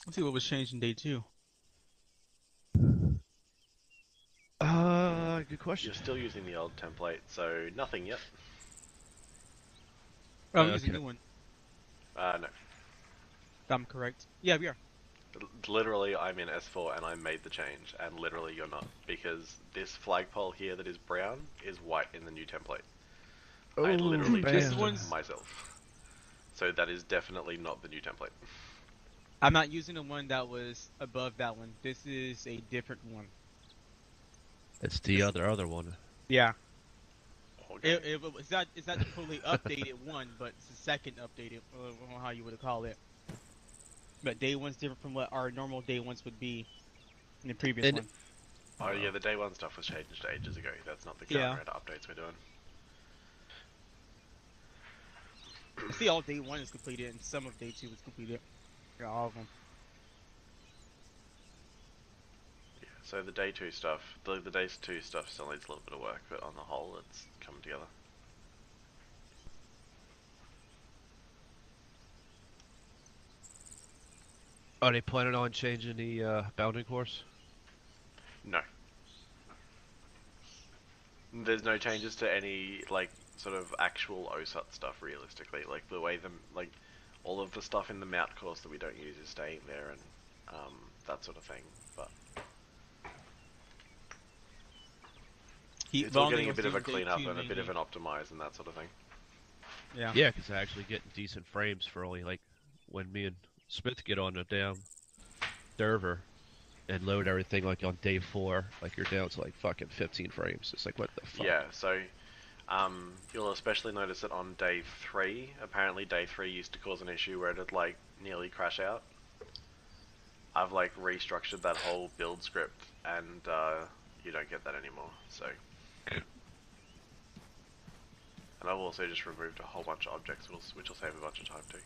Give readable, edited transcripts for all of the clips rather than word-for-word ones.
Let's see what was changed in day two. Good question. You're still using the old template, so nothing yet. Oh, we use a Okay. new one. No. I'm correct. Yeah, we are. Literally, I'm in S4 and I made the change, and literally you're not, because this flagpole here that is brown is white in the new template. I Oh, literally This changed it one's. man. myself. So that is definitely not the new template. I'm not using the one that was above that one. This is a different one. It's the This, other one. yeah. Okay. It's not the fully updated one, but it's the second updated, or how you would call it. But day one's different from what our normal day ones would be in the previous And one. Oh yeah, the day one stuff was changed ages ago. That's not the current Yeah. rate updates we're doing. I see all day one is completed and some of day two is completed. Yeah, all of them. Yeah, so the day two stuff, the day two stuff still needs a little bit of work, but on the whole, it's coming together. are they planning on changing the bounding course? No, there's no changes to any like sort of actual OSUT stuff. Realistically, like the way them like all of the stuff in the mount course that we don't use is staying there and that sort of thing. But Heat it's all bonding getting a was bit of a doing day cleanup two and a bit of mainly. an optimize and that sort of thing. Yeah. Yeah, because I actually getting decent frames for only like when me and Smith get on the damn server and load everything like on day 4, like you're down to like fucking 15 frames. It's like what the fuck? Yeah, so you'll especially notice it on day 3. Apparently day 3 used to cause an issue where it'd like nearly crash out. I've like restructured that whole build script and you don't get that anymore. So, and I've also just removed a whole bunch of objects which will save a bunch of time too.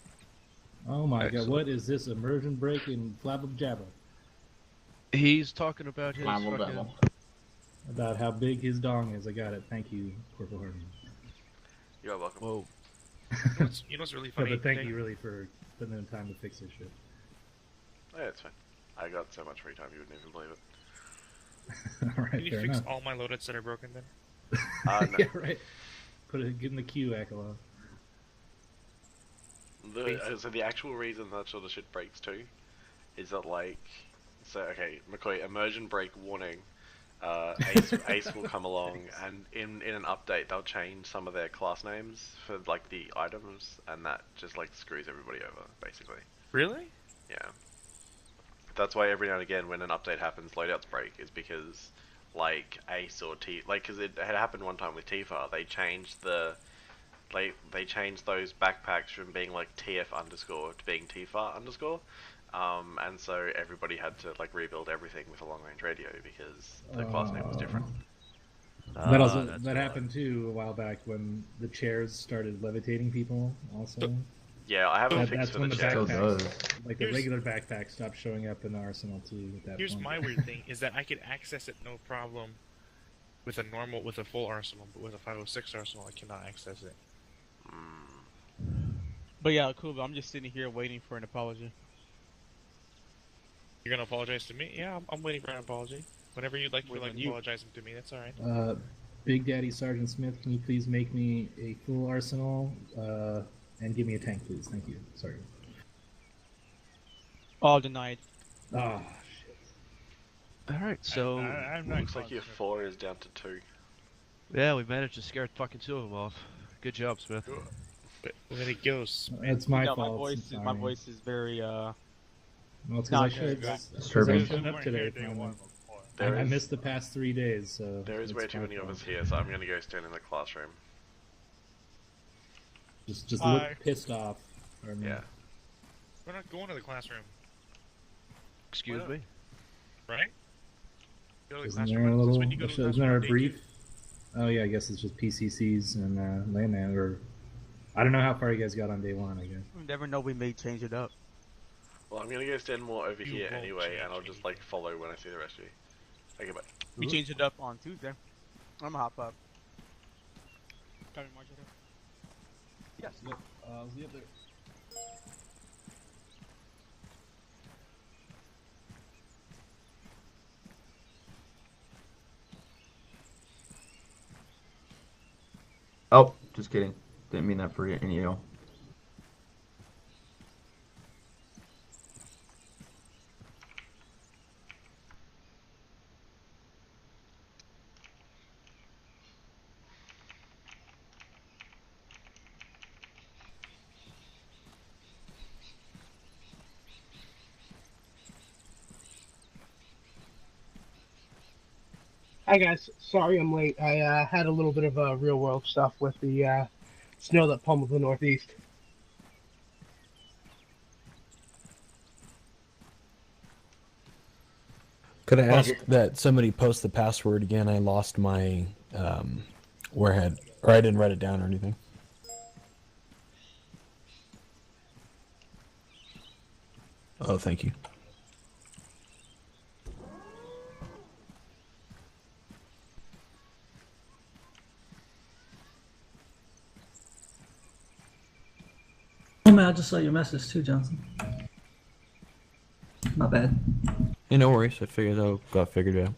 Oh my god, Excellent. what is this immersion break in Flabba Jabba? He's talking about his Level fucking. devil. About how big his dong is. I got it. Thank you, Corporal Harden. You're welcome. Whoa. You know what's really No, funny? but thank Nick? you really for putting in time to fix this shit. Oh, yeah, it's fine. I got so much free time you wouldn't even believe it. Alright, Can you fair fix enough. all my loadouts that are broken then? No. Yeah, right. Give him the Q, Akala. So the actual reason that sort of shit breaks too is that like, so okay, McCoy, immersion break warning. Ace will come along and in an update they'll change some of their class names for like the items and that just like screws everybody over basically. Really? Yeah. That's why every now and again when an update happens loadouts break is because like Ace or T like because it had happened one time with Tifa they changed they changed those backpacks from being like TF underscore to being Tifa underscore. And so everybody had to like rebuild everything with a long range radio because the class name was different. That happened too a while back when the chairs started levitating people. Also, Yeah, I have a fix that's for when the the chair. backpacks, like the Here's- regular backpack, stopped showing up in the arsenal too. At that Here's point. my weird thing: is that I could access it no problem with a full arsenal, but with a 506 arsenal, I cannot access it. But yeah, cool. But I'm just sitting here waiting for an apology. You're gonna apologize to me? Yeah, I'm waiting for an apology. Whenever you'd like to Wait, like when you- apologizing to me, that's all right. Big Daddy Sergeant Smith, can you please make me a full arsenal and give me a tank, please? Thank you. Sorry. All denied. Ah, shit. Alright, so. I'm not Looks like your 4 is down to 2. Yeah, we managed to scare fucking 2 of them off. Good job, Smith. But let it go. Smith. It's my No, fault. my voice is very Well, it's because not I should. good. Disturbing. Showed up today. I missed the past 3 days, so There is it's way too my many of fault. us here, so I'm gonna go stand in the classroom. Just Hi. look pissed off. Or Yeah. We're not going to the classroom, Excuse Why me? right? Go to the Isn't classroom. there a That's little? when you go to the Isn't there a classroom, day brief? Oh yeah, I guess it's just PCCs and Landman, or I don't know how far you guys got on day one. I guess. You never know. We may change it up. Well, I'm gonna go stand more over You here won't anyway, and change I'll just like follow when I see the rest of you. Okay, bye. We changed it up on Tuesday. I'm gonna hop up. Can we march it up? Yes. Yep. I'll see you up there. Just kidding. Didn't mean that for any of y'all. Hi guys, sorry I'm late. I had a little bit of real world stuff with the snow that pummeled the Northeast. Could I Oh, ask that somebody post the password again? I lost my warhead, or I didn't write it down or anything. Oh, thank you. Oh man, I just saw your message too, Johnson. Not bad. Yeah, no worries. I figured got figured out.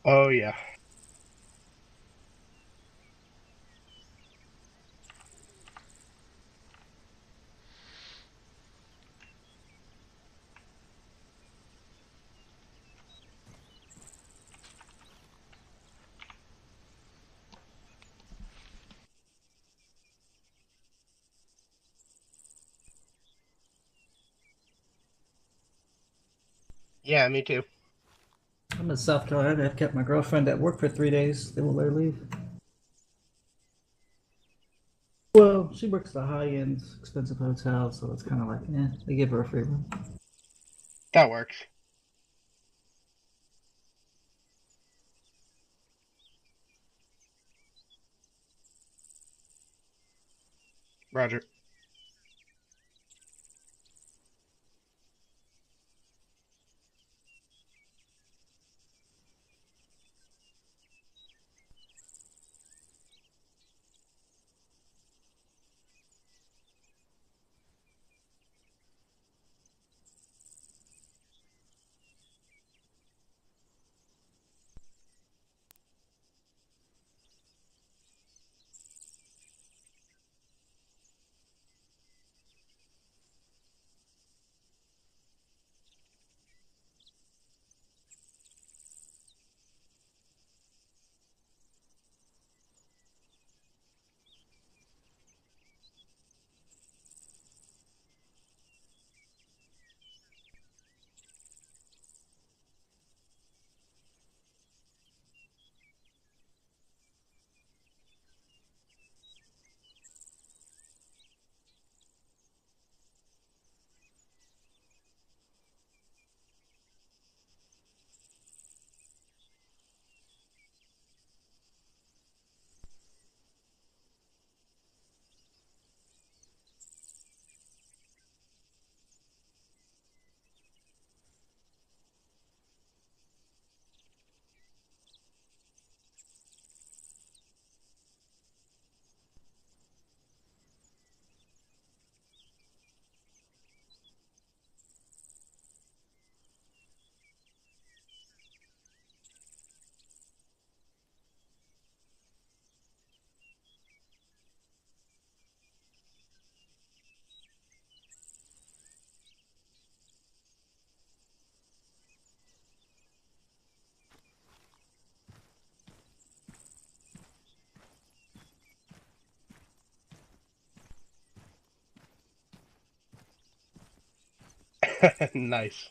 Oh yeah. Yeah, me too. I'm in South Carolina. I've kept my girlfriend at work for 3 days. They won't let her leave. Well, she works at a high-end, expensive hotel, so it's kind of like, they give her a free room. That works. Roger. Nice.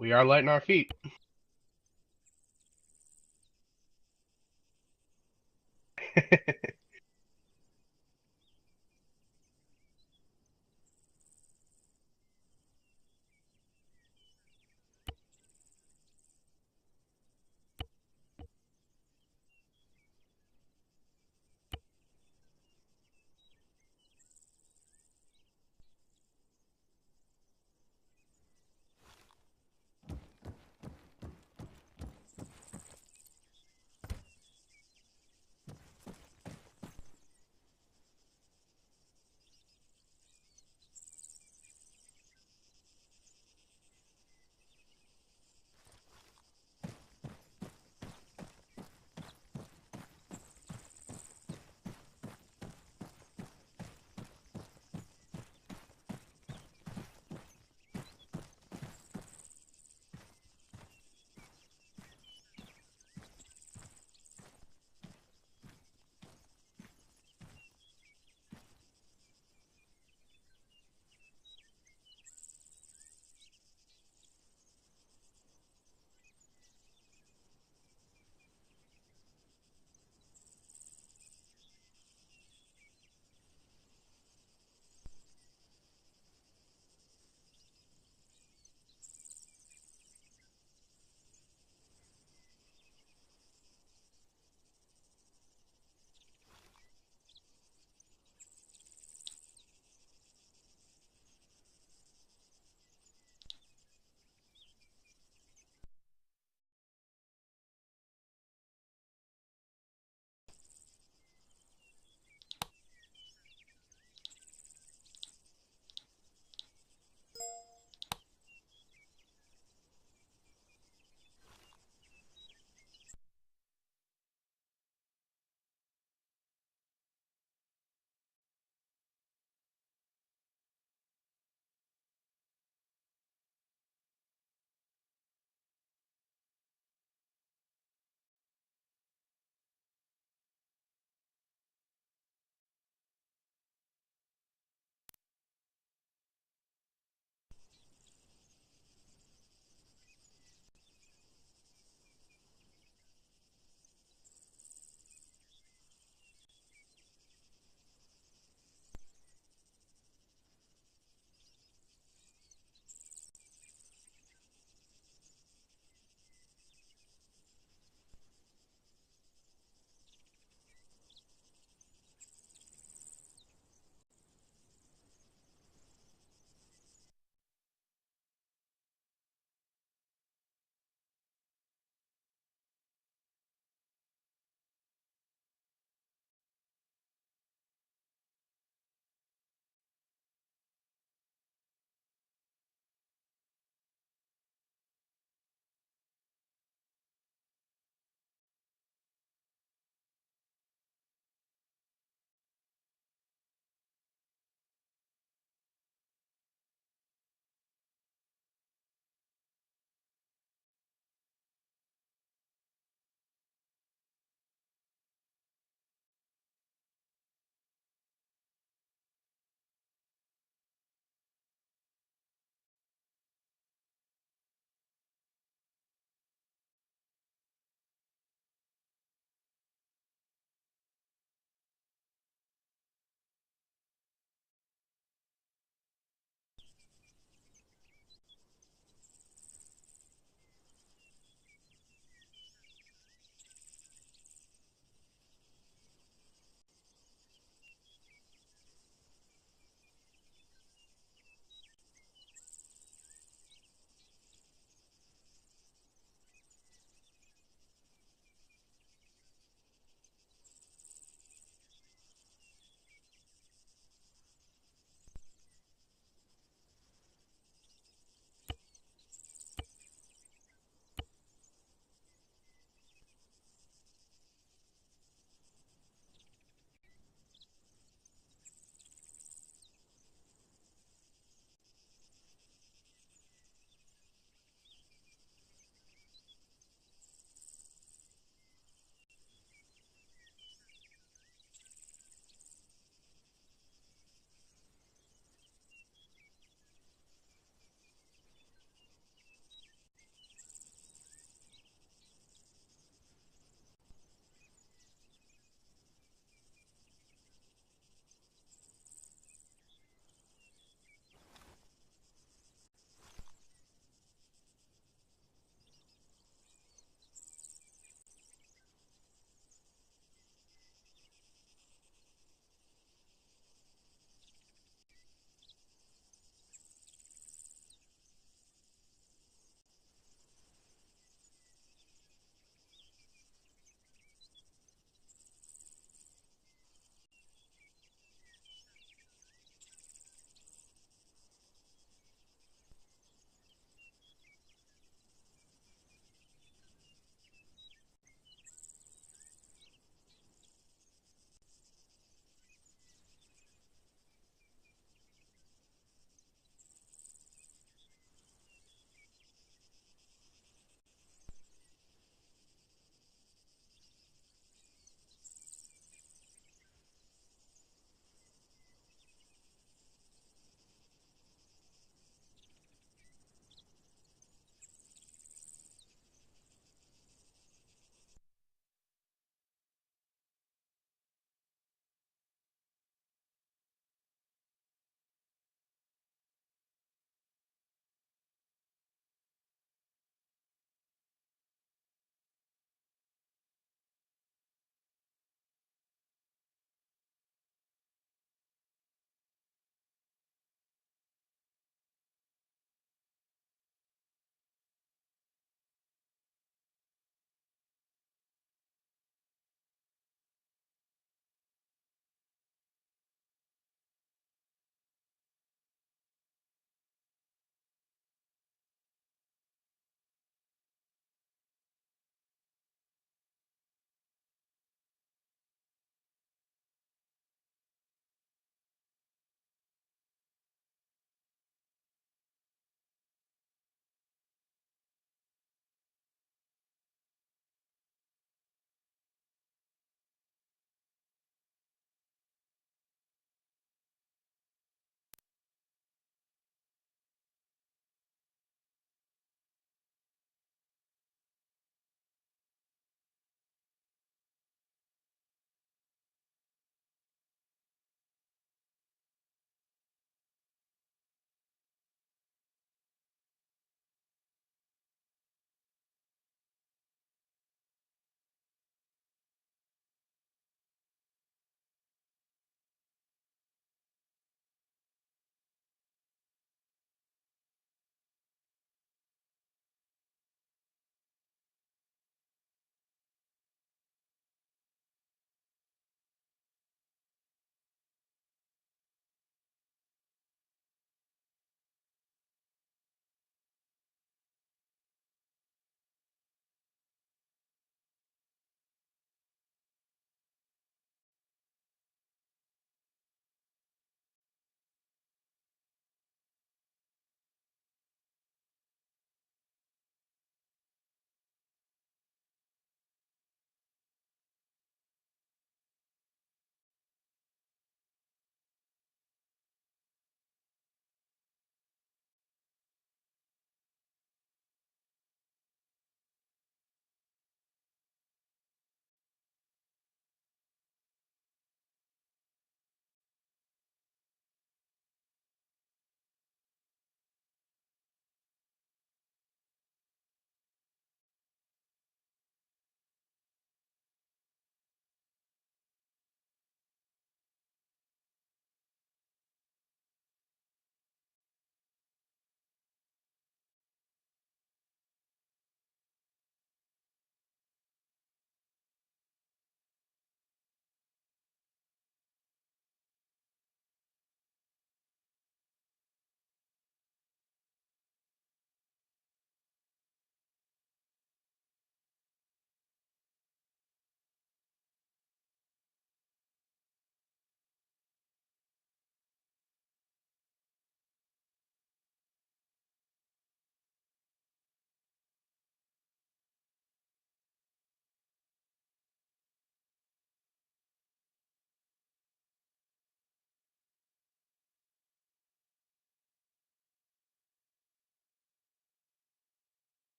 We are lighting our feet.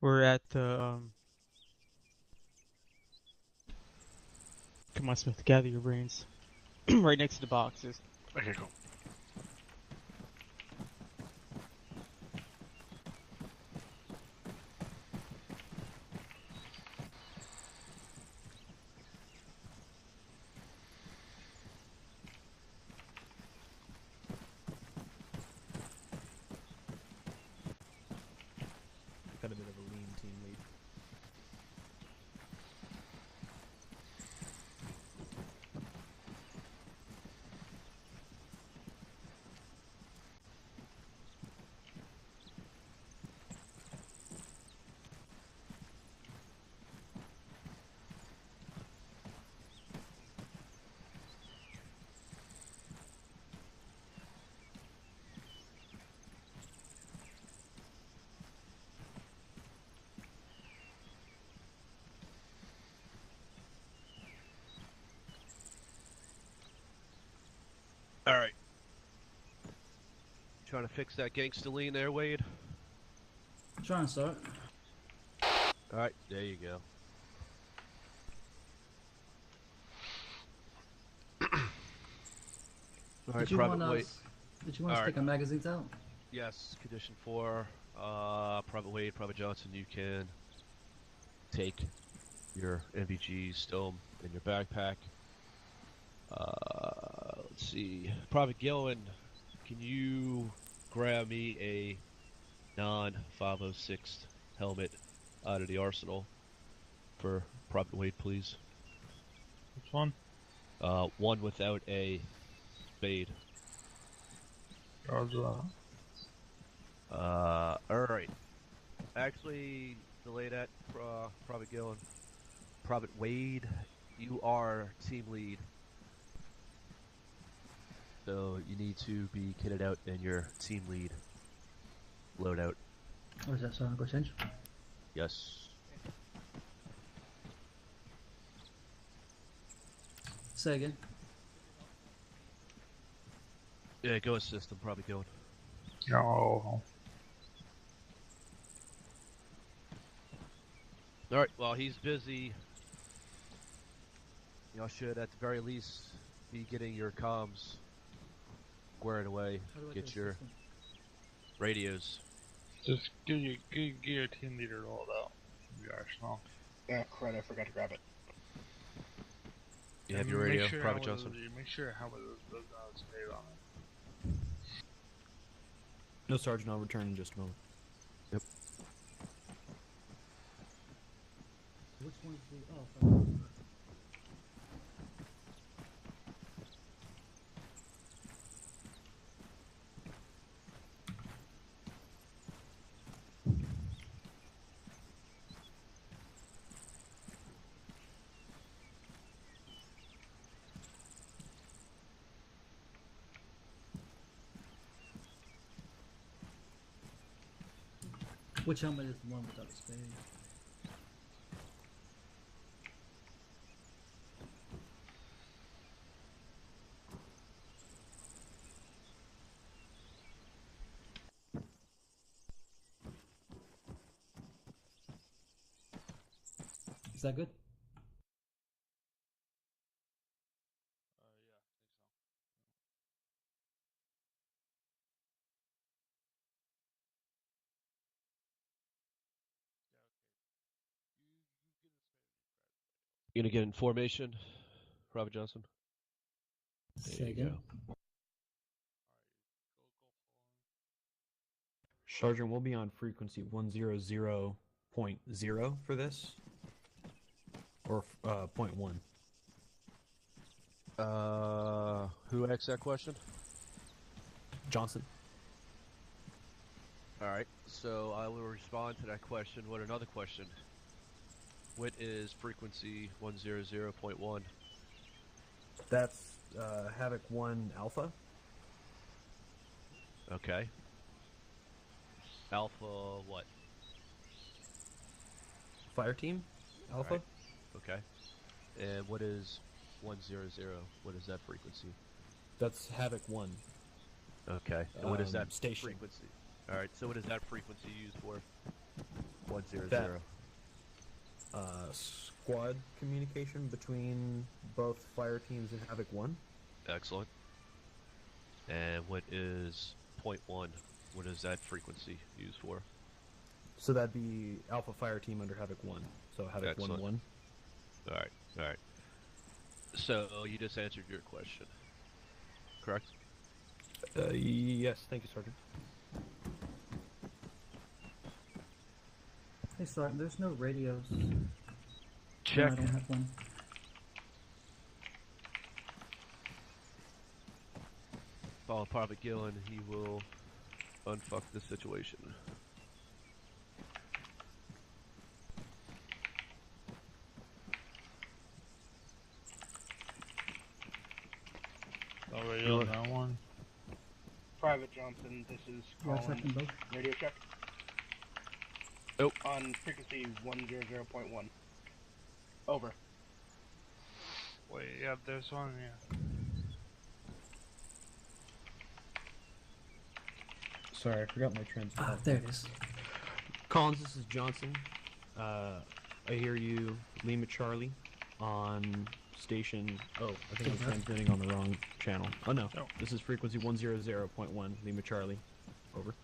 We're at the come on, Smith, gather your brains. Right next to the boxes. Okay, cool. Got a bit of a lean team lead. All right. Trying to fix that gangsta lean there, Wade. I'm trying to start. All right, there you go. All right, Did you Private want Wade. us? Did you want us to Alright. take our magazines out? Yes, condition 4. Private Wade, Private Johnson, you can take your NVGs, stow them in your backpack. Let's see. Private Gillen, can you grab me a non-506 helmet out of the arsenal for Private Wade, please? Which one? One without a fade. Alright. Actually, delay that, Private Gillen. Private Wade, you are team lead. So you need to be kitted out in your team lead loadout. Or is that so? I'll go change. Yes. Say again. Yeah, go assist him, Private Gillen. No. Alright, while he's busy, y'all should at the very least be getting your comms squared away. Get your radios. Just give your team leader rolled out. The arsenal. Yeah, crud, I forgot to grab it. You have your radio, Private Johnson? Make sure how does stay on it. No, Sergeant, I'll return in just a moment. Yep. Which one's the? Oh. Sorry. Which helmet is the one without the spade? Is that good? Yeah, I think so. Yeah, okay. You get a spade. You gonna get in formation, Private Johnson? There Say you again. go. Alright, go Sergeant, we'll be on frequency 100.0 for this. Or 0.1. Who asked that question? Johnson. Alright, so I will respond to that question with another question. What is frequency 100.1? That's Havoc 1 Alpha. Okay. Alpha what? Fire team? Alpha? Right. Okay. And what is 100? What is that frequency? That's Havoc 1. Okay. And what is that station. frequency? Alright, so what is that frequency used for? 100. That- Squad communication between both fire teams and Havoc 1. Excellent. And what is .1? What is that frequency used for? So that'd be Alpha Fire Team under Havoc 1. So Havoc Excellent. 1-1. Alright. So you just answered your question, correct? Yes, thank you, Sergeant. Hey, Sergeant, there's no radios. Check. No, I don't have one. Follow Private Gill and he will unfuck the situation. Already on that one. Private Johnson, this is Yeah, Collins. checking both. Radio check. Nope. On frequency 100.1. Over. Wait, yeah, there's one, yeah. Sorry, I forgot my transmitter. Ah, there it is. Collins, this is Johnson. I hear you, Lima Charlie, on station. Oh, I think I'm transmitting on the wrong channel. Oh no, this is frequency 100.1, Lima Charlie. Over.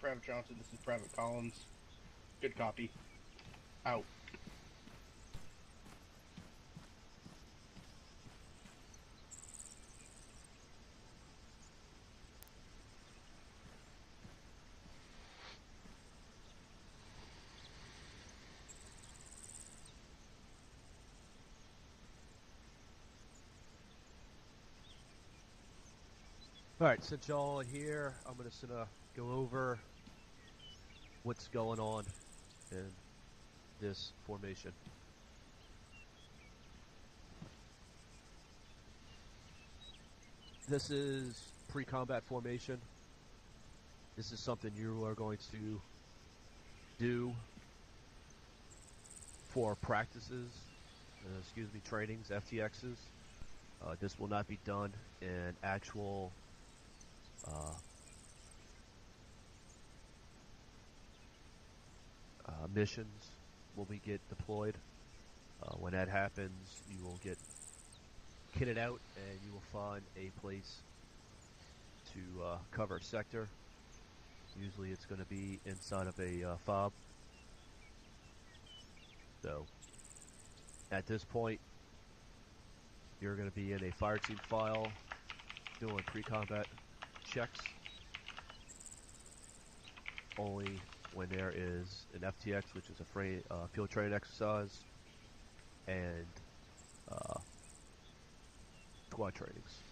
Private Johnson, this is Private Collins. Good copy. Out. Alright, since y'all are here, I'm just gonna go over what's going on in this formation. This is pre-combat formation. This is something you are going to do for practices, trainings, FTXs. This will not be done in actual missions when we get deployed. When that happens, you will get kitted out and you will find a place to cover a sector. Usually it's going to be inside of a fob. So at this point, you're going to be in a fire team file doing pre-combat checks. Only when there is an FTX, which is a field training exercise, and squad trainings.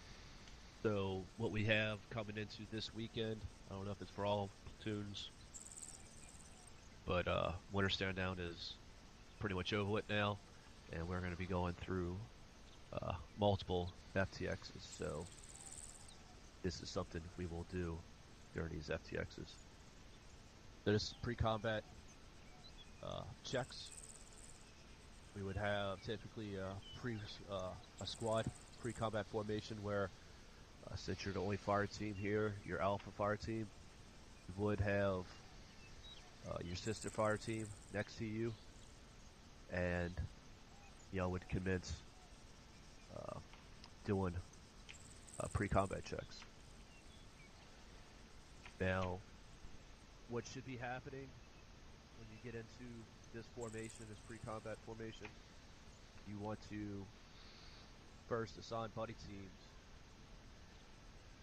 So what we have coming into this weekend, I don't know if it's for all platoons, but Winter Stare Down is pretty much over with now, and we're going to be going through multiple FTXs. So this is something we will do during these FTXs. There's pre-combat checks. We would have typically a squad pre-combat formation where, since you're the only fire team here, your alpha fire team, you would have your sister fire team next to you, and y'all would commence doing pre-combat checks. Now, what should be happening when you get into this formation, this pre-combat formation, you want to first assign buddy teams.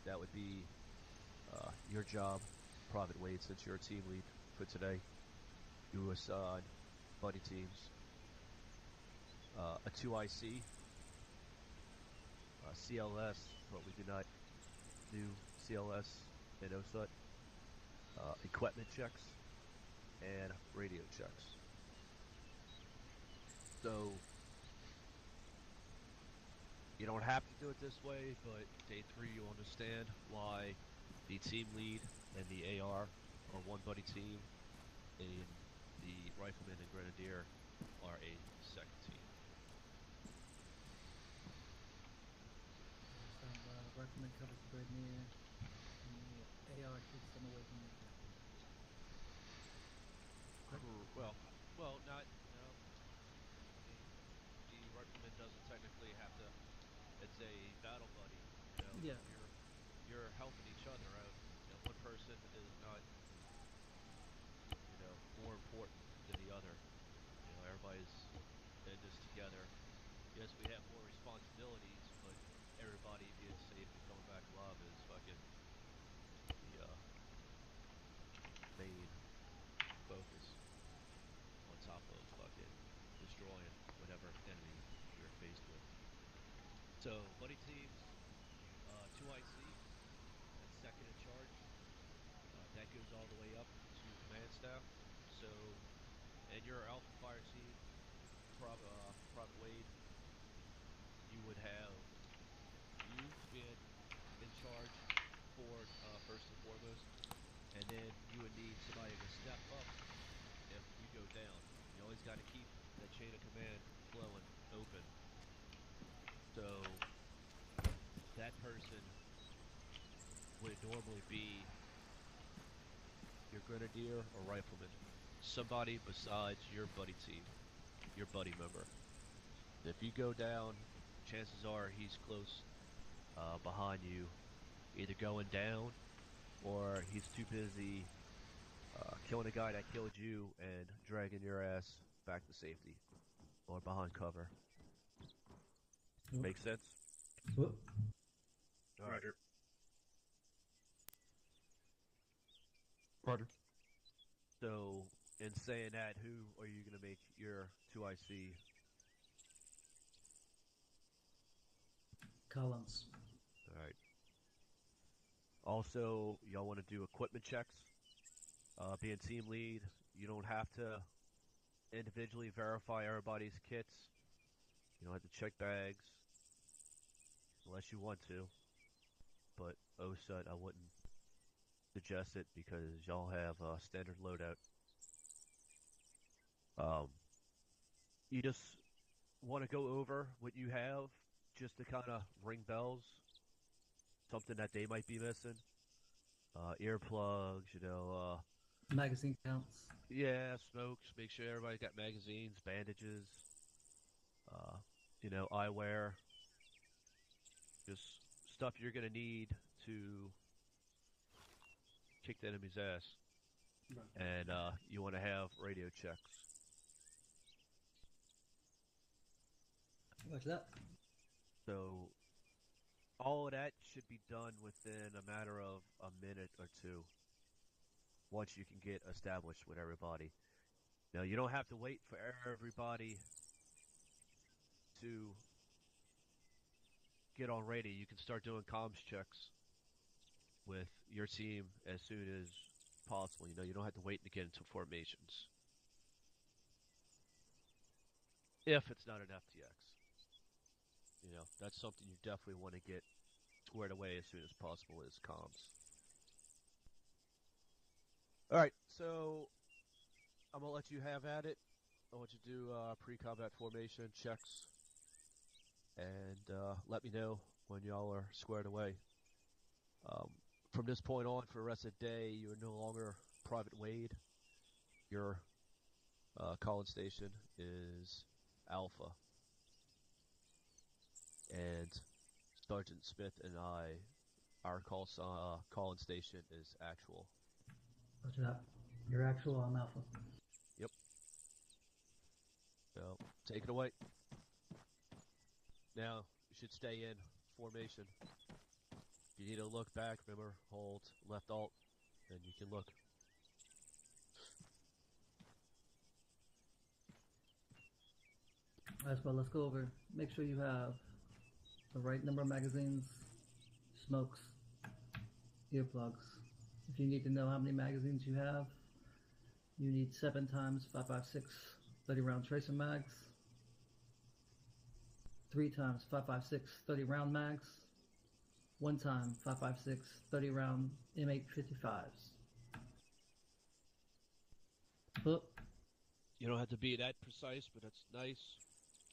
That would be your job, Private Wade, since you're a team lead for today. You assign buddy teams. A 2IC, CLS, but we do not do CLS and OSUT. Equipment checks and radio checks. So you don't have to do it this way, but day 3 you'll understand why the team lead and the AR are one buddy team, and the rifleman and grenadier are a second team. Rifleman covers the grenadier, and the AR keeps them away from the Well, not no. I mean, the rifleman doesn't technically have to. It's a battle buddy. You know, Yeah. you're helping each other out. You know, one person is not, more important than the other. You know, everybody's in this together. Yes, we have more responsibilities, but everybody being safe and coming back alive is fucking the main focus on top of fucking destroying whatever enemy you're faced with. So, buddy teams, 2IC, that's second in charge. That goes all the way up to command staff. So, and your Alpha Fire team, Private Wade, you would have you being in charge for first and foremost, and then you would need somebody to step up if you go down. You always got to keep that chain of command flowing, open. So that person would normally be your grenadier or rifleman, somebody besides your buddy team, your buddy member. If you go down, chances are he's close behind you, either going down or he's too busy killing a guy that killed you and dragging your ass back to safety or behind cover. Make sense? Whoop. All right. Roger. So, in saying that, who are you going to make your 2IC? Collins. All right. Also, y'all want to do equipment checks. Being team lead, you don't have to individually verify everybody's kits. You don't have to check bags unless you want to. But OSUT, I wouldn't suggest it because y'all have standard loadout. You just want to go over what you have just to kind of ring bells. Something that they might be missing. Earplugs, Magazine counts. Yeah, smokes. Make sure everybody got magazines, bandages, eyewear. Just stuff you're gonna need to kick the enemy's ass. Right. And you want to have radio checks. What's that? So all of that should be done within a matter of a minute or two. Once you can get established with everybody. Now, you don't have to wait for everybody to get on ready. You can start doing comms checks with your team as soon as possible. You don't have to wait to get into formations. If it's not an FTX. That's something you definitely want to get squared away as soon as possible is comms. Alright, so I'm going to let you have at it. I want you to do pre-combat formation checks. And let me know when y'all are squared away. From this point on, for the rest of the day, you are no longer Private Wade. Your calling station is Alpha. And Sergeant Smith and our calling station is Actual. What's that? You're Actual, I'm Alpha. Yep. So, take it away. Now, you should stay in formation. If you need to look back, remember, hold left alt, and you can look. Alright, well, let's go over. Make sure you have the right number of magazines, smokes, earplugs. If you need to know how many magazines you have, you need 7 times 5.56 30-round tracer mags, 3 times 5.56 30-round mags, 1 time 5.56 30-round M855s. But You don't have to be that precise, but that's nice.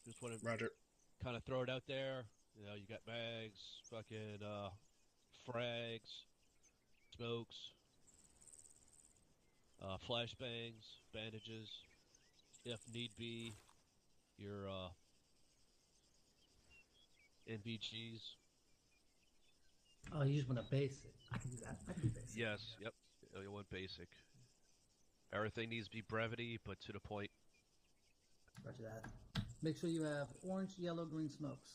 Just want to kind of throw it out there. You got mags, fucking frags, smokes. flashbangs, bandages, if need be, your NVGs. Oh, you just want a basic. I can do that. I can do basic. Yes, yep. You want basic. Everything needs to be brevity, but to the point. Roger that. Make sure you have orange, yellow, green smokes,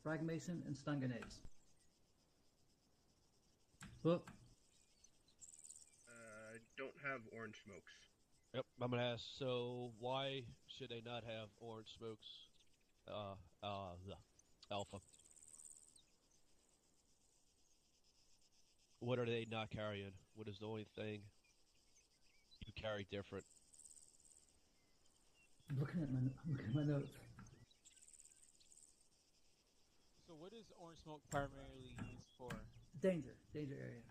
fragmation, and stun grenades. Book. I don't have orange smokes. Yep, I'm gonna ask. So why should they not have orange smokes? The alpha. What are they not carrying? What is the only thing you carry different? I'm looking at my notes. So what is orange smoke primarily used for? Danger area.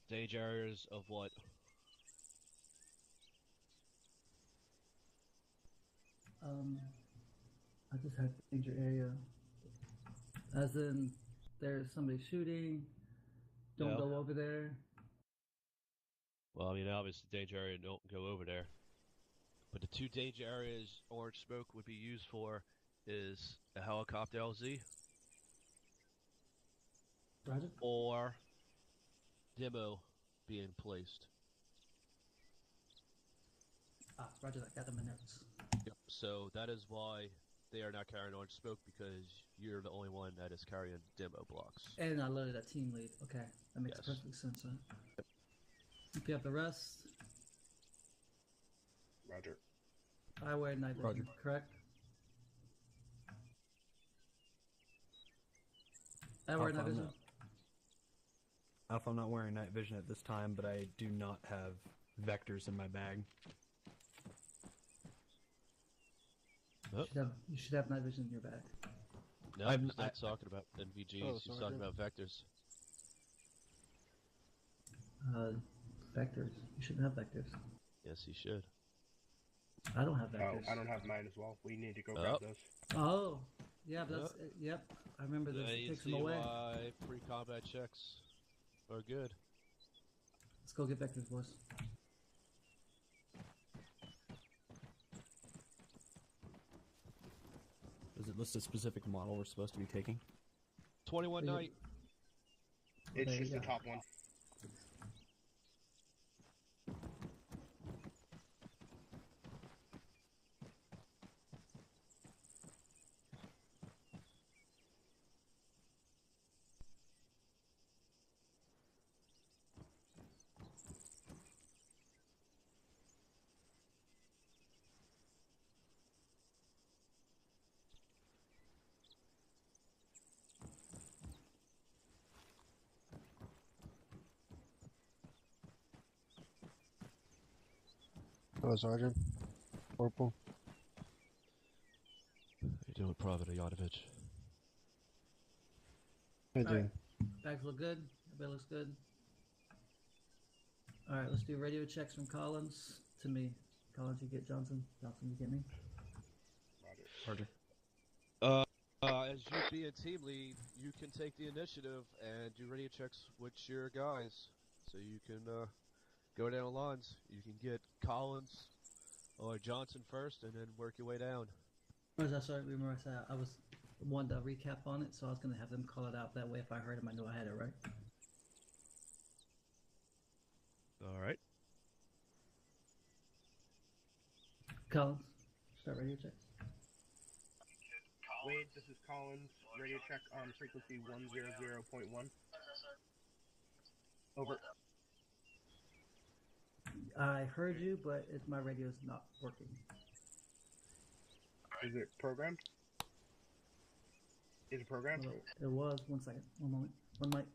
Danger areas of what? I just had danger area. As in, there's somebody shooting. Don't go over there. Well, I mean, obviously, danger area, don't go over there. But the two danger areas orange smoke would be used for is a helicopter LZ. Roger. Or demo being placed. Roger that. Got them in notes. Yep. So that is why they are not carrying orange smoke, because you're the only one that is carrying demo blocks. And I loaded a team lead. Okay, that makes perfect sense. Huh? Yep. If you have the rest. Roger. I wear night vision, correct? I wear night vision. Alpha, I'm not wearing night vision at this time, but I do not have vectors in my bag. You should have night vision in your bag. No, I'm not talking about NVGs. He's talking about vectors. Vectors. You shouldn't have vectors. Yes, he should. I don't have vectors. Oh, I don't have mine as well. We need to go grab those. Oh, yeah, that's yep. I remember this. It takes them away. Why pre-combat checks are good. Let's go get vectors, boys. Does it list a specific model we're supposed to be taking? 21 Night. It's just the top one. Hello, Sergeant. Corporal. How you doing, Private Yanovich? How you doing? Bags look good. Everybody looks good. All right, let's do radio checks from Collins to me. Collins, you get Johnson. Johnson, you get me. Roger. As you being team lead, you can take the initiative and do radio checks with your guys, so you can go down the lines. You can get Collins or Johnson first, and then work your way down. Sorry, remember I said I was wanted to recap on it, so I was going to have them call it out. That way, if I heard him, I knew I had it right. All right. Collins, start radio checks. Wade, this is Collins. Radio check on frequency 100.1. Over. I heard you, but my radio's not working. Is it programmed? Is it programmed? It was. 1 second. 1 moment. One mic.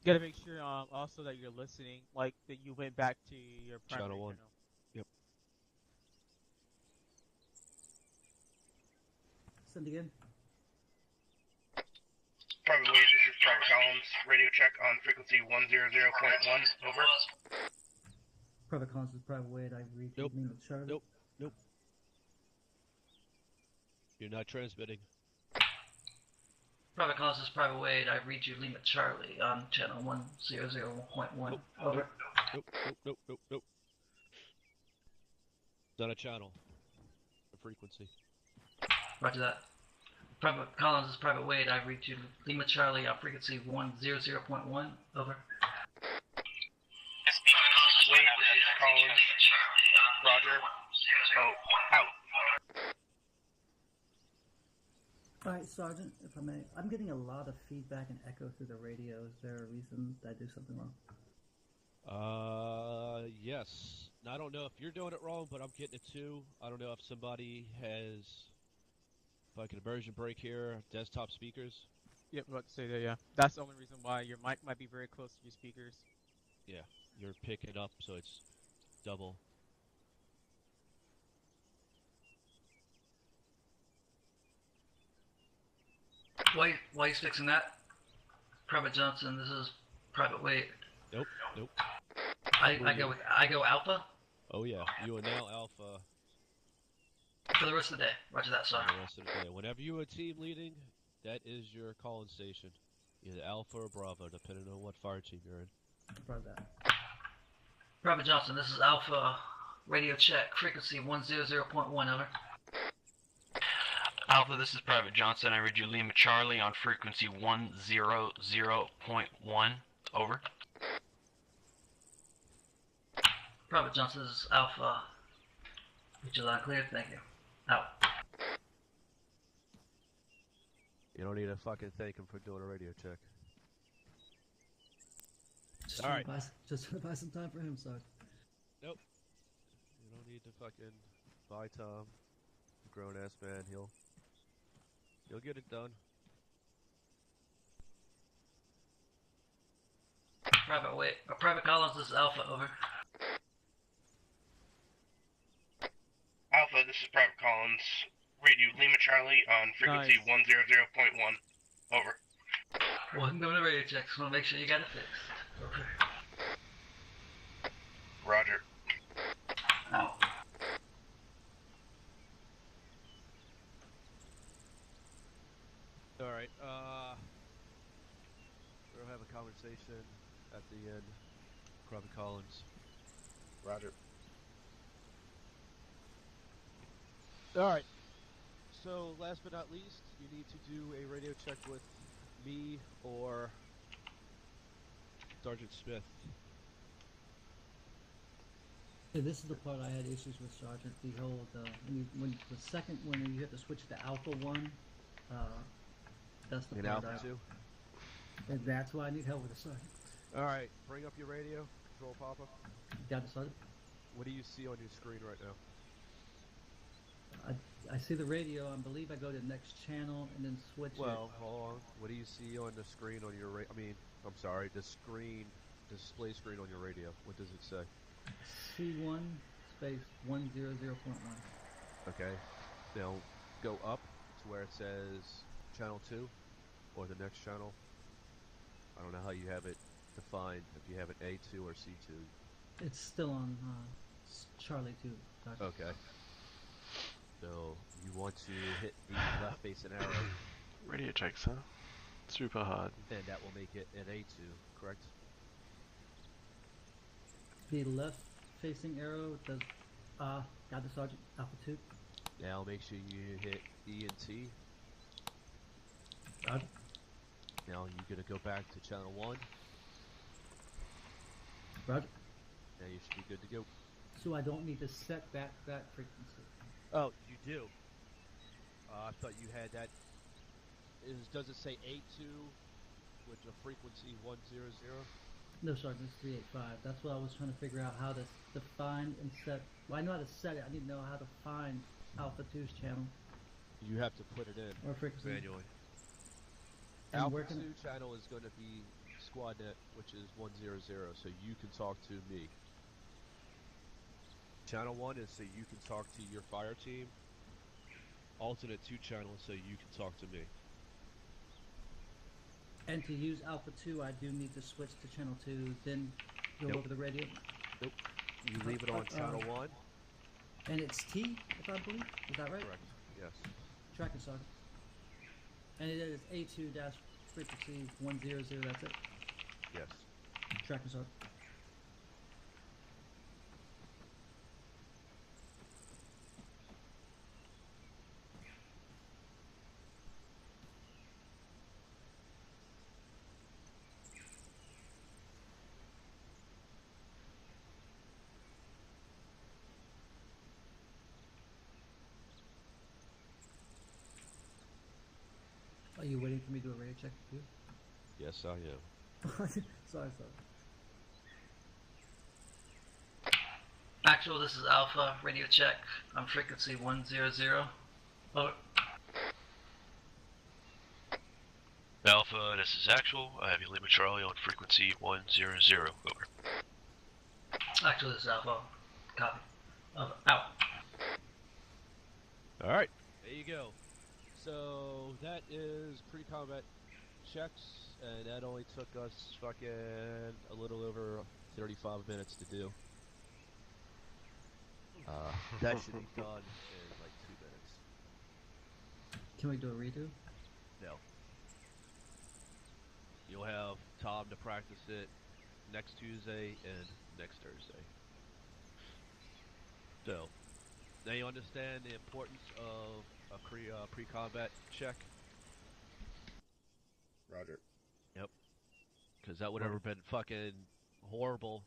You gotta make sure also that you're listening, like that you went back to your primary Channel 1. channel. Yep. Send again. Private Wade, this is Private Collins. Radio check on frequency 100.1. Over. Private Collins is Private Wade. I read Nope. with Charlie. Nope. You're not transmitting. Private Collins is Private Wade. I read you Lima Charlie on channel 100.1. Over. Nope. Not a channel. A frequency. Roger that. Private Collins, this is Private Wade. I read you Lima Charlie on frequency 100.1. Over. Wade, this is Collins. Roger. Oh, out. Alright, Sergeant, if I may. I'm getting a lot of feedback and echo through the radio. Is there a reason that I do something wrong? Yes. Now, I don't know if you're doing it wrong, but I'm getting it too. I don't know if somebody has like an immersion break here, desktop speakers. Yep, about to say that, yeah. That's the only reason why your mic might be very close to your speakers. Yeah, you're picking up, so it's double. While he's fixing that, Private Johnson, this is Private Wade. Nope. I go Alpha Oh yeah, you are now Alpha for the rest of the day. Roger that, for sir. the rest of the day. Whenever you are team leading, that is your calling station. Either Alpha or Bravo, depending on what fire team you're in. Roger that. Private Johnson, this is Alpha. Radio check. Frequency 100.1. Over. Alpha, this is Private Johnson. I read you Lima Charlie on frequency 100.1. Over. Private Johnson, this is Alpha. Read you loud and clear. Thank you. Out. You don't need to fucking thank him for doing a radio check. Just All right. Just buy some time for him, Sarge. Nope. You don't need to fucking buy Tom. Grown ass man, he'll get it done. Private Collins, this is Alpha. Over. Alpha, this is Private Collins. Read you Lima Charlie on frequency 100.1. Over. Welcome to the radio check. Just want to make sure you got it fixed. Okay. Roger. Out. Alright, we'll have a conversation at the end. Private Collins. Roger. Alright, so last but not least, you need to do a radio check with me or Sergeant Smith. Yeah, this is the part I had issues with, Sergeant. The whole, when the second when you have to switch to Alpha 1, that's the In part Alpha 2? And that's why I need help with the Sergeant. Alright, bring up your radio. Control Papa. Got it, Sergeant? What do you see on your screen right now? I see the radio. I believe I go to the next channel and then switch it. Well, hold on. What do you see on the screen on your the display screen on your radio? What does it say? C1 space 100.1. Okay. Now go up to where it says channel 2 or the next channel. I don't know how you have it defined, if you have it A2 or C2. It's still on Charlie 2. Doctor. Okay. So you want to hit the left facing arrow. Radio checks, huh? Super hard. And that will make it an A2, correct? The left facing arrow does got the Sergeant Alpha 2. Now make sure you hit E and T. Roger. Now you're gonna go back to channel 1. Roger. Now you should be good to go. So I don't need to set that frequency. Oh, you do. I thought you had that. Does it say A2 with a frequency 100? No, Sergeant, it's 385. That's what I was trying to figure out, how to define and set. Well, I know how to set it. I need to know how to find Alpha 2's channel. You have to put it in or frequency manually. And Alpha 2 channel is going to be SquadNet, which is 100, so you can talk to me. Channel 1 is so you can talk to your fire team. Alternate 2 channel is so you can talk to me. And to use Alpha 2, I do need to switch to channel 2, then go over the radio. Nope. You leave it on channel 1. And it's T, if I believe. Is that right? Correct. Yes. Tracking, Sergeant. And it is A2 dash frequency 100. That's it. Yes. Tracking, Sergeant. you waiting for me to do a radio check with you? Yes, I am. Sorry. Actual, this is Alpha, radio check. On frequency 100. Over. Alpha, this is Actual. I have you Lima Charlie on frequency 100. Over. Actually, this is Alpha. Copy. Out. Alright, there you go. So, that is pre-combat checks, and that only took us fucking a little over 35 minutes to do. That should be done in like 2 minutes. Can we do a redo? No. You'll have time to practice it next Tuesday and next Thursday. So, now you understand the importance of a pre-combat check? Roger. Yep. Because that would have been fucking horrible.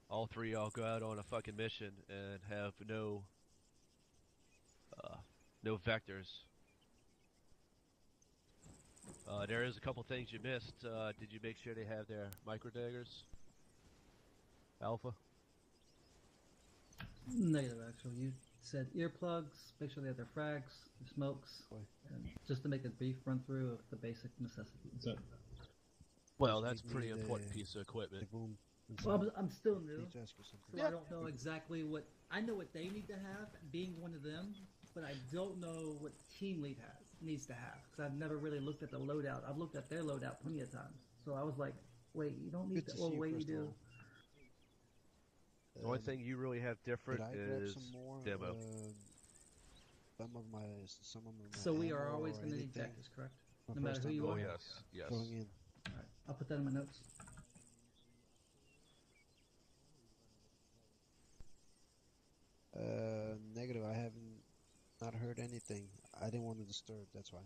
All three of y'all go out on a fucking mission and have no vectors. There is a couple things you missed. Did you make sure they have their micro daggers? Alpha? Negative, actually. You said earplugs, make sure they have their frags, their smokes, and just to make a brief run through of the basic necessities. Well, that's a pretty important piece of equipment. Well, I'm still new, so Yeah. I don't know exactly what... I know what they need to have, being one of them, but I don't know what team lead needs to have, because I've never really looked at the loadout. I've looked at their loadout plenty of times, so I was like, wait, you don't need Good to... to Well, see you, wait, you first of do. all. The only thing you really have different Did I grab is some more, demo. some of my So we are ammo always or going to need anything? jackets, correct? My No matter first who you time are? Oh, yes, yes. Filling in. Alright, I'll put that in my notes. Negative. I haven't not heard anything. I didn't want to disturb. That's why.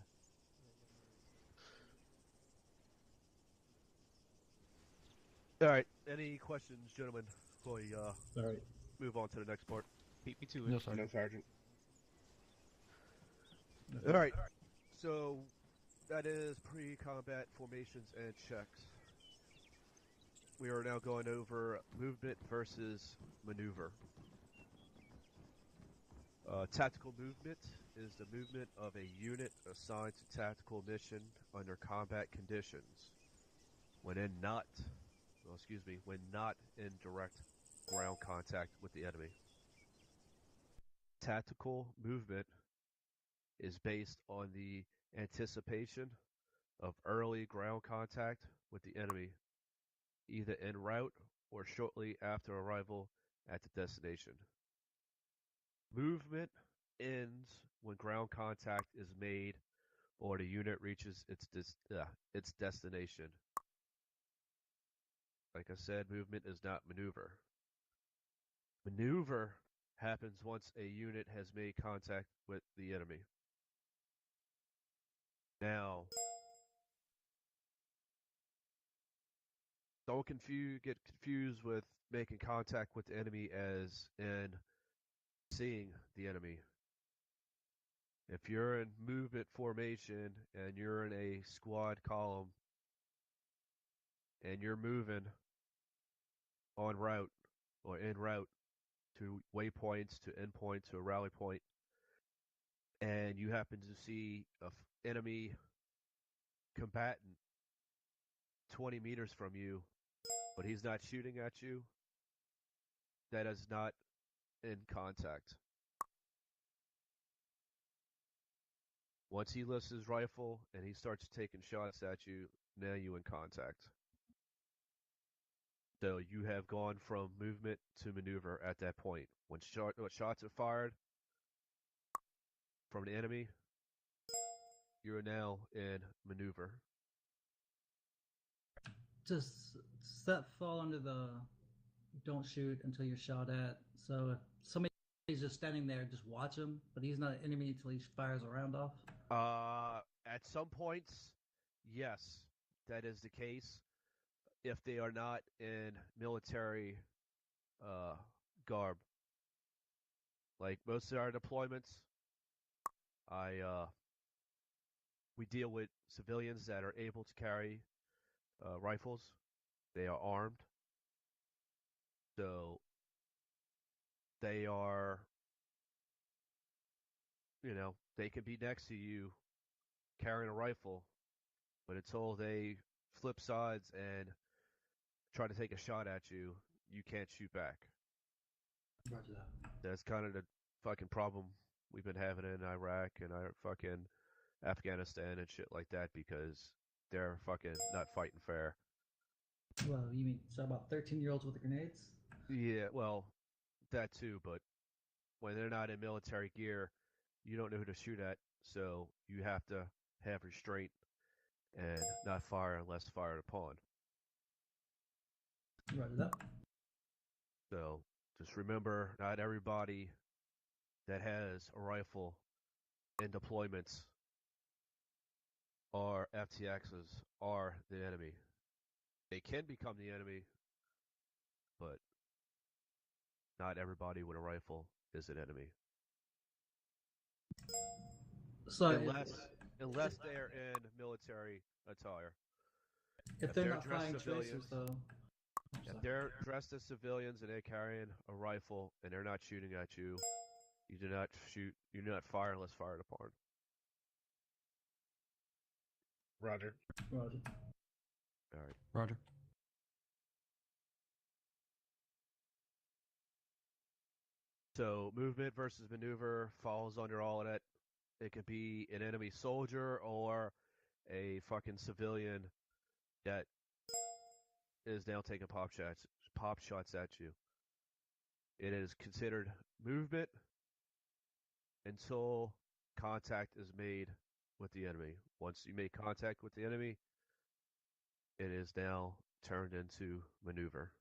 Alright, any questions, gentlemen, before we Alright. move on to the next part? Beat me to it. No, Sergeant. Alright, so that is pre-combat formations and checks. We are now going over movement versus maneuver. Tactical movement is the movement of a unit assigned to tactical mission under combat conditions when not in direct ground contact with the enemy. Tactical movement is based on the anticipation of early ground contact with the enemy, either en route or shortly after arrival at the destination. Movement ends when ground contact is made or the unit reaches its destination. Like I said, movement is not maneuver. Maneuver happens once a unit has made contact with the enemy. Now, don't get confused with making contact with the enemy as in seeing the enemy. If you're in movement formation and you're in a squad column and you're moving en route to waypoints, to endpoints, to a rally point, and you happen to see an enemy combatant 20 meters from you, but he's not shooting at you, that is not in contact. Once he lifts his rifle and he starts taking shots at you, now you in contact. So you have gone from movement to maneuver at that point. When shots are fired from the enemy, you are now in maneuver. Does that fall under the don't shoot until you're shot at? So if somebody's just standing there, just watch him, but he's not an enemy until he fires a round off? At some points, yes, that is the case. If they are not in military garb. Like most of our deployments, I we deal with civilians that are able to carry rifles. They are armed. So they are, they can be next to you carrying a rifle, but until they flip sides and try to take a shot at you, you can't shoot back. Roger that. That's kind of the fucking problem we've been having in Iraq and fucking Afghanistan and shit like that because they're fucking not fighting fair. Well, you mean so about 13-year-olds with the grenades? Yeah, well, that too, but when they're not in military gear, you don't know who to shoot at, so you have to have restraint and not fire unless fired upon. Roger that. So just remember, not everybody that has a rifle in deployments or FTXs are the enemy. They can become the enemy, but not everybody with a rifle is an enemy. So unless they are in military attire. If they're not flying tracers, though. If they're dressed as civilians and they're carrying a rifle and they're not shooting at you, you do not shoot. You do not fire unless fired upon. Roger. Roger. All right. Roger. So movement versus maneuver falls under all of that. It could be an enemy soldier or a fucking civilian that is now taking pop shots at you. It is considered movement until contact is made with the enemy. Once you make contact with the enemy, it is now turned into maneuver.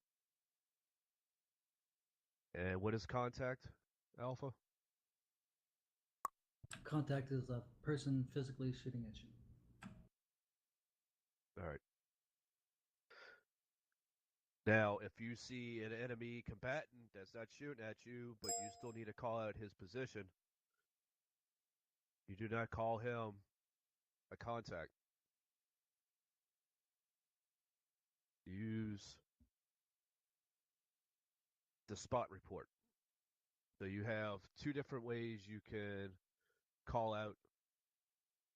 And what is contact, Alpha? Contact is a person physically shooting at you. All right. Now, if you see an enemy combatant that's not shooting at you, but you still need to call out his position, you do not call him a contact. Use the spot report. So you have two different ways you can call out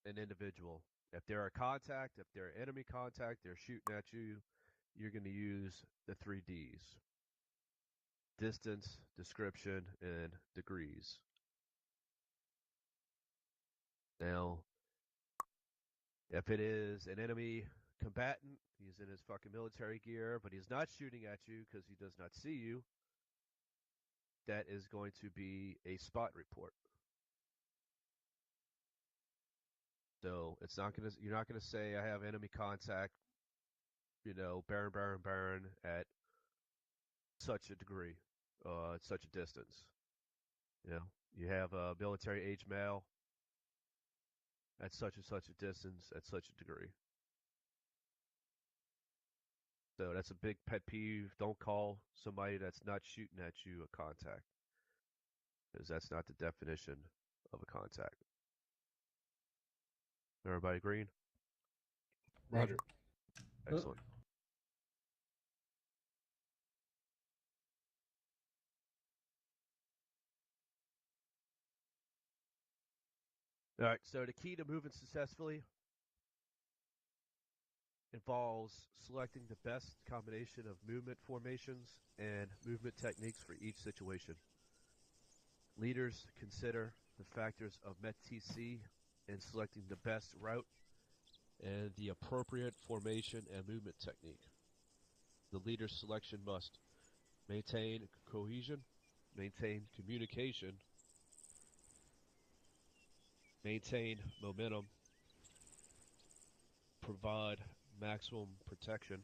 an individual. If they're a contact, if they're an enemy contact, they're shooting at you, you're going to use the 3 Ds. Distance, description, and degrees. Now, if it is an enemy combatant, he's in his fucking military gear, but he's not shooting at you because he does not see you, that is going to be a spot report. So you're not gonna say I have enemy contact, Baron at such a degree, at such a distance. You have a military age male at such and such a distance, at such a degree. So that's a big pet peeve. Don't call somebody that's not shooting at you a contact, because that's not the definition of a contact. Everybody green? Roger. Excellent. All right, so the key to moving successfully involves selecting the best combination of movement formations and movement techniques for each situation. Leaders consider the factors of MET-TC in selecting the best route and the appropriate formation and movement technique. The leader's selection must maintain cohesion, maintain communication, maintain momentum, provide maximum protection,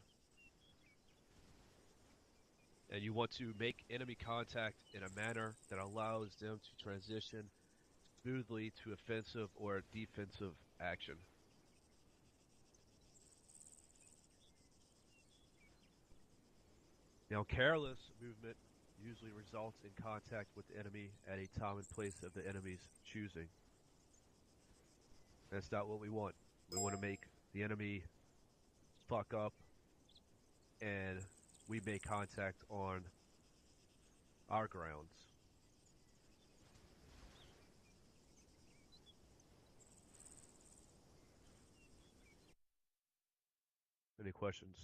and you want to make enemy contact in a manner that allows them to transition smoothly to offensive or defensive action. Now, careless movement usually results in contact with the enemy at a time and place of the enemy's choosing. That's not what we want. We want to make the enemy fuck up, and we make contact on our grounds. Any questions?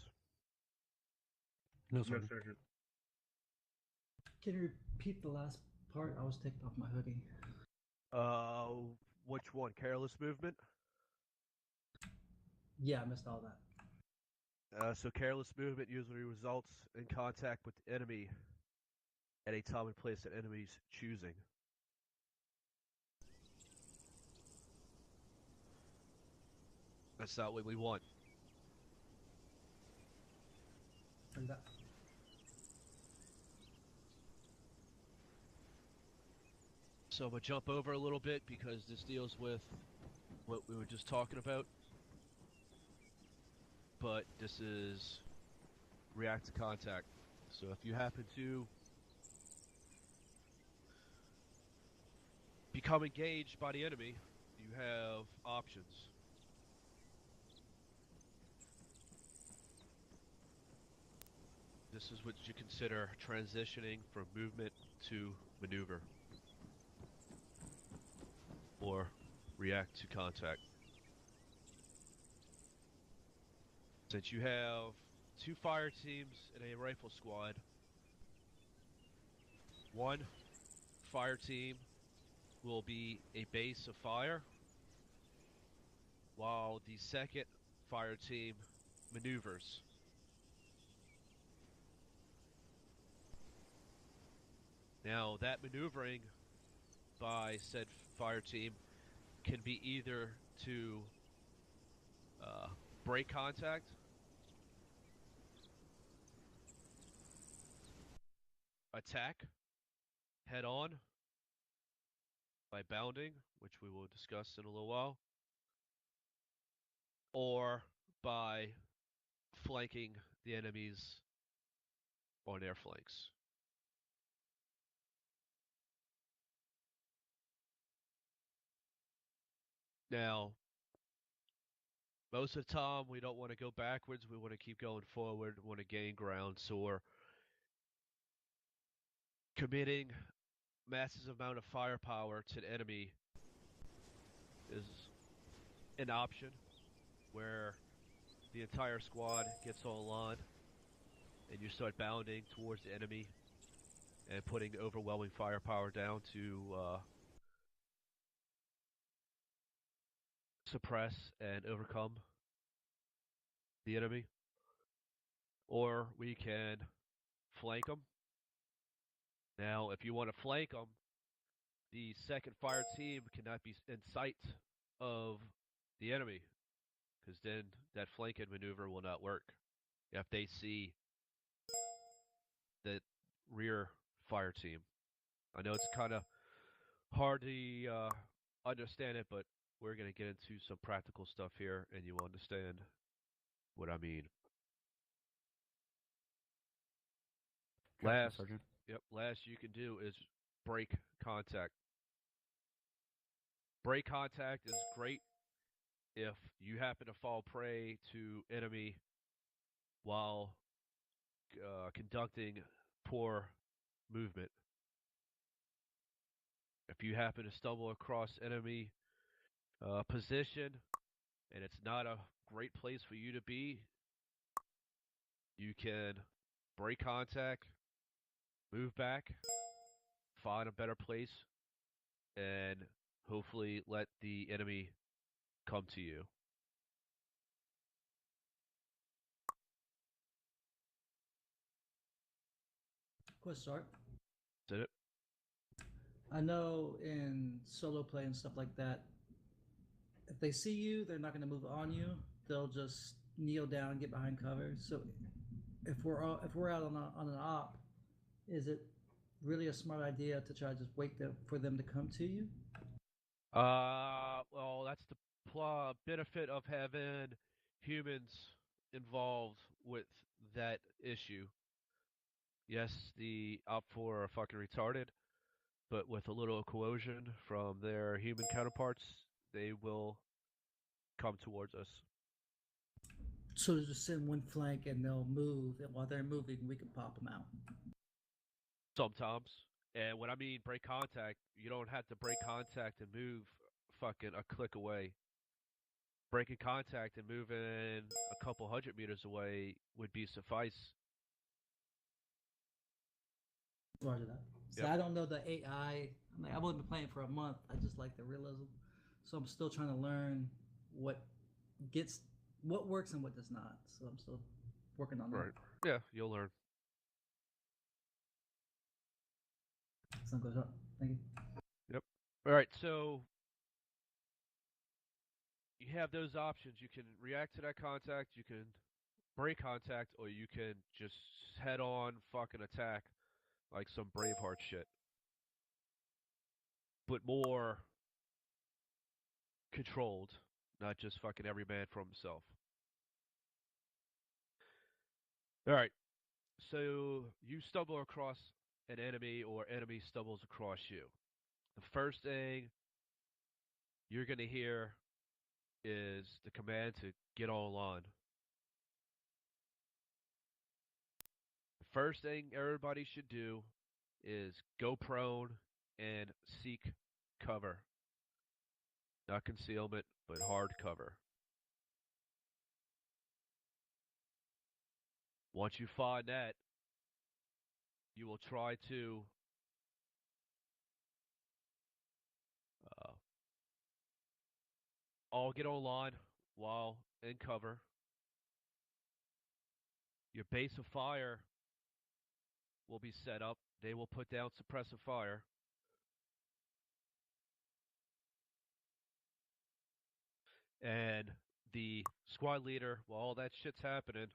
No, Sergeant. Can you repeat the last part? I was taking off my hoodie. Which one? Careless movement? Yeah, I missed all that. So careless movement usually results in contact with the enemy at a time and place that enemy's choosing. That's not what we want. And that. So I'm going to jump over a little bit because this deals with what we were just talking about. But this is react to contact. So if you happen to become engaged by the enemy, you have options. This is what you consider transitioning from movement to maneuver, or react to contact. Since you have 2 fire teams and a rifle squad, one fire team will be a base of fire, while the second fire team maneuvers. Now, that maneuvering by said fire team can be either to break contact, attack head on by bounding, which we will discuss in a little while, or by flanking the enemies on their flanks. Now, most of the time, we don't want to go backwards. We want to keep going forward. We want to gain ground. So we're committing massive amount of firepower to the enemy is an option where the entire squad gets online and you start bounding towards the enemy and putting overwhelming firepower down to suppress and overcome the enemy. Or we can flank them. Now, if you want to flank them, the second fire team cannot be in sight of the enemy, because then that flanking maneuver will not work if they see the rear fire team. I know it's kind of hard to understand it, but we're going to get into some practical stuff here, and you will understand what I mean. Last you can do is break contact. Break contact is great if you happen to fall prey to enemy while conducting poor movement. If you happen to stumble across enemy position and it's not a great place for you to be, you can break contact, move back, find a better place, and hopefully let the enemy come to you. Quick start. Did it? I know in solo play and stuff like that, if they see you, they're not going to move on you. They'll just kneel down and get behind cover. So if we're out on an op, is it really a smart idea to try to just wait for them to come to you? Well, that's the benefit of having humans involved with that issue. Yes, the OP4 are fucking retarded, but with a little coercion from their human counterparts, they will come towards us. So just send one flank and they'll move, and while they're moving, we can pop them out. Sometimes. And when I mean break contact, you don't have to break contact and move fucking a click away. Breaking contact and moving a couple 100 meters away would be suffice. Roger that. So I don't know the AI. I mean, I've only been playing for a month. I just like the realism. So I'm still trying to learn what works and what does not. So I'm still working on that. Right. Yeah, you'll learn. Sun goes up. Thank you. Yep. All right, so you have those options. You can react to that contact, you can break contact, or you can just head on fucking attack like some Braveheart shit. But more controlled, not just fucking every man for himself. Alright, so you stumble across an enemy or enemy stumbles across you. The first thing you're going to hear is the command to get online. The first thing everybody should do is go prone and seek cover. Not concealment, but hard cover. Once you find that, you will try to all get online while in cover. Your base of fire will be set up. They will put down suppressive fire. And the squad leader, while all that shit's happening,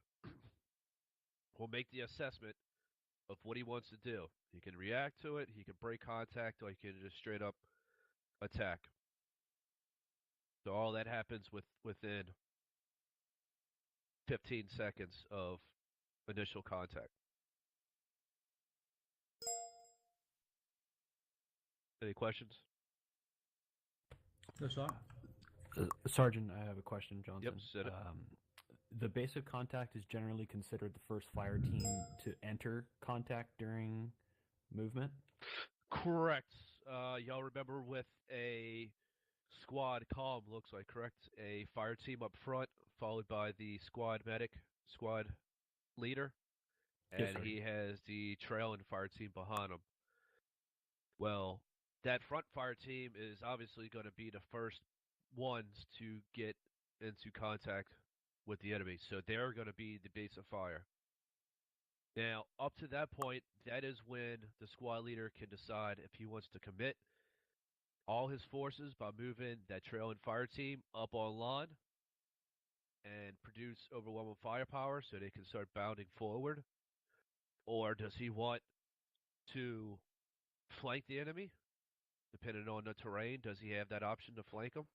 will make the assessment of what he wants to do. He can react to it, he can break contact, or he can just straight up attack. So all that happens within 15 seconds of initial contact. Any questions? No, sir. Sergeant, I have a question, Johnson. Yep, said it. The base of contact is generally considered the first fire team to enter contact during movement? Correct. Y'all remember with a squad comm, looks like, correct? A fire team up front, followed by the squad medic, squad leader, Yes, and sir. he has the trailing fire team behind him. Well, that front fire team is obviously going to be the first ones to get into contact with the enemy, so they're going to be the base of fire. Now, up to that point, that is when the squad leader can decide if he wants to commit all his forces by moving that trailing fire team up online and produce overwhelming firepower so they can start bounding forward, or does he want to flank the enemy? Depending on the terrain, does he have that option to flank them?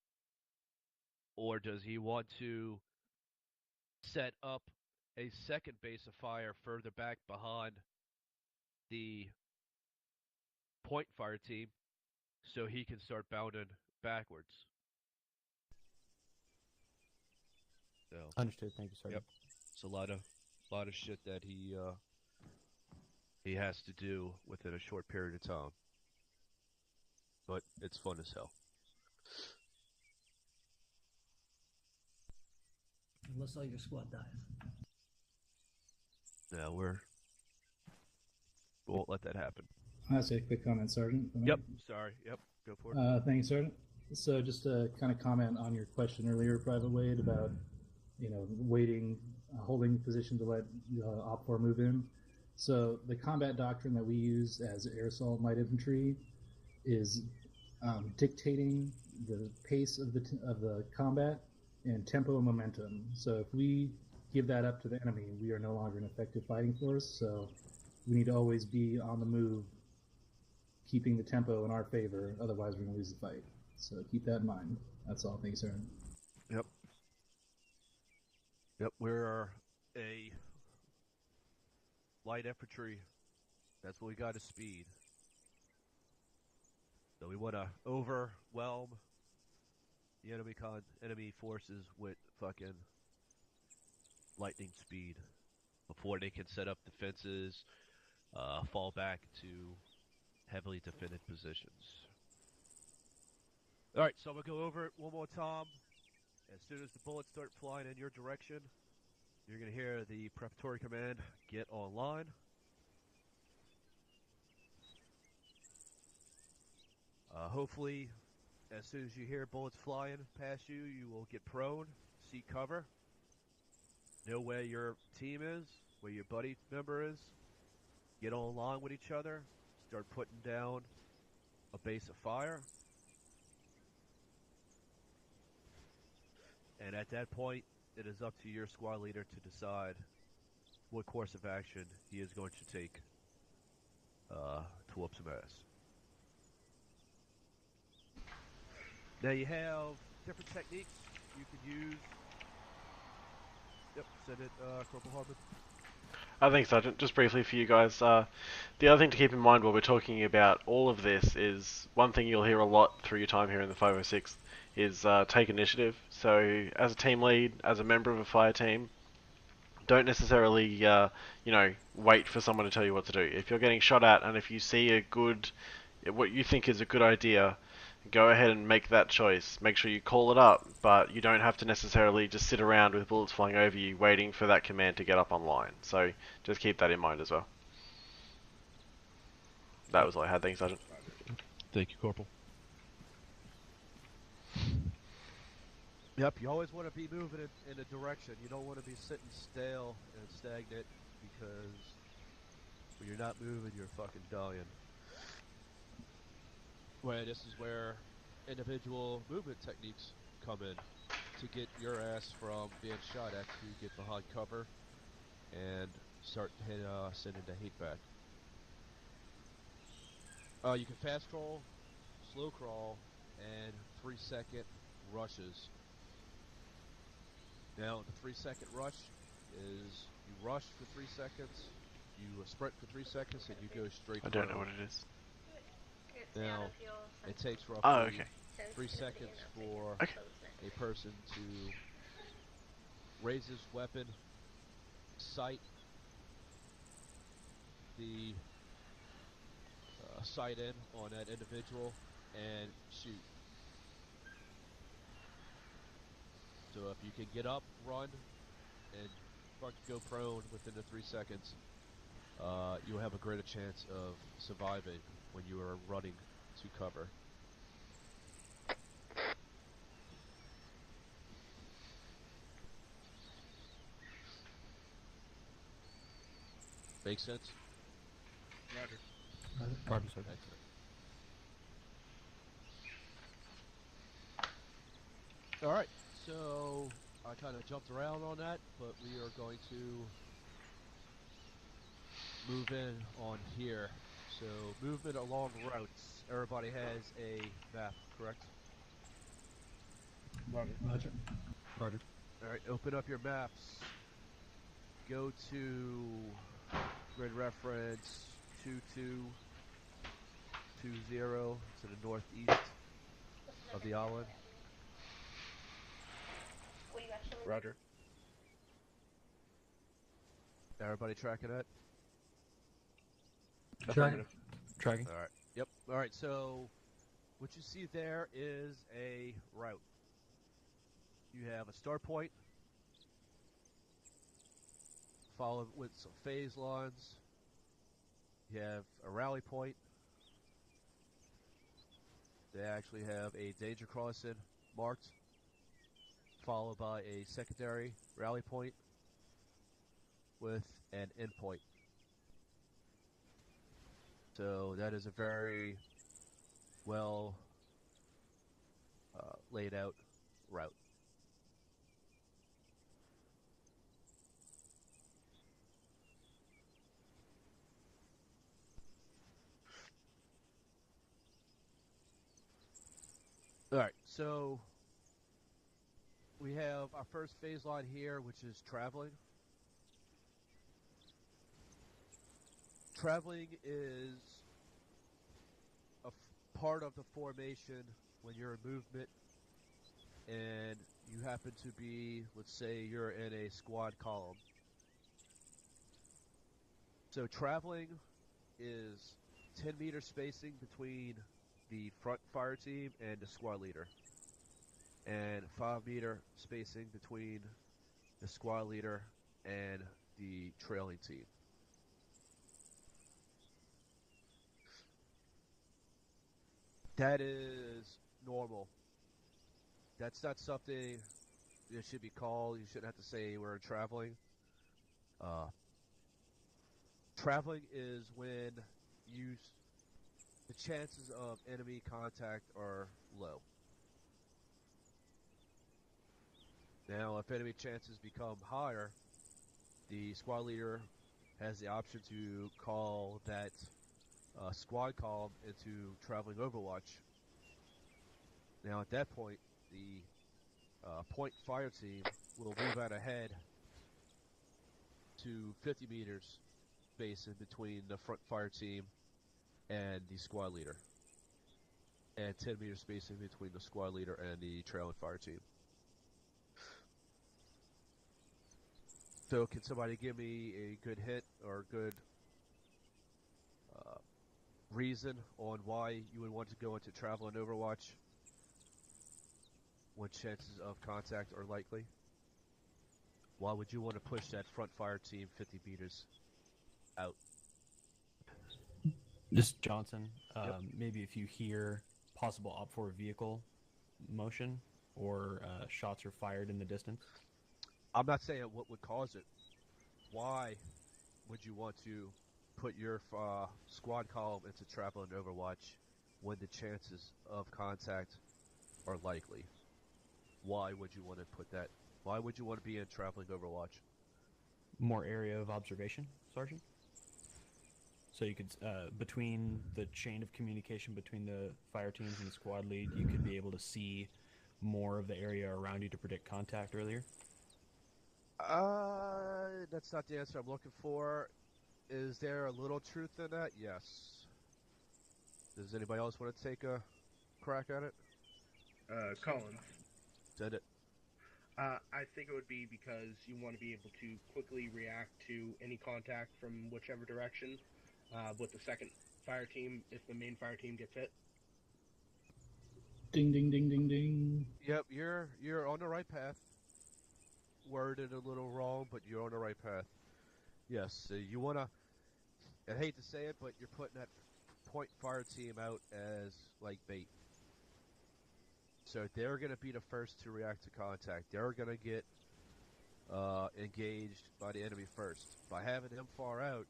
Or does he want to set up a second base of fire further back behind the point fire team so he can start bounding backwards? So, Understood. Thank you, Sergeant. Yep. It's a lot of shit that he has to do within a short period of time. But it's fun as hell. Unless all your squad dies. Yeah, we won't let that happen. I'll say a quick comment, Sergeant. Yep. Sorry. Yep. Go for it. Thanks, Sergeant. So just to kind of comment on your question earlier, Private Wade, about waiting, holding position to let Op 4 move in. So the combat doctrine that we use as air assault light infantry is dictating the pace of the combat and tempo and momentum. So if we give that up to the enemy, we are no longer an effective fighting force. So we need to always be on the move, keeping the tempo in our favor. Otherwise, we're going to lose the fight. So keep that in mind. That's all. Thanks, Aaron. Yep. Yep. We're a light infantry. That's what we got is speed. So we want to overwhelm the enemy forces with fucking lightning speed before they can set up defenses, fall back to heavily defended positions. Alright, so I'm going to go over it one more time. As soon as the bullets start flying in your direction, you're going to hear the preparatory command, get online. Hopefully, as soon as you hear bullets flying past you, you will get prone, seek cover, know where your team is, where your buddy member is, get online with each other, start putting down a base of fire. And at that point, it is up to your squad leader to decide what course of action he is going to take to whoop some ass. Now you have different techniques you can use. Yep, send it, Corporal Hartman. I think, Sergeant, just briefly for you guys, the other thing to keep in mind while we're talking about all of this is one thing you'll hear a lot through your time here in the 506 is take initiative. So as a team lead, as a member of a fire team, don't necessarily, wait for someone to tell you what to do. If you're getting shot at and if you see what you think is a good idea, go ahead and make that choice. Make sure you call it up, but you don't have to necessarily just sit around with bullets flying over you waiting for that command to get up online. So just keep that in mind as well. That was all I had. Thanks, Sergeant. Thank you, Corporal. Yep, you always want to be moving in a direction. You don't want to be sitting stale and stagnant because when you're not moving, you're fucking dying. Well, this is where individual movement techniques come in to get your ass from being shot at to get behind cover and start sending the heat back. You can fast crawl, slow crawl, and 3-second rushes. Now, the 3-second rush is you rush for 3 seconds, you sprint for 3 seconds, and you go straight. I don't know what it is. Now, it takes roughly 3 seconds for a person to raise his weapon, sight the sight in on that individual, and shoot. So if you can get up, run, and fucking go prone within the 3 seconds, you'll have a greater chance of surviving when you are running to cover. Make sense? Roger. Roger, sir. Excellent. Alright, so I kind of jumped around on that, but we are going to move in on here. So, movement along routes. Everybody has a map, correct? Roger. Roger. Roger. Alright, open up your maps. Go to grid reference 2220 to the northeast of the island. Roger. Everybody tracking that? Tracking. Tracking. Alright. Yep. Alright, so what you see there is a route. You have a start point, followed with some phase lines. You have a rally point. They actually have a danger crossing marked, followed by a secondary rally point with an endpoint. So that is a very well laid out route. Alright, so we have our first phase line here, which is traveling. Traveling is a part of the formation when you're in movement and you happen to be, let's say you're in a squad column. So traveling is 10-meter spacing between the front fire team and the squad leader, and 5-meter spacing between the squad leader and the trailing team. That is normal. That's not something that should be called. You shouldn't have to say we're traveling. Traveling is when the chances of enemy contact are low. Now, if enemy chances become higher, the squad leader has the option to call that squad column into traveling overwatch. Now, at that point, the point fire team will move out ahead to 50 meters space in between the front fire team and the squad leader, and 10 meters spacing between the squad leader and the trailing fire team. So, can somebody give me a good hint or good reason on why you would want to go into travel and Overwatch when chances of contact are likely? Why would you want to push that front fire team 50 meters out? Just Johnson. Yep. Maybe if you hear possible OPFOR vehicle motion or shots are fired in the distance. I'm not saying what would cause it. Why would you want to put your squad column into travel and Overwatch when the chances of contact are likely? Why would you want to put that? Why would you want to be in traveling Overwatch? More area of observation, Sergeant. So you could, between the chain of communication between the fire teams and the squad lead, you could be able to see more of the area around you to predict contact earlier? That's not the answer I'm looking for. Is there a little truth in that? Yes. Does anybody else want to take a crack at it? Collins. Send it. I think it would be because you want to be able to quickly react to any contact from whichever direction with the second fire team if the main fire team gets hit. Ding, ding, ding, ding, ding. Yep, you're on the right path. Worded a little wrong, but you're on the right path. Yes, you want to, I hate to say it, but you're putting that point fire team out as, like, bait. So they're going to be the first to react to contact. They're going to get engaged by the enemy first. By having them far out,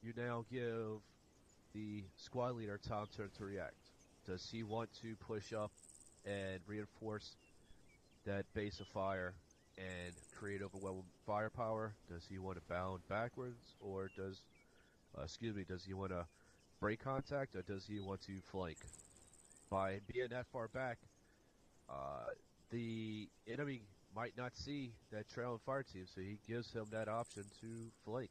you now give the squad leader time to react. Does he want to push up and reinforce that base of fire and create overwhelming firepower? Does he want to bound backwards, or does he want to break contact, or does he want to flank? By being that far back, the enemy might not see that trailing fire team, so he gives him that option to flank.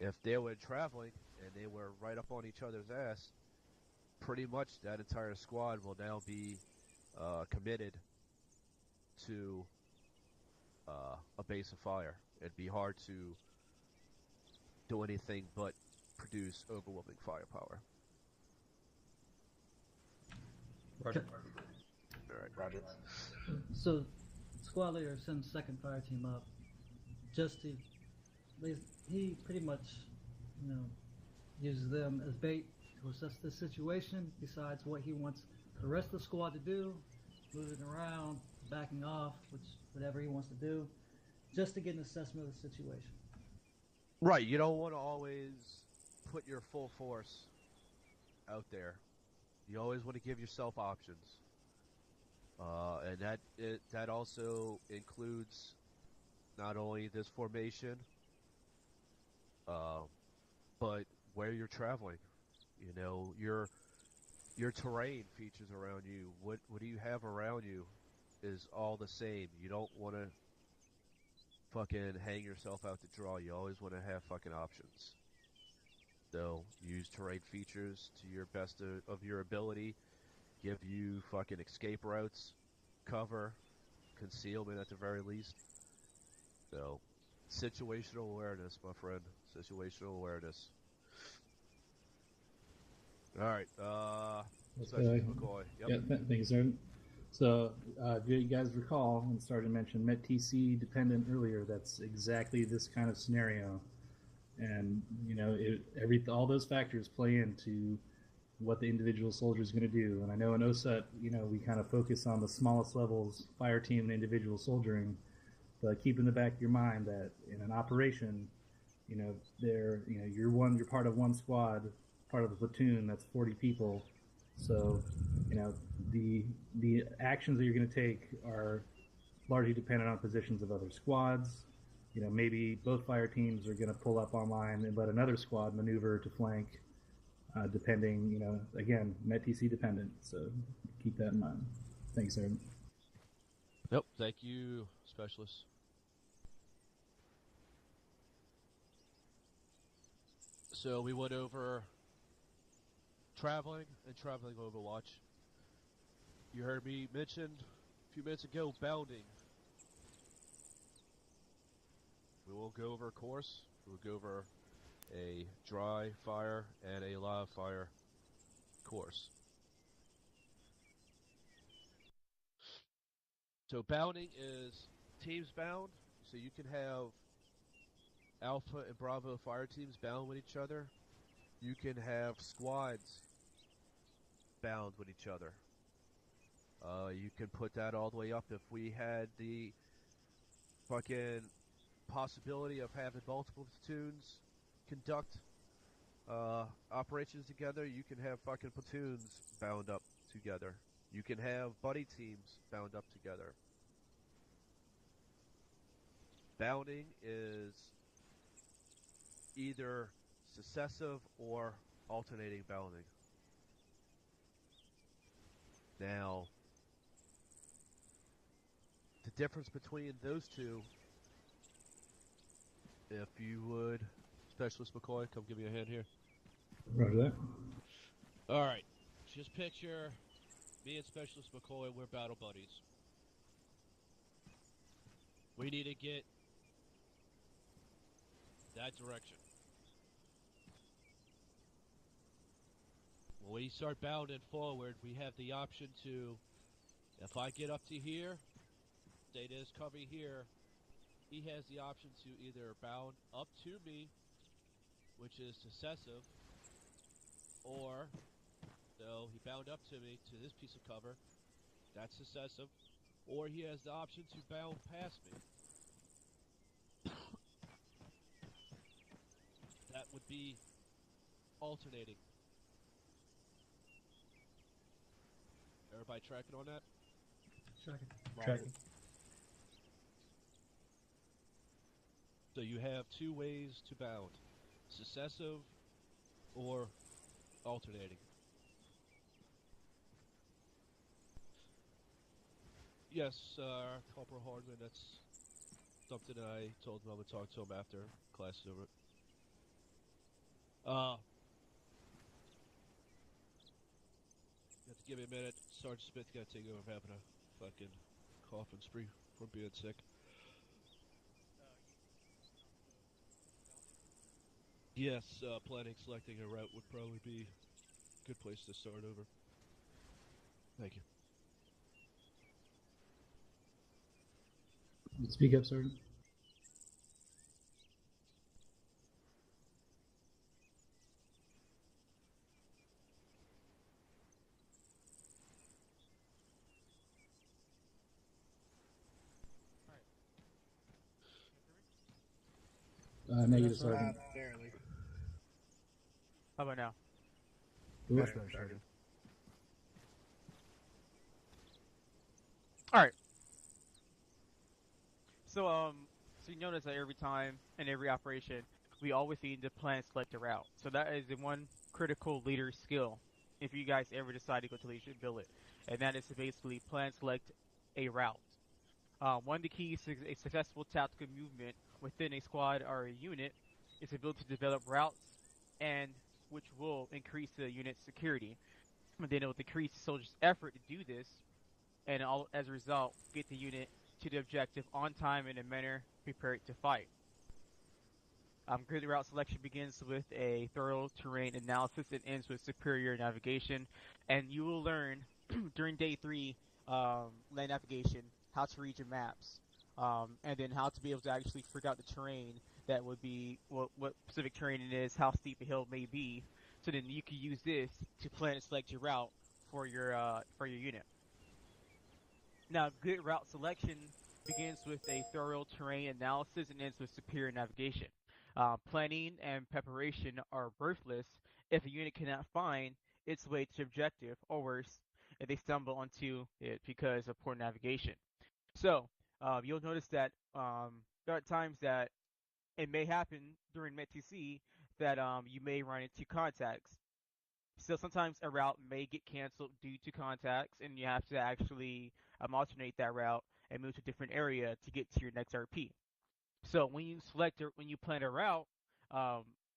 If they were traveling and they were right up on each other's ass, pretty much that entire squad will now be committed to a base of fire. It'd be hard to do anything but produce overwhelming firepower. Roger. Alright. Roger. So, squad leader sends second fire team up just to. He pretty much, uses them as bait to assess the situation, decides what he wants the rest of the squad to do, moving around, backing off, whatever he wants to do, just to get an assessment of the situation. Right, you don't want to always put your full force out there. You always want to give yourself options. And that also includes not only this formation, but where you're traveling. Your terrain features around you. What do you have around you is all the same. You don't want to fucking hang yourself out to dry. You always want to have fucking options. So use terrain features to your best of your ability. Give you fucking escape routes. cover, concealment at the very least. So, situational awareness, my friend. Situational awareness. All right. Specialist McCoy. Yep. Yeah, thank you, sir. So, if you guys recall, and started to mention MET-TC dependent earlier, that's exactly this kind of scenario. And, you know, all those factors play into what the individual soldier is going to do. And I know in OSUT, you know, we kind of focus on the smallest levels, fire team and individual soldiering, but keep in the back of your mind that in an operation, you know, you're part of one squad, part of a platoon that's 40 people. So, you know, the actions that you're going to take are largely dependent on positions of other squads. You know, maybe both fire teams are going to pull up online and let another squad maneuver to flank, depending, you know, again, MET-TC dependent. So keep that in mind. Thanks, Aaron. Yep, thank you, Specialist. So we went over traveling and traveling Overwatch. You heard me mention a few minutes ago bounding. We will go over a course. We'll go over a dry fire and a live fire course. So bounding is teams bound. So you can have Alpha and Bravo fire teams bound with each other. You can have squads bound with each other. You can put that all the way up if we had the fucking possibility of having multiple platoons conduct operations together. You can have fucking platoons bound up together. You can have buddy teams bound up together. Bounding is either successive or alternating bounding. Now, the difference between those two, if you would, Specialist McCoy, come give me a hand here. Roger that. Alright, just picture me and Specialist McCoy, we're battle buddies. We need to get that direction. When we start bounding forward, we have the option to, if I get up to here, say there's cover here, he has the option to either bound up to me, which is successive, or, so he bound up to me, to this piece of cover, that's successive, or he has the option to bound past me. That would be alternating. Everybody tracking on that? Tracking. So you have two ways to bound. Successive or alternating. Yes, Corporal Hardman, that's something that I told him I would talk to him after class is over. You have to give me a minute. Sergeant Smith got to take over. I'm having a fucking coughing spree from being sick. Yes, planning, selecting a route would probably be a good place to start over. Thank you. Speak up, Sergeant. Negative, Sergeant. Barely. How about now? Much Better, better, Sergeant. Alright. So you notice that every time in every operation, we always need to plan select a route. So that is the one critical leader skill. If you guys ever decide to go to leadership billet, and that is to basically plan select a route. One of the keys to a successful tactical movement within a squad or a unit is the ability to develop routes, and which will increase the unit's security. And then it will decrease the soldier's effort to do this, and as a result, get the unit to the objective on time in a manner prepared to fight. Grid route selection begins with a thorough terrain analysis and ends with superior navigation, and you will learn during day 3 land navigation how to read your maps, and then how to be able to actually figure out the terrain that would be what specific terrain it is, how steep a hill may be, so then you can use this to plan and select your route for your unit. Now, good route selection begins with a thorough terrain analysis and ends with superior navigation. Planning and preparation are worthless if a unit cannot find its way to objective, or worse, if they stumble onto it because of poor navigation. So, you'll notice that there are times that it may happen during MetTC that you may run into contacts. So sometimes a route may get canceled due to contacts, and you have to actually alternate that route and move to a different area to get to your next RP. So when you plan a route,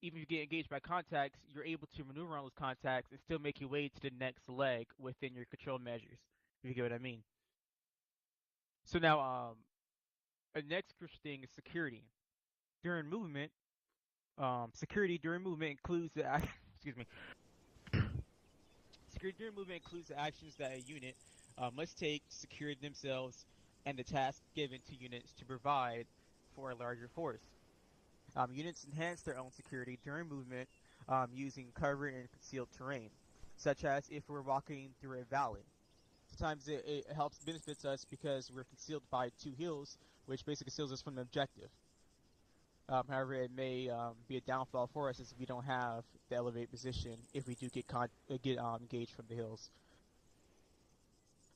even if you get engaged by contacts, you're able to maneuver on those contacts and still make your way to the next leg within your control measures. If you get what I mean. So now, the next crucial thing is security. During movement, security during movement includes the excuse me. Security during movement includes the actions that a unit must take to secure themselves and the tasks given to units to provide for a larger force. Units enhance their own security during movement using covered and concealed terrain, such as if we're walking through a valley. Sometimes it helps benefits us because we're concealed by 2 hills, which basically conceals us from the objective. However, it may be a downfall for us as we don't have the elevated position if we do get engaged from the hills.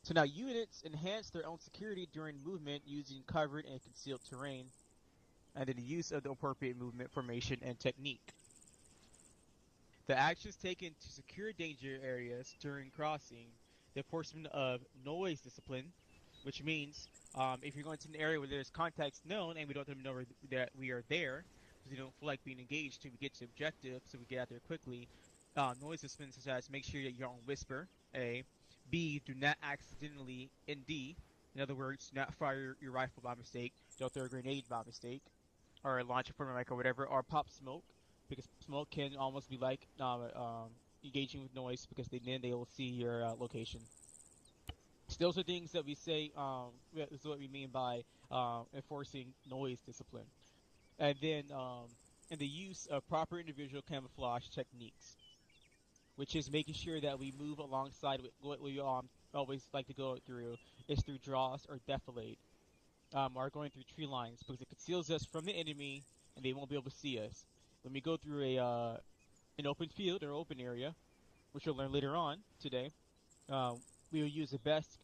So now units enhance their own security during movement using covered and concealed terrain, and then the use of the appropriate movement formation and technique. The actions taken to secure danger areas during crossing, the enforcement of noise discipline, which means if you're going to an area where there's contacts known and we don't let them know that we are there, because we don't feel like being engaged till we get to objective, so we get out there quickly. Noise discipline such as make sure that you're on whisper, A. B. Do not accidentally, and D. In other words, do not fire your rifle by mistake, don't throw a grenade by mistake, or launch a form mic or whatever, or pop smoke, because smoke can almost be like engaging with noise, because then they will see your location. So those are things that we say, this is what we mean by enforcing noise discipline. And then in the use of proper individual camouflage techniques, which is making sure that we move alongside what we always like to go through, is through draws or defilade, or going through tree lines, because it conceals us from the enemy and they won't be able to see us. When we go through an open field or open area, which you'll learn later on today, we will use the best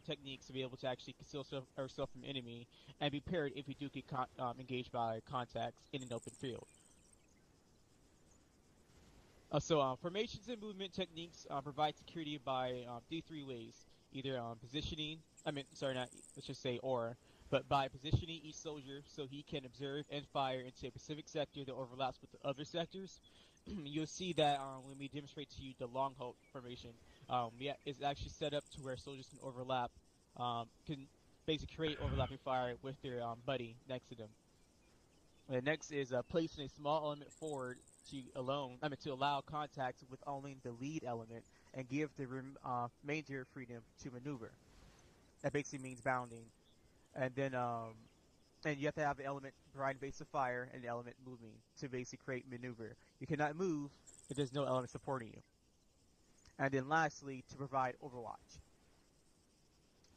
techniques to be able to actually conceal ourselves from enemy and be prepared if we do get engaged by contacts in an open field. Formations and movement techniques provide security by these 3 ways. Either positioning, let's just say but by positioning each soldier so he can observe and fire into a specific sector that overlaps with the other sectors. You'll see that when we demonstrate to you the long halt formation, it's actually set up to where soldiers can overlap, can basically create overlapping fire with their buddy next to them. The next is placing a small element forward to allow contact with only the lead element and give the remainder freedom to maneuver. That basically means bounding. And then and you have to have the element providing base of fire and the element moving to basically create maneuver. You cannot move if there's no element supporting you. And then lastly, to provide overwatch.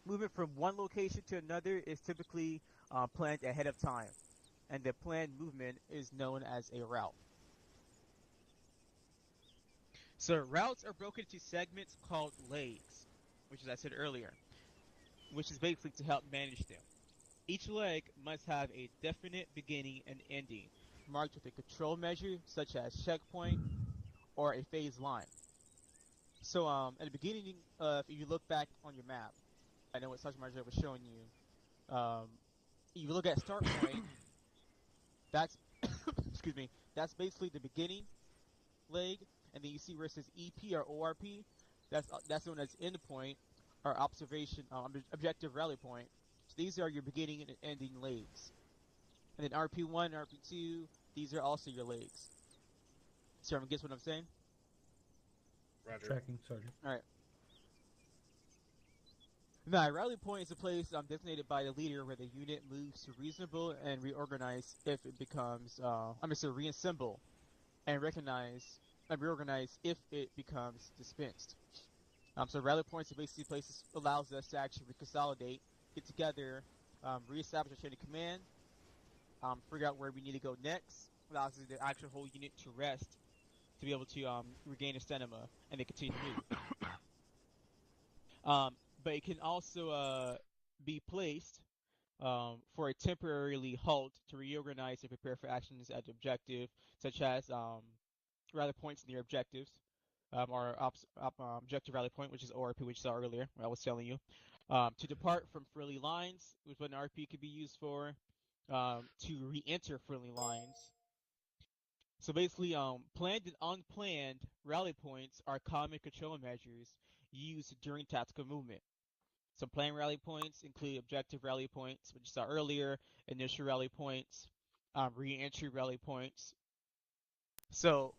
Movement from one location to another is typically planned ahead of time, and the planned movement is known as a route. So routes are broken into segments called legs, which as I said earlier, which is basically to help manage them. Each leg must have a definite beginning and ending, marked with a control measure such as checkpoint or a phase line. So at the beginning, if you look back on your map, I know what Sergeant Marjorie was showing you. You look at start point. That's excuse me. That's basically the beginning leg, and then you see where it says EP or ORP. That's known as end point, are observation objective rally point. So these are your beginning and ending legs. And then RP1, RP2, these are also your legs. So everyone gets what I'm saying? Roger. Tracking, Sergeant. All right. Now, a rally point is a place designated by the leader where the unit moves to reassemble and reorganize if it becomes, reassemble and reorganize if it becomes dispensed. So rally points are basically places allows us to actually consolidate, get together, reestablish a chain of command, figure out where we need to go next, allows the actual whole unit to rest, to be able to regain a stamina and then continue to move. But it can also be placed for a temporarily halt to reorganize and prepare for actions at the objective, such as rally points near objectives, or objective rally point, which is ORP, which you saw earlier, I was telling you. To depart from friendly lines, which what an RP could be used for. To re-enter friendly lines. So basically, planned and unplanned rally points are common control measures used during tactical movement. Some planned rally points include objective rally points, which you saw earlier, initial rally points, re-entry rally points. So,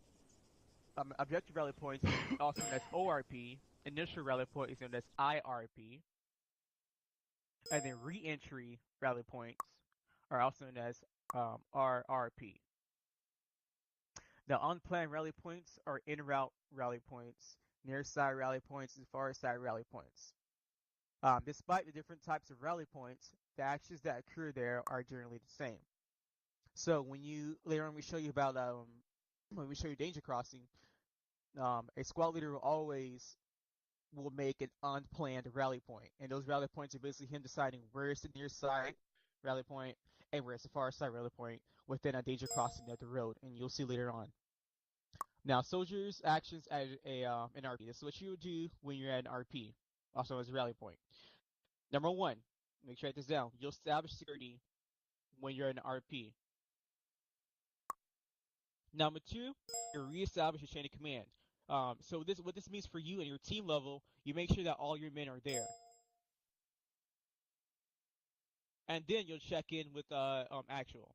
objective rally points, also known as ORP, initial rally point is known as IRP, and then re-entry rally points are also known as RRP. Now, unplanned rally points are in-route rally points, near-side rally points, and far-side rally points. Despite the different types of rally points, the actions that occur there are generally the same. So later on we show you about when we show you danger crossing, a squad leader will make an unplanned rally point, and those rally points are basically him deciding where is the near side rally point and where is the far side rally point within a danger crossing of the road, and you'll see later on. Now, soldiers' actions at an RP. This is what you would do when you're at an RP, also as a rally point. Number one, make sure I write this down. You'll establish security when you're in an RP. Number two, you reestablish your chain of command. So what this means for you and your team level, you make sure that all your men are there. And then you'll check in with actual.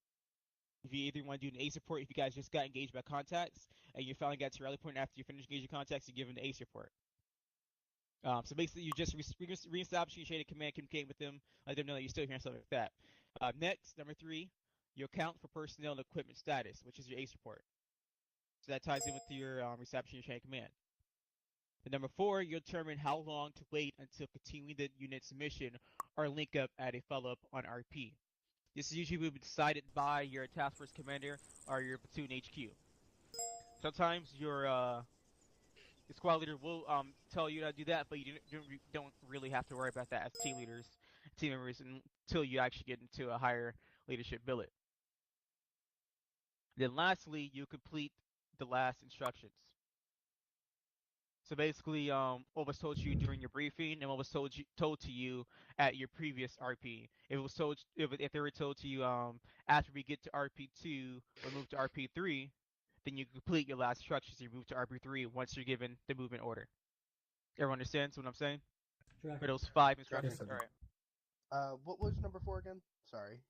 If you either want to do an ACE report, if you guys just got engaged by contacts and you finally got to rally point after you finish engaging contacts, you give them the ACE report. So basically, you just reestablish your chain of command, communicate with them, let them know that you're still here and stuff like that. Next, number three, you account for personnel and equipment status, which is your ACE report. So that ties in with your reception your chain of command. And number four, you determine how long to wait until continuing the unit's mission or link up at a follow-up on RP. This is usually decided by your task force commander or your platoon HQ. Sometimes your squad leader will tell you to do that, but you don't really have to worry about that as team members, until you actually get into a higher leadership billet. Then lastly, you complete the last instructions. So basically, what was told to you during your briefing and what was told to you at your previous RP. If they were told to you after we get to RP2 or move to RP3, then you complete your last instructions. You move to RP3 once you're given the movement order. Everyone understands what I'm saying? For those 5 instructions. Yes, All right. what was number 4 again? Sorry.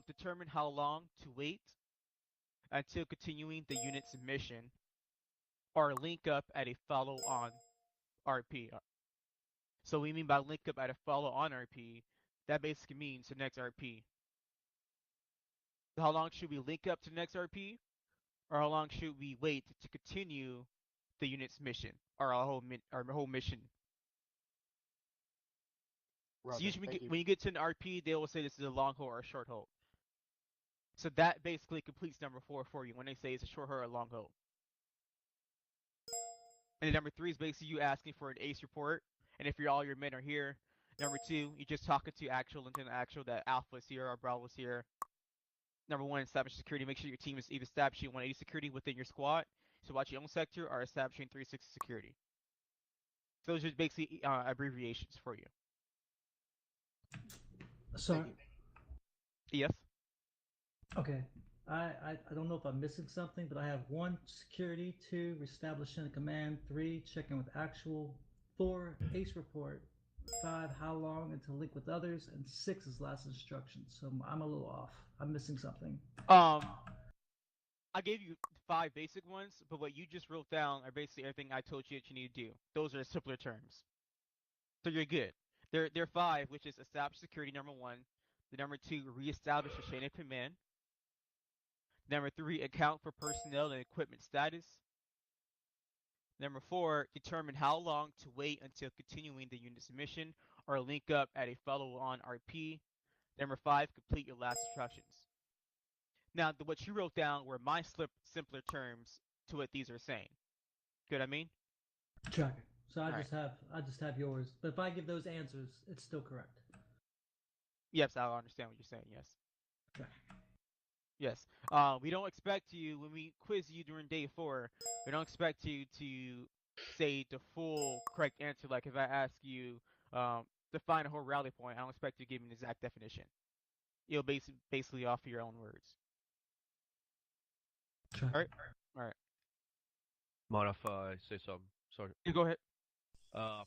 Determine how long to wait until continuing the unit's mission, or link up at a follow-on RP. So we mean by link up at a follow-on RP, that basically means the next RP. So how long should we link up to the next RP, or how long should we wait to continue the unit's mission, or our whole mission? Roger, So usually when you get to an RP, they will say this is a long hold or a short hold. So that basically completes number 4 for you when they say it's a short hold or a long hold. And then number 3 is basically you asking for an ACE report. And if all your men are here, number 2, you're just talking to Lieutenant Actual that Alpha is here or Bravo is here. Number 1, establish security. Make sure your team is either establishing 180 security within your squad, so watch your own sector, or establishing 360 security. So those are basically abbreviations for you. So, yes. Okay. I don't know if I'm missing something, but I have 1, security, 2, establishing a command, 3, checking with actual, 4, ACE report, 5, how long and to link with others, and 6 is last instruction. So I'm a little off. I'm missing something. I gave you 5 basic ones, but what you just wrote down are basically everything I told you that you need to do. Those are simpler terms. So you're good. There are 5, which is establish security, number 1. The number 2, reestablish a chain of command. Number 3, account for personnel and equipment status. Number 4, determine how long to wait until continuing the unit's mission or link up at a follow-on RP. Number 5, complete your last instructions. Now, what you wrote down were my simpler terms to what these are saying. Good, I mean? Check. So I All just have yours. But if I give those answers, it's still correct. Yes, I understand what you're saying. Yes. Okay. Yes. We don't expect you when we quiz you during day 4. We don't expect you to say the full correct answer. Like if I ask you define a whole rally point, I don't expect you to give me an exact definition. You'll basically offer your own words. Sure. All right. Mind if I say something? Sorry. You go ahead. Now,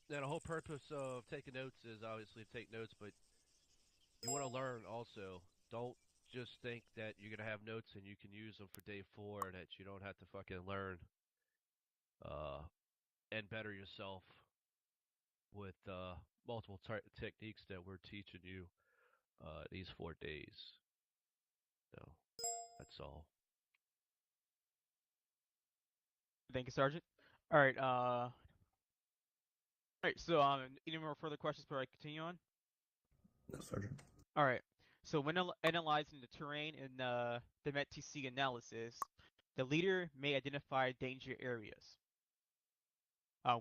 the whole purpose of taking notes is obviously to take notes, but you want to learn also. Don't just think that you're going to have notes and you can use them for day 4 and that you don't have to fucking learn and better yourself with multiple techniques that we're teaching you these 4 days. So, that's all. Thank you, Sergeant. All right. All right. So, any more further questions before I continue on? No, Sergeant. All right. So, when analyzing the terrain in the MET-TC analysis, the leader may identify danger areas.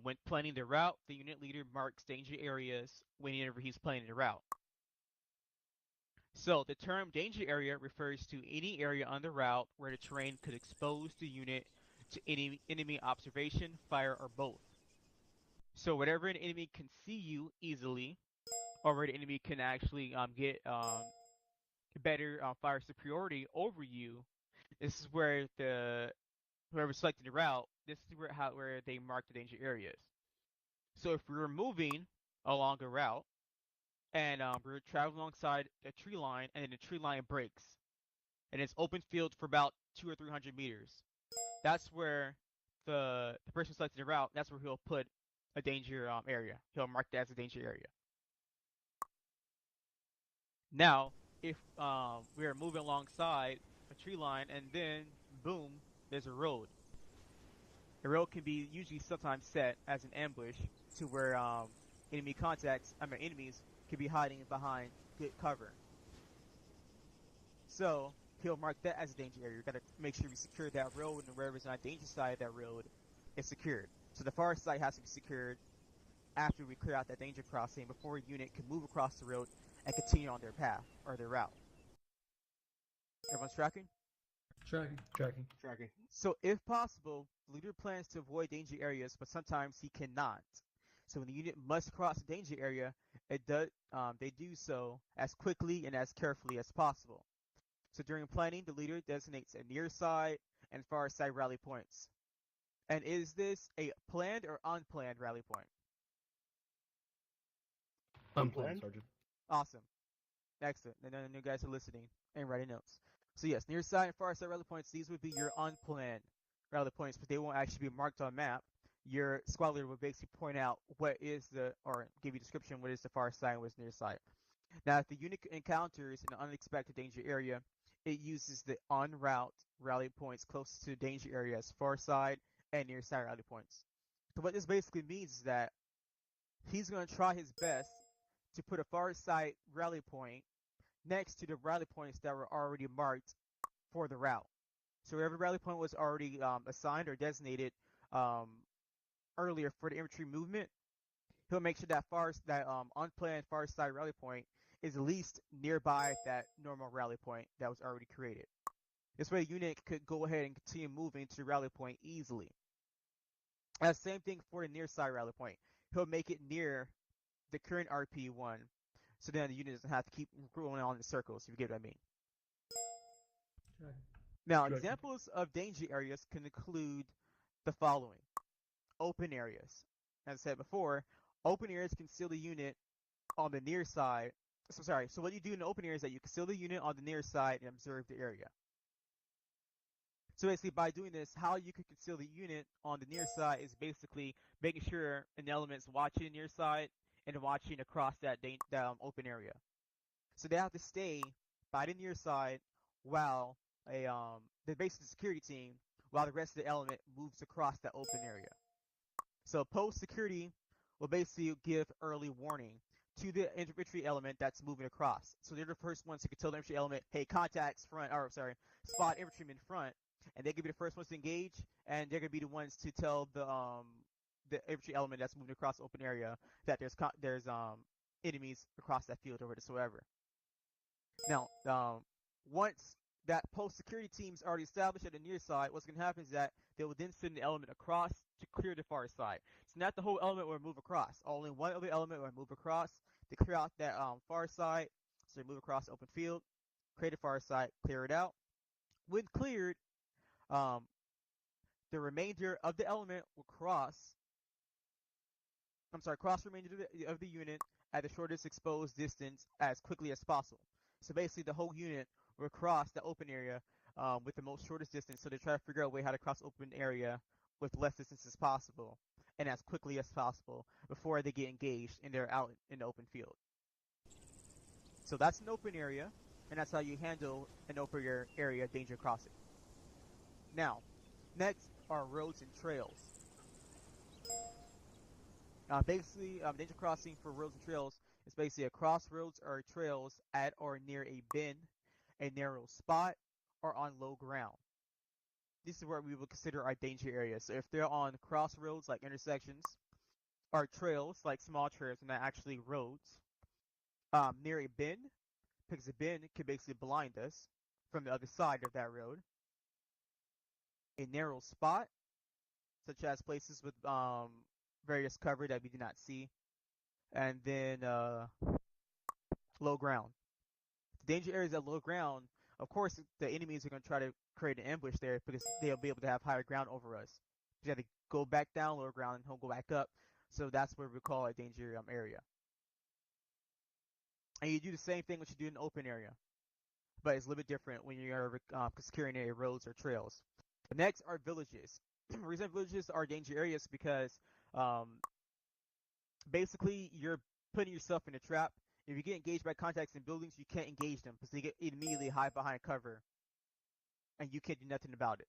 When planning the route, the unit leader marks danger areas whenever he's planning the route. So, the term danger area refers to any area on the route where the terrain could expose the unit to any enemy observation, fire, or both. So whenever an enemy can see you easily, or where the enemy can actually get better fire superiority over you, this is where whoever selected the route, this is where they mark the danger areas. So if we were moving along a route and we're traveling alongside a tree line, and then the tree line breaks, and it's open field for about 200 or 300 meters, that's where the person selecting the route, that's where he'll put a danger area. He'll mark that as a danger area. Now, if we are moving alongside a tree line and then boom, there's a road. The road can be usually sometimes set as an ambush to where enemies could be hiding behind good cover. So he'll mark that as a danger area. You gotta make sure we secure that road, and wherever's on the danger side of that road is secured. So the far side has to be secured after we clear out that danger crossing before a unit can move across the road and continue on their path or their route. Everyone's tracking? Tracking. So if possible, the leader plans to avoid danger areas, but sometimes he cannot. So when the unit must cross a danger area, they do so as quickly and as carefully as possible. So during planning, the leader designates a near side and far side rally points. And is this a planned or unplanned rally point? Unplanned, Sergeant. Awesome. Excellent. And then the new guys are listening and writing notes. So yes, near side and far side rally points, these would be your unplanned rally points, but they won't actually be marked on map. Your squad leader will basically point out or give you a description what is the far side and what is near side. Now, if the unit encounters an unexpected danger area, it uses the en route rally points closest to the danger area as far side and near side rally points. So what this basically means is that he's going to try his best to put a far side rally point next to the rally points that were already marked for the route. So every rally point was already assigned or designated earlier for the infantry movement. He'll make sure that unplanned far side rally point is at least nearby that normal rally point that was already created. This way, the unit could go ahead and continue moving to the rally point easily. And same thing for the near side rally point. He'll make it near the current RP1, so then the unit doesn't have to keep going on in circles, if you get what I mean. Sure. Now, examples of danger areas can include the following. Open areas. as I said before, open areas conceal the unit on the near side. So what you do in the open area is that you conceal the unit on the near side and observe the area. So basically, by doing this, how you can conceal the unit on the near side is basically making sure an element's watching the near side and watching across that open area. So they have to stay by the near side while the basic security team, while the rest of the element moves across that open area. So post security will basically give early warning to the infantry element that's moving across. So they're the first ones who can tell the infantry element, hey, contacts front, or sorry, spot infantrymen front, and they can be the first ones to engage, and they're gonna be the ones to tell the infantry element that's moving across the open area that there's enemies across that field or whatsoever. Now, once that post security team's already established at the near side, what's going to happen is that they will then send the element across to clear the far side. So not the whole element will move across. Only one other element will move across to clear out that far side. So they move across the open field, clear the far side, clear it out. When cleared, the remainder of the element will cross the remainder of the unit at the shortest exposed distance as quickly as possible. So basically, the whole unit will cross the open area with the most shortest distance. So they try to figure out a way how to cross open area with less distance as possible and as quickly as possible before they get engaged and they're out in the open field. So that's an open area, and that's how you handle an open area danger crossing. Now, next are roads and trails. Basically, danger crossing for roads and trails is basically a crossroads or trails at or near a bend, a narrow spot, or on low ground. This is where we would consider our danger areas. So if they're on crossroads like intersections, or trails like small trails and not actually roads, near a bend, because a bend can basically blind us from the other side of that road. A narrow spot, such as places with various cover that we do not see, and then low ground. The danger areas at low ground, of course, the enemies are going to try to create an ambush there because they'll be able to have higher ground over us. You have to go back down lower ground and he'll go back up. So that's what we call a danger area. And you do the same thing what you do in an open area, but it's a little bit different when you're securing area roads or trails. The next are villages. The reason villages are danger areas because basically you're putting yourself in a trap. If you get engaged by contacts in buildings, you can't engage them because they get immediately hide behind cover, and you can't do nothing about it.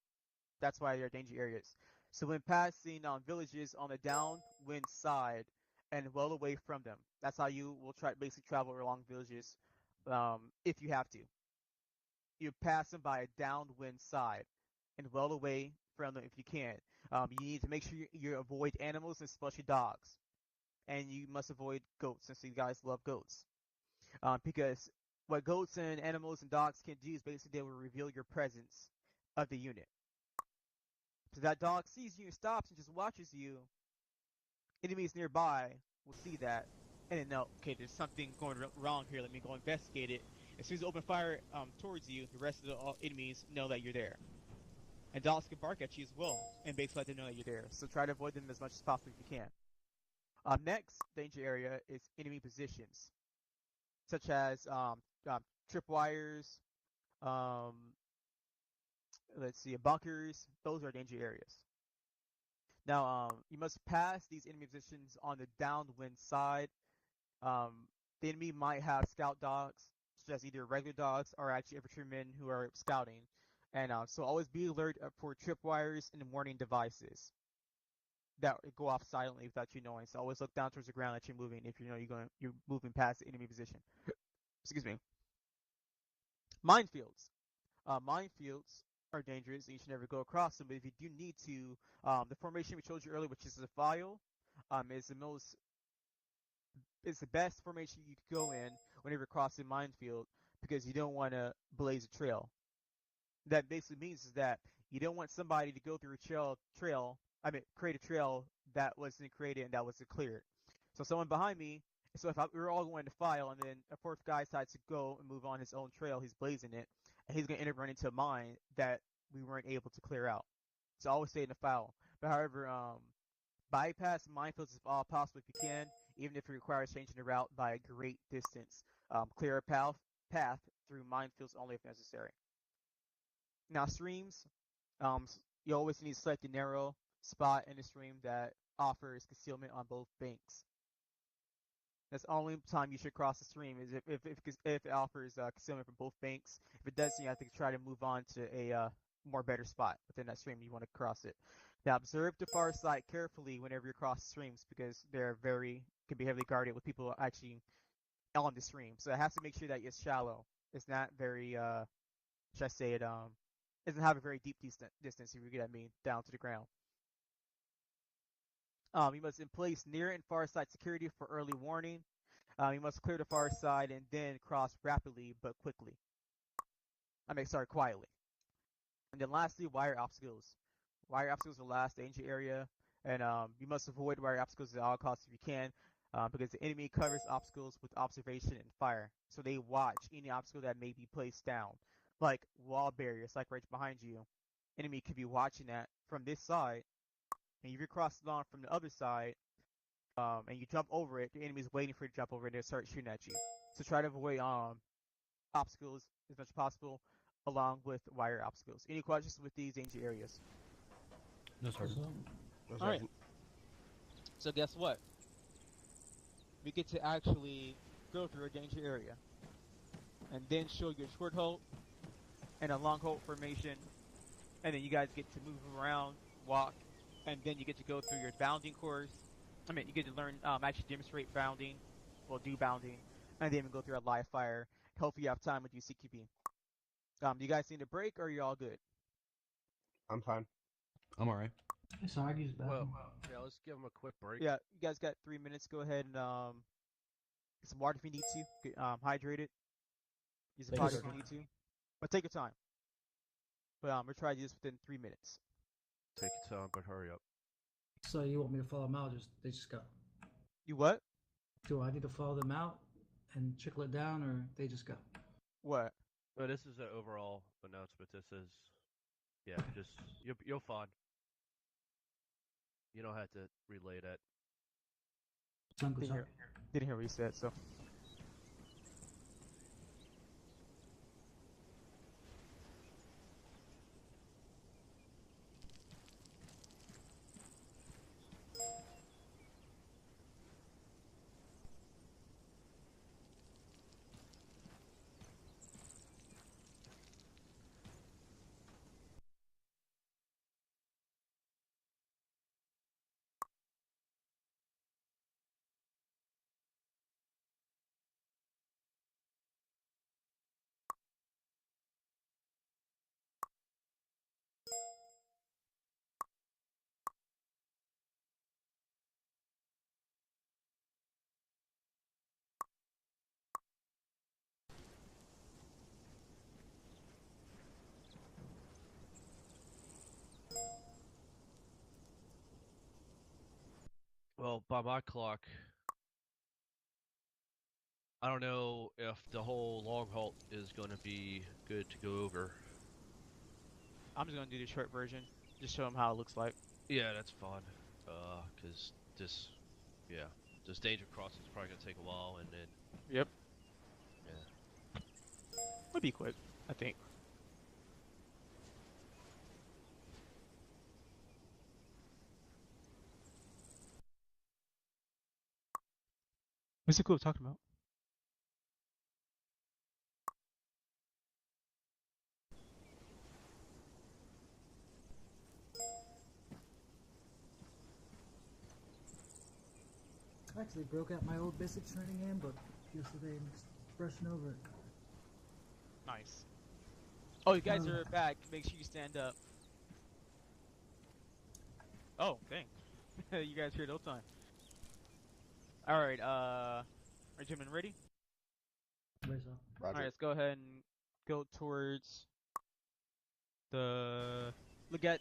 That's why they're danger areas. So when passing villages on the downwind side and well away from them, that's how you will basically travel along villages if you have to. You pass them by a downwind side and well away from them if you can. You need to make sure you avoid animals, especially dogs. And you must avoid goats since you guys love goats. Because what goats and animals and dogs can do is basically they will reveal your presence of the unit. So that dog sees you and stops and just watches you. Enemies nearby will see that and then know, okay, there's something going wrong here. Let me go investigate it. As soon as they open fire towards you, the rest of the enemies know that you're there. And dogs can bark at you as well and basically let them know that you're there. So try to avoid them as much as possible if you can. Next danger area is enemy positions, such as tripwires, let's see, bunkers. Those are danger areas. Now, you must pass these enemy positions on the downwind side. The enemy might have scout dogs, such as either regular dogs or actually infantrymen who are scouting. And so always be alert for tripwires and warning devices that go off silently without you knowing. So always look down towards the ground that you're moving if you know you're moving past the enemy position. Excuse me. Minefields. Minefields are dangerous and you should never go across them, but if you do need to, the formation we showed you earlier, which is a file, is the best formation you could go in whenever crossing minefield because you don't want to blaze a trail. That basically means is that you don't want somebody to go through a create a trail that wasn't created and that wasn't cleared. So someone behind me, so if we're all going to file and then a fourth guy decides to go and move on his own trail, he's blazing it, and he's going to end up running into a mine that we weren't able to clear out. So always stay in the file. But however, Bypass minefields if all possible if you can, even if it requires changing the route by a great distance. Clear a path through minefields only if necessary. Now streams, you always need to select a narrow spot in the stream that offers concealment on both banks. That's the only time you should cross the stream is if it offers concealment from both banks. If it doesn't, you have to try to move on to a more better spot within that stream. You want to cross it. Now observe the far side carefully whenever you cross streams because they're can be heavily guarded with people actually on the stream. So it has to make sure that it's shallow. It's not very should I say it doesn't have a very deep distance if you get what I mean down to the ground. You must in place near and far side security for early warning. You must clear the far side and then cross rapidly but quickly. Quietly. And then lastly, wire obstacles. Wire obstacles are the last danger area, and you must avoid wire obstacles at all costs if you can, because the enemy covers obstacles with observation and fire. So they watch any obstacle that may be placed down, like wall barriers, like right behind you. Enemy could be watching that from this side, and if you cross along from the other side, and you jump over it, the enemy's waiting for you to jump over it and they'll start shooting at you. So try to avoid obstacles as much as possible, along with wire obstacles. Any questions with these danger areas? No, Sergeant. All right. So guess what? We get to actually go through a danger area, and then show your short hold and a long hold formation, and then you guys get to move around, walk, and then you get to go through your bounding course. You get to learn, actually demonstrate bounding, do bounding, and then we go through a live fire. Hopefully you have time with your CQB. Do you guys need a break, or are you all good? I'm fine. I'm alright. So I use bathroom. Well, yeah, let's give him a quick break. Yeah, you guys got 3 minutes. Go ahead and get some water if you need to. Get hydrated. Use a potty if you need to. But take your time. But we're trying to do this within 3 minutes. Take your time, but hurry up. So you want me to follow them out? They just go. You what? Do I need to follow them out and trickle it down, or they just go? What? Well, this is an overall announcement. This is, yeah, just you're fine. You don't have to relay that. Didn't hear what you said, so. Well, by my clock, I don't know if the whole long halt is going to be good to go over. I'm just going to do the short version. Just show them how it looks like. Yeah, that's fine. Because this danger crossing is probably going to take a while, and then... Yep. Yeah. Would be quick, I think. What's the cool talking about? I actually broke out my old basic training handbook yesterday and just brushing over it. Nice. Oh, you guys are back. Make sure you stand up. Oh, dang. You guys here the whole time. Alright, are you gentlemen ready? Roger. Alright, let's go ahead and go towards the... Look at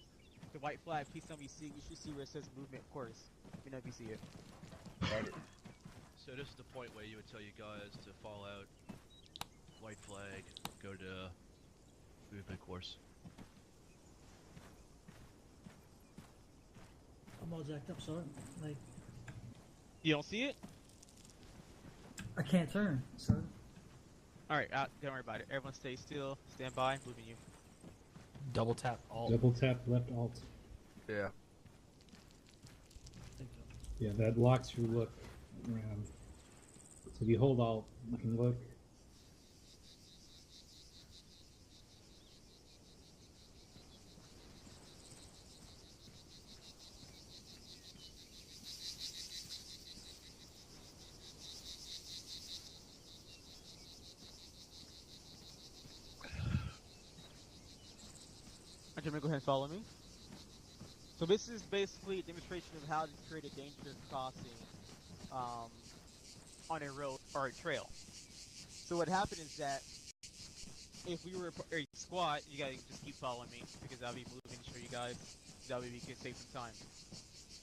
the white flag. Please tell me you should see where it says movement course. Let me know if you see it. So this is the point where you would tell you guys to follow out white flag, go to movement course. I'm all jacked up, so like You don't see it? I can't turn, so. Alright, don't worry about it. Everyone stay still, stand by, moving you. Double tap alt. Double tap left alt. Yeah. Yeah, that locks your look around. So if you hold alt, you can look. Gentlemen, go ahead and follow me. So this is basically a demonstration of how to create a dangerous crossing on a road or a trail. So what happened is that if we were a squad, you guys just keep following me because I'll be moving to show you guys. That way we can save some time.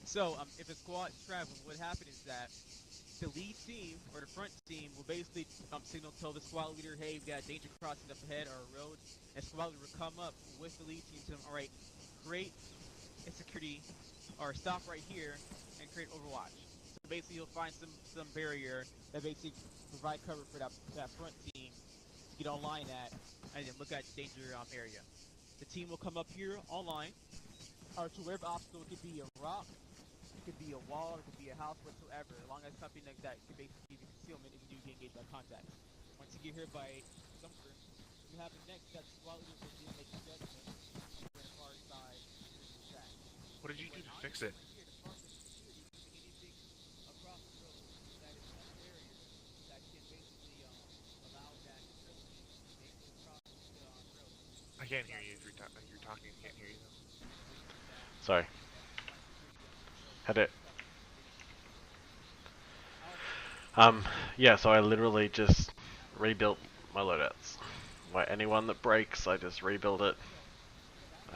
So if a squad travels, what happened is that the lead team or the front team will basically signal tell the squad leader, hey, we got a danger crossing up ahead or a road, and squad leader will come up with the lead team to them, alright, create a security or stop right here and create overwatch. So basically you'll find some barrier that basically provide cover for that front team to get online at and then look at the danger area. The team will come up here online or to wherever obstacle. It could be a rock, it could be a wall, it could be a house, whatsoever, as long as something like that can basically give you concealment if you do get engaged by contact. Once you get here by somewhere, you have the next step. Squad leader will then make a judgment on where the far side is at. What did you do to fix it? I can't hear you if you're talking. I can't hear you though. Sorry. Had it. Yeah, so I literally just rebuilt my loadouts. Like anyone that breaks, I just rebuild it.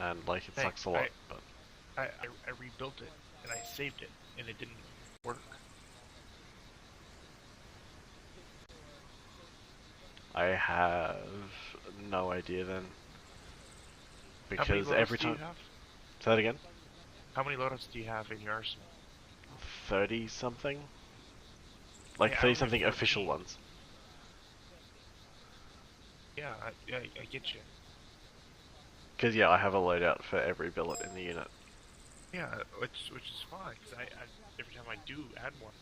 And like it sucks a lot, but I rebuilt it and I saved it and it didn't work. I have no idea then. Because every time. Say that again? How many loadouts do you have in your arsenal? 30 something? Like 30 something official ones. Yeah, I get you. Because yeah, I have a loadout for every billet in the unit. Yeah, which is fine. Cause I every time I do add one,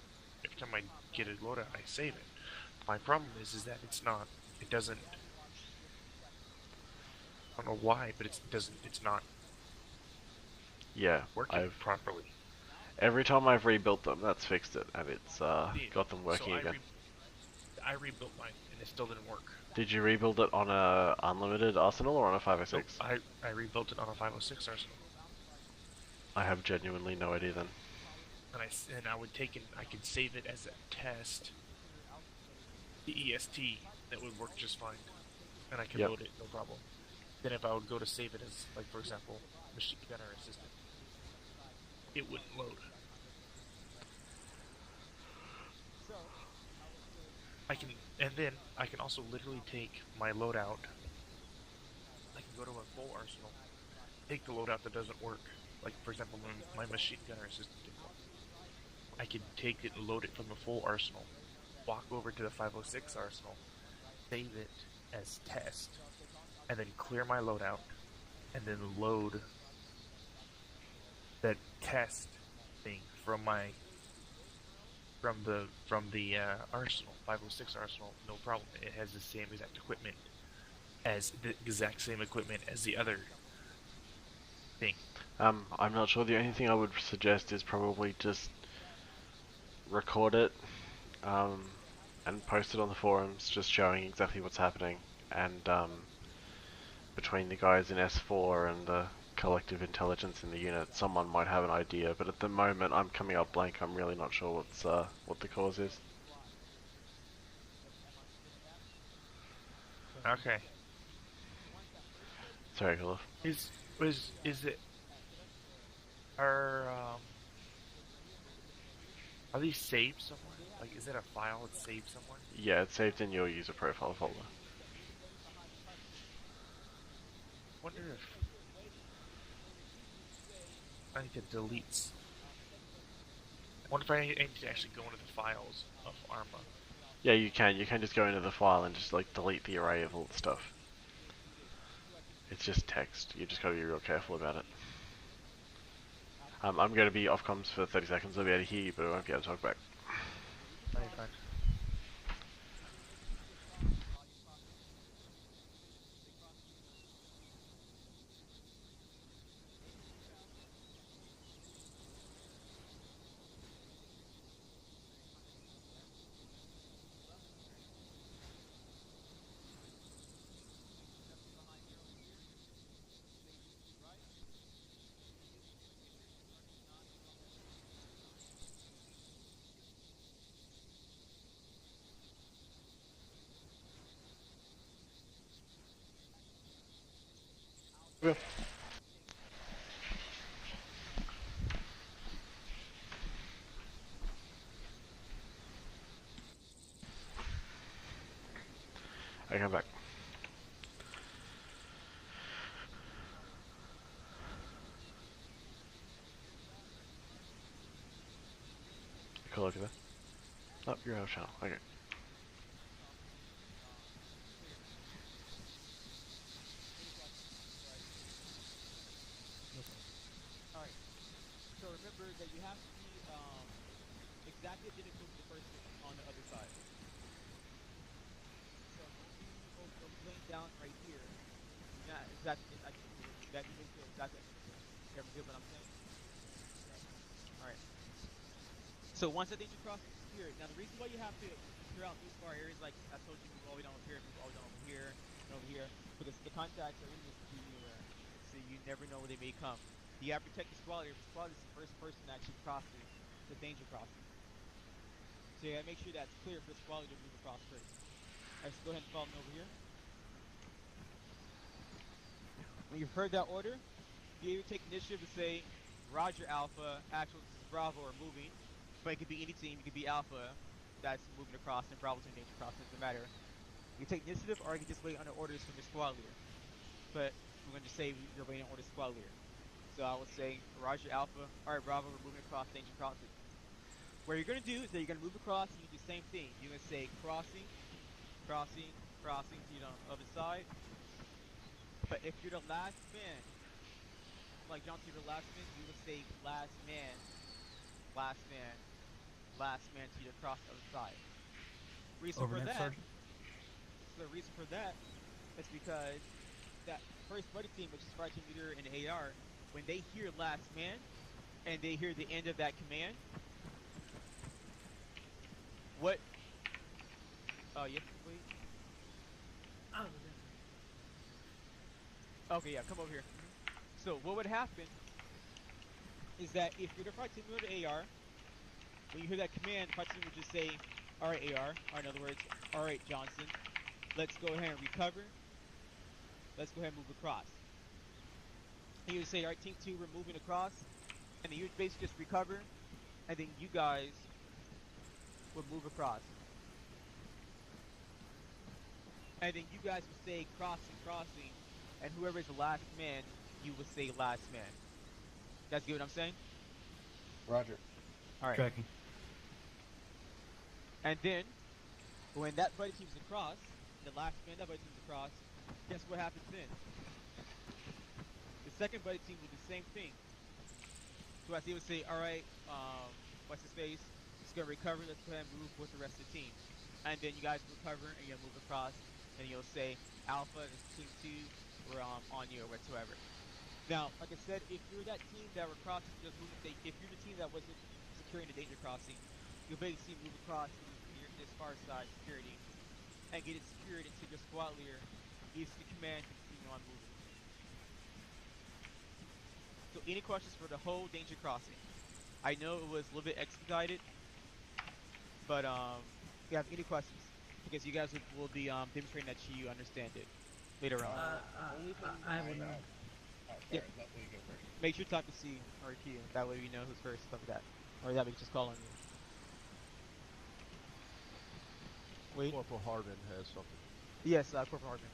every time I get a loadout, I save it. My problem is that it's not. It doesn't. I don't know why, but it's not. Yeah, working properly. Every time I've rebuilt them, that's fixed it, and it's got them working again. I rebuilt mine, and it still didn't work. Did you rebuild it on a unlimited arsenal or on a 506? Nope, I rebuilt it on a 506 arsenal. I have genuinely no idea then. And I would take it. I could save it as a test. The EST that would work just fine, and I could load it no problem. Then if I would go to save it as, like for example, machine gunner assistant, it wouldn't load. And then I can also literally take my loadout. I can go to a full arsenal, take the loadout that doesn't work. Like for example, my machine gunner assistant didn't work. I could take it and load it from the full arsenal, walk over to the 506 arsenal, save it as test, and then clear my loadout, and then load that test thing from the arsenal, 506 arsenal, no problem. It has the same exact equipment as the other thing. I'm not sure. The only thing I would suggest is probably just record it, and post it on the forums, just showing exactly what's happening, and between the guys in S4 and the collective intelligence in the unit, someone might have an idea, but at the moment I'm coming up blank. I'm really not sure what the cause is. Okay. Sorry, Olaf. Is it are these saved somewhere? Like, is it a file that's saved somewhere? Yeah, it's saved in your user profile folder. Wonder if I need to delete What if I need to actually go into the files of Arma? Yeah, you can. You can just go into the file and just like delete the array of all the stuff. It's just text. You just gotta be real careful about it. I'm going to be off comms for 30 seconds. I'll be able to hear you, but I won't be able to talk back. Fine. Yeah. I come back. Cool, look at that. Oh, you're out of channel. Okay. Alright. So remember that you have to be exactly identical to the person on the other side. So don't be laying down right here. You're not exactly identical. That you make sure exactly identical. You ever get what I'm saying? Alright. So once that danger crosses is secured, now the reason why you have to clear out these far areas, like I told you, move all the way down over here, move all the way down over here, and over here, because the contacts are in this anywhere, so you never know where they may come. You have to protect the squad area. The squad is the first person that actually crosses the danger crossing. So you gotta make sure that's clear for the squad to move across first. Alright, so go ahead and follow me over here. When you've heard that order, be able to take initiative to say, Roger Alpha, actual this is Bravo are moving. But it could be any team, it could be Alpha that's moving across and Bravo's in danger crossing, doesn't matter. You can take initiative or you can just wait under orders from your squad leader. But we're going to say you're waiting on orders squad leader. So I would say, Roger Alpha, alright Bravo, we're moving across danger crossing. What you're going to do is that you're going to move across and you do the same thing. You're going to say crossing, crossing, crossing to the other side. But if you're the last man, like John Cena, last man, you would say last man, last man, last man to you across the other side. Reason for that, Sergeant. the reason for that is because that first buddy team, which is fire team leader and AR, when they hear last man and they hear the end of that command, what? Oh, you have to wait. Okay, yeah, come over here. So what would happen is that if you're the fire team leader AR, when you hear that command, the fire team would just say, "Alright, AR," or in other words, "Alright, Johnson, let's go ahead and recover. Let's go ahead and move across." And you would say, "Alright, team 2, we're moving across," and then you would basically just recover, and then you guys would move across. And then you guys would say crossing, crossing, and whoever is the last man, you would say last man. You guys get what I'm saying? Roger. Alright. Tracking. And then, when that buddy team's across, the last man that buddy team's across, guess what happens then? The second buddy team will do the same thing. So as they would say, "Alright, what's his face? It's gonna recover, let's go ahead and move with the rest of the team." And then you guys recover and you'll move across, and you'll say, "Alpha, this is team 2, we're on you," or whatsoever. Now, like I said, if you're that team that were crossing, just moving, if you're the team that wasn't securing the danger crossing, you'll basically move across to this far side security and get it secured until your squad leader gives the command to continue on moving. So any questions for the whole danger crossing? I know it was a little bit expedited, but if you have any questions, because you guys will be demonstrating that you understand it later on. I have one. Yeah. Make sure to talk to C or Q. That way we know who's first, stuff like that. Or that we just call on you. Wait. Corporal Hardman has something. Yes, Corporal Hardman.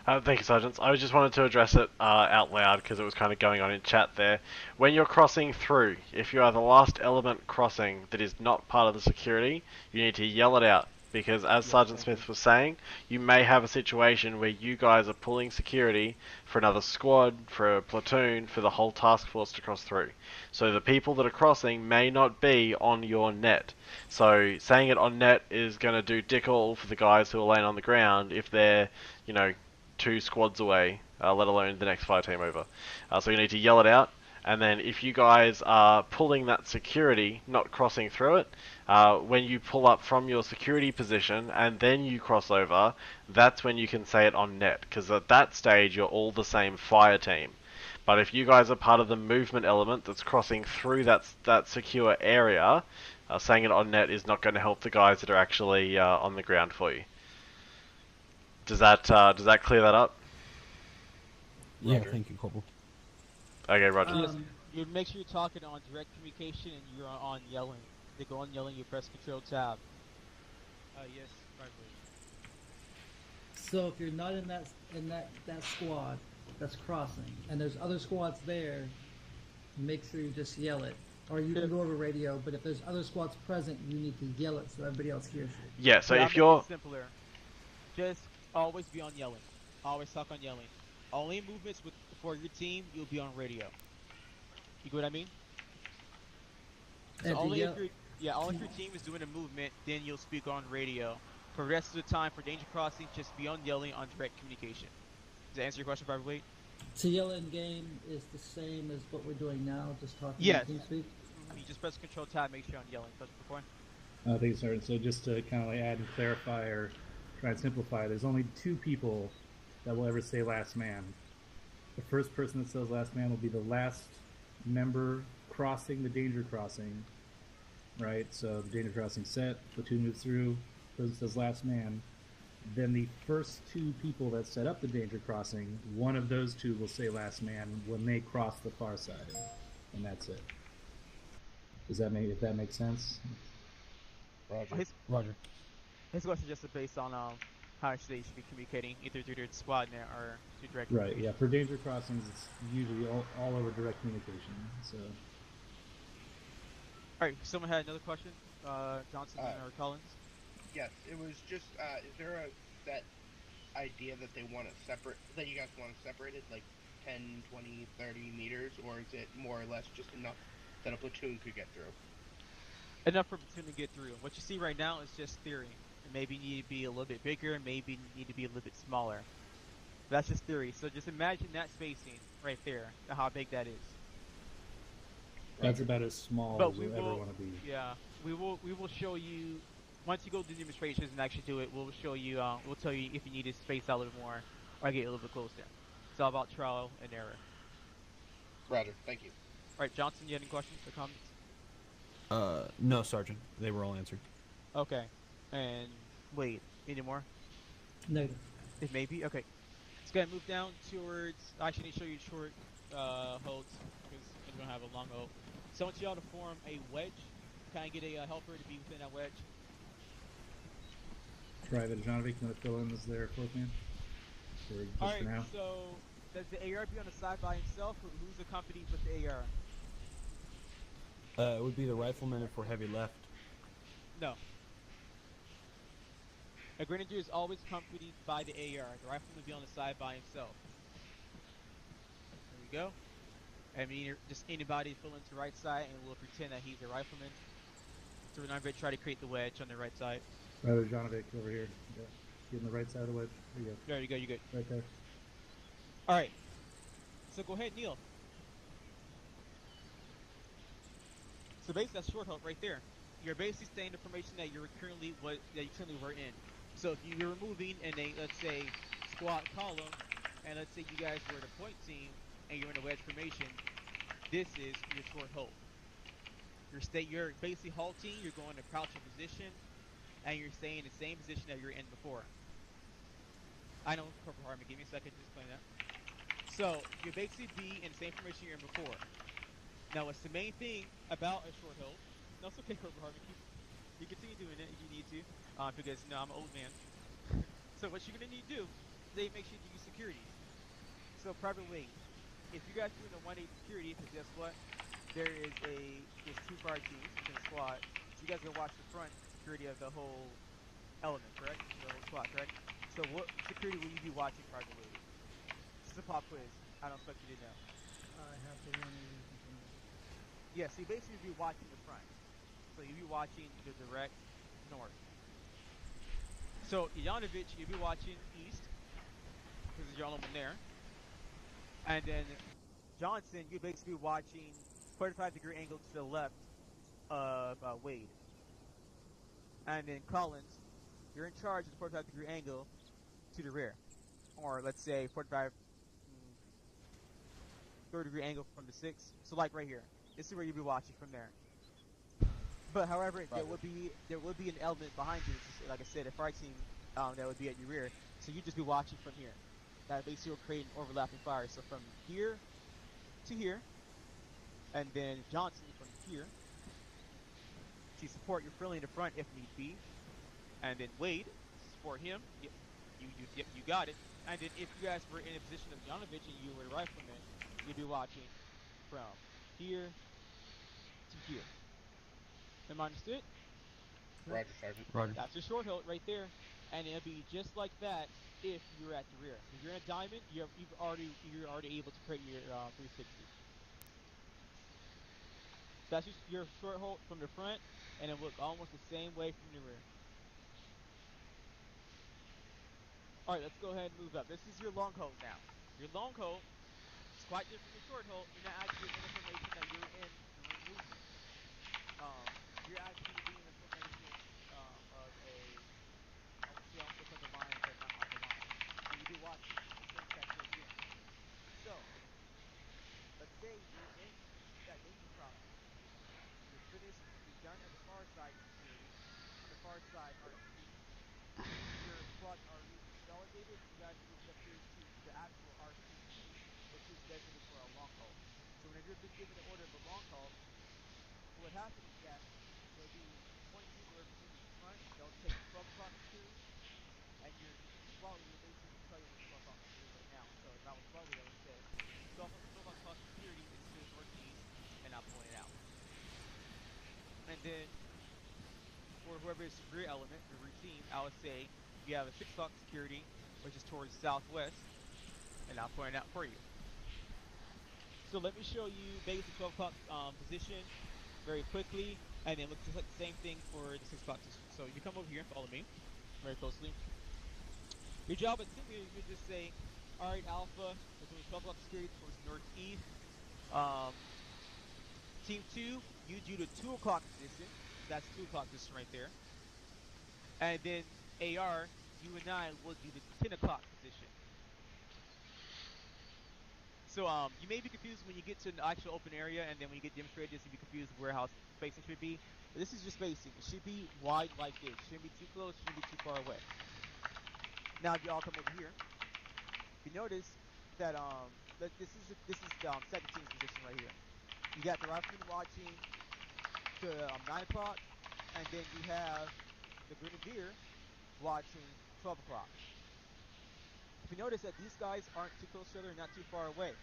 Thank you, Sergeants. I just wanted to address it out loud because it was kind of going on in chat there. When you're crossing through, if you are the last element crossing that is not part of the security, you need to yell it out. Because as Sergeant Smith was saying, you may have a situation where you guys are pulling security for another squad, for a platoon, for the whole task force to cross through. So the people that are crossing may not be on your net. So saying it on net is going to do dick all for the guys who are laying on the ground if they're, 2 squads away, let alone the next fire team over. So you need to yell it out, and then if you guys are pulling that security, not crossing through it, when you pull up from your security position and then you cross over, that's when you can say it on net, because at that stage you're all the same fire team. But if you guys are part of the movement element that's crossing through that secure area, saying it on net is not going to help the guys that are actually on the ground for you. Does that clear that up? Yeah, thank you, Corporal. Okay, Roger. Yes, you make sure you're talking on direct communication and you're on yelling. They go on yelling, you press Control Tab. Yes, probably. So if you're not in that squad that's crossing, and there's other squads there, make sure you just yell it. Or you can go over radio, but if there's other squads present, you need to yell it so everybody else hears it. Yeah, so I'll if make you're... it simpler. Just always be on yelling. Always talk on yelling. Only movements for your team, you'll be on radio. You get what I mean? So only if your team is doing a movement, then you'll speak on radio. For the rest of the time, for danger crossing, just be on yelling on direct communication. Does that answer your question, Private Wade? To yell in game is the same as what we're doing now, just talking yes. in TeamSpeak? You just press Control Tab, make sure you're on yelling. That's before. Thank you, sir. So just to kind of like add and clarify or try and simplify, there's only 2 people that will ever say last man. The first person that says last man will be the last member crossing the danger crossing, right? So the danger crossing set, platoon moves through, person says last man. Then the first 2 people that set up the danger crossing, one of those 2 will say last man when they cross the far side, and that's it. Does that if that makes sense? Roger. His question is just based on how they should be communicating, either through their squad net or through direct Right, yeah. For danger crossings, it's usually all over direct communication. So. Alright, someone had another question? Johnson or Collins? Yes, it was just, is there a set idea that they want it separate, that you guys want it separated, like 10, 20, 30 meters, or is it more or less just enough that a platoon could get through? Enough for a platoon to get through. What you see right now is just theory. Maybe need to be a little bit bigger, maybe need to be a little bit smaller. That's just theory. So just imagine that spacing right there, how big that is. That's about as small as you ever want to be. Yeah, we will show you once you go to the demonstrations and actually do it. We'll show you. We'll tell you if you need to space out a little more or get a little bit closer. It's all about trial and error. Roger. Thank you. All right, Johnson, you have any questions or comments? No, Sergeant. They were all answered. Okay. And wait, any more? Negative. It may be? Okay. Let's go ahead and move down towards... I actually need to show you short holds, because I'm going to have a long hold. So I want you all to form a wedge. Kind of get a helper to be within that wedge. Private Janovic, you want to fill in as their 4th man? Alright, so does the AR be on the side by himself, or who's accompanied with the AR? It would be the rifleman if we're heavy left. No. A grenadier is always accompanied by the AR. The rifleman will be on the side by himself. There we go. I mean, just anybody fill into the right side, and we'll pretend that he's a rifleman. So we're not going to try to create the wedge on the right side. Private Janovic over here. Yeah. Get on the right side of the wedge. There you go. There you go, you're good. Right there. Alright. So go ahead, kneel. So basically that's short hold right there. You're basically staying in the formation that you're currently were in. So if you were moving in a, let's say, squat column, and let's say you guys were the point team and you're in a wedge formation, this is your short hold. You're basically halting, you're going to crouching position, and you're staying in the same position that you're in before. I know, Corporal Hartman, give me a second to explain that. So you'll basically be in the same formation you're in before. Now, what's the main thing about a short hold? No, it's okay, Corporal Hartman. You continue doing it if you need to, because I'm an old man. So what you're gonna need to do they make sure you use security. So private wait, if you guys doing a 180 security, because guess what? There's two fire teams within a squad. So you guys gonna watch the front security of the whole element, correct? The whole squad, correct? So what security will you be watching private waiting? This is a pop quiz. I don't expect you to know. I have to 180 continue. Yeah, so you basically be watching the front. So you'll be watching the direct north. So Ivanovic, you'll be watching east, because there's your element there. And then Johnson, you're basically watching 45-degree angle to the left of Wade. And then Collins, you're in charge of the 45-degree angle to the rear. Or let's say 30-degree angle from the 6. So like right here. This is where you'll be watching from there. But however, there would be an element behind you, like I said, a fire team that would be at your rear. So you'd just be watching from here. That basically will create an overlapping fire. So from here to here, and then Johnson from here to support your friendly in the front if need be, and then Wade to support him. You got it. And then if you guys were in a position of Ivanovic and you were a rifleman, you'd be watching from here to here. Am I understood? Roger, Sergeant. Roger. That's your short hold right there, and it'll be just like that if you're at the rear. If you're in a diamond, you're already able to create your 360. So that's just your short hold from the front, and it will look almost the same way from the rear. All right, let's go ahead and move up. This is your long hold now. Your long hold is quite different from your short hold. You're not actually in a formation that you're in during movement. You're actually being in a formation of a, I would say almost like a line, but not like a line. And you do watching the same sector again. So, let's say you're in that danger crossing. You're finished, you're done at the far side security. On the far side RTB. Your squad are consolidated. You guys are moving up here to the actual RTB, which is designated for a long haul. So whenever you've been given the order of a long haul, what would happen is that there'll be one team who represents the front. They'll take 12 o'clock security, and your squad leader basically will tell you where 12 o'clock security is right now. So if I was squad leader, I would say 12 o'clock security is to the northeast, and I'll point it out. And then for whoever is the rear element, the rear team, I would say you have a 6 o'clock security, which is towards southwest, and I'll point it out for you. So let me show you basically 12 o'clock position very quickly, and then look just like the same thing for the 6 o'clock position. So you come over here and follow me very closely. Your job at team here, you just say, all right, Alpha, we're doing 12 o'clock security towards northeast. Team 2, you do the 2 o'clock position. That's 2 o'clock position right there. And then AR, you and I will do the 10 o'clock position. So you may be confused when you get to an actual open area, and then when you get demonstrated, you'll be confused where how spacing should be. But this is just spacing. It should be wide like this. Shouldn't be too close. Shouldn't be too far away. Now, if you all come over here, you notice that this is the second team's position right here. You got the rifleman watching to 9 o'clock, and then you have the grenadier watching 12 o'clock. If you notice that these guys aren't too close to each other and not too far away.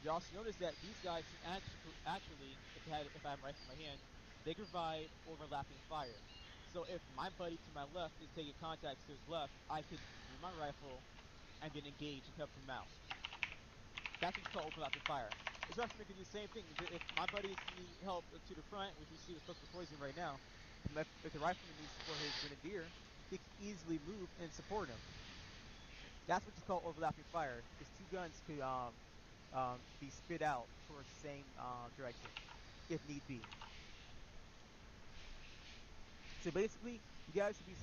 You also notice that these guys actually, if I have my rifle in my hand, they provide overlapping fire. So if my buddy to my left is taking contact to his left, I could move my rifle and then engage and help him out. That's what's called overlapping fire. This rifleman can do the same thing. If my buddy needs help to the front, which you see is supposed to be poison right now, if the rifleman needs support his grenadier, he can easily move and support him. That's what you call overlapping fire. Because 2 guns could be spit out towards the same direction, if need be. So basically, you guys should be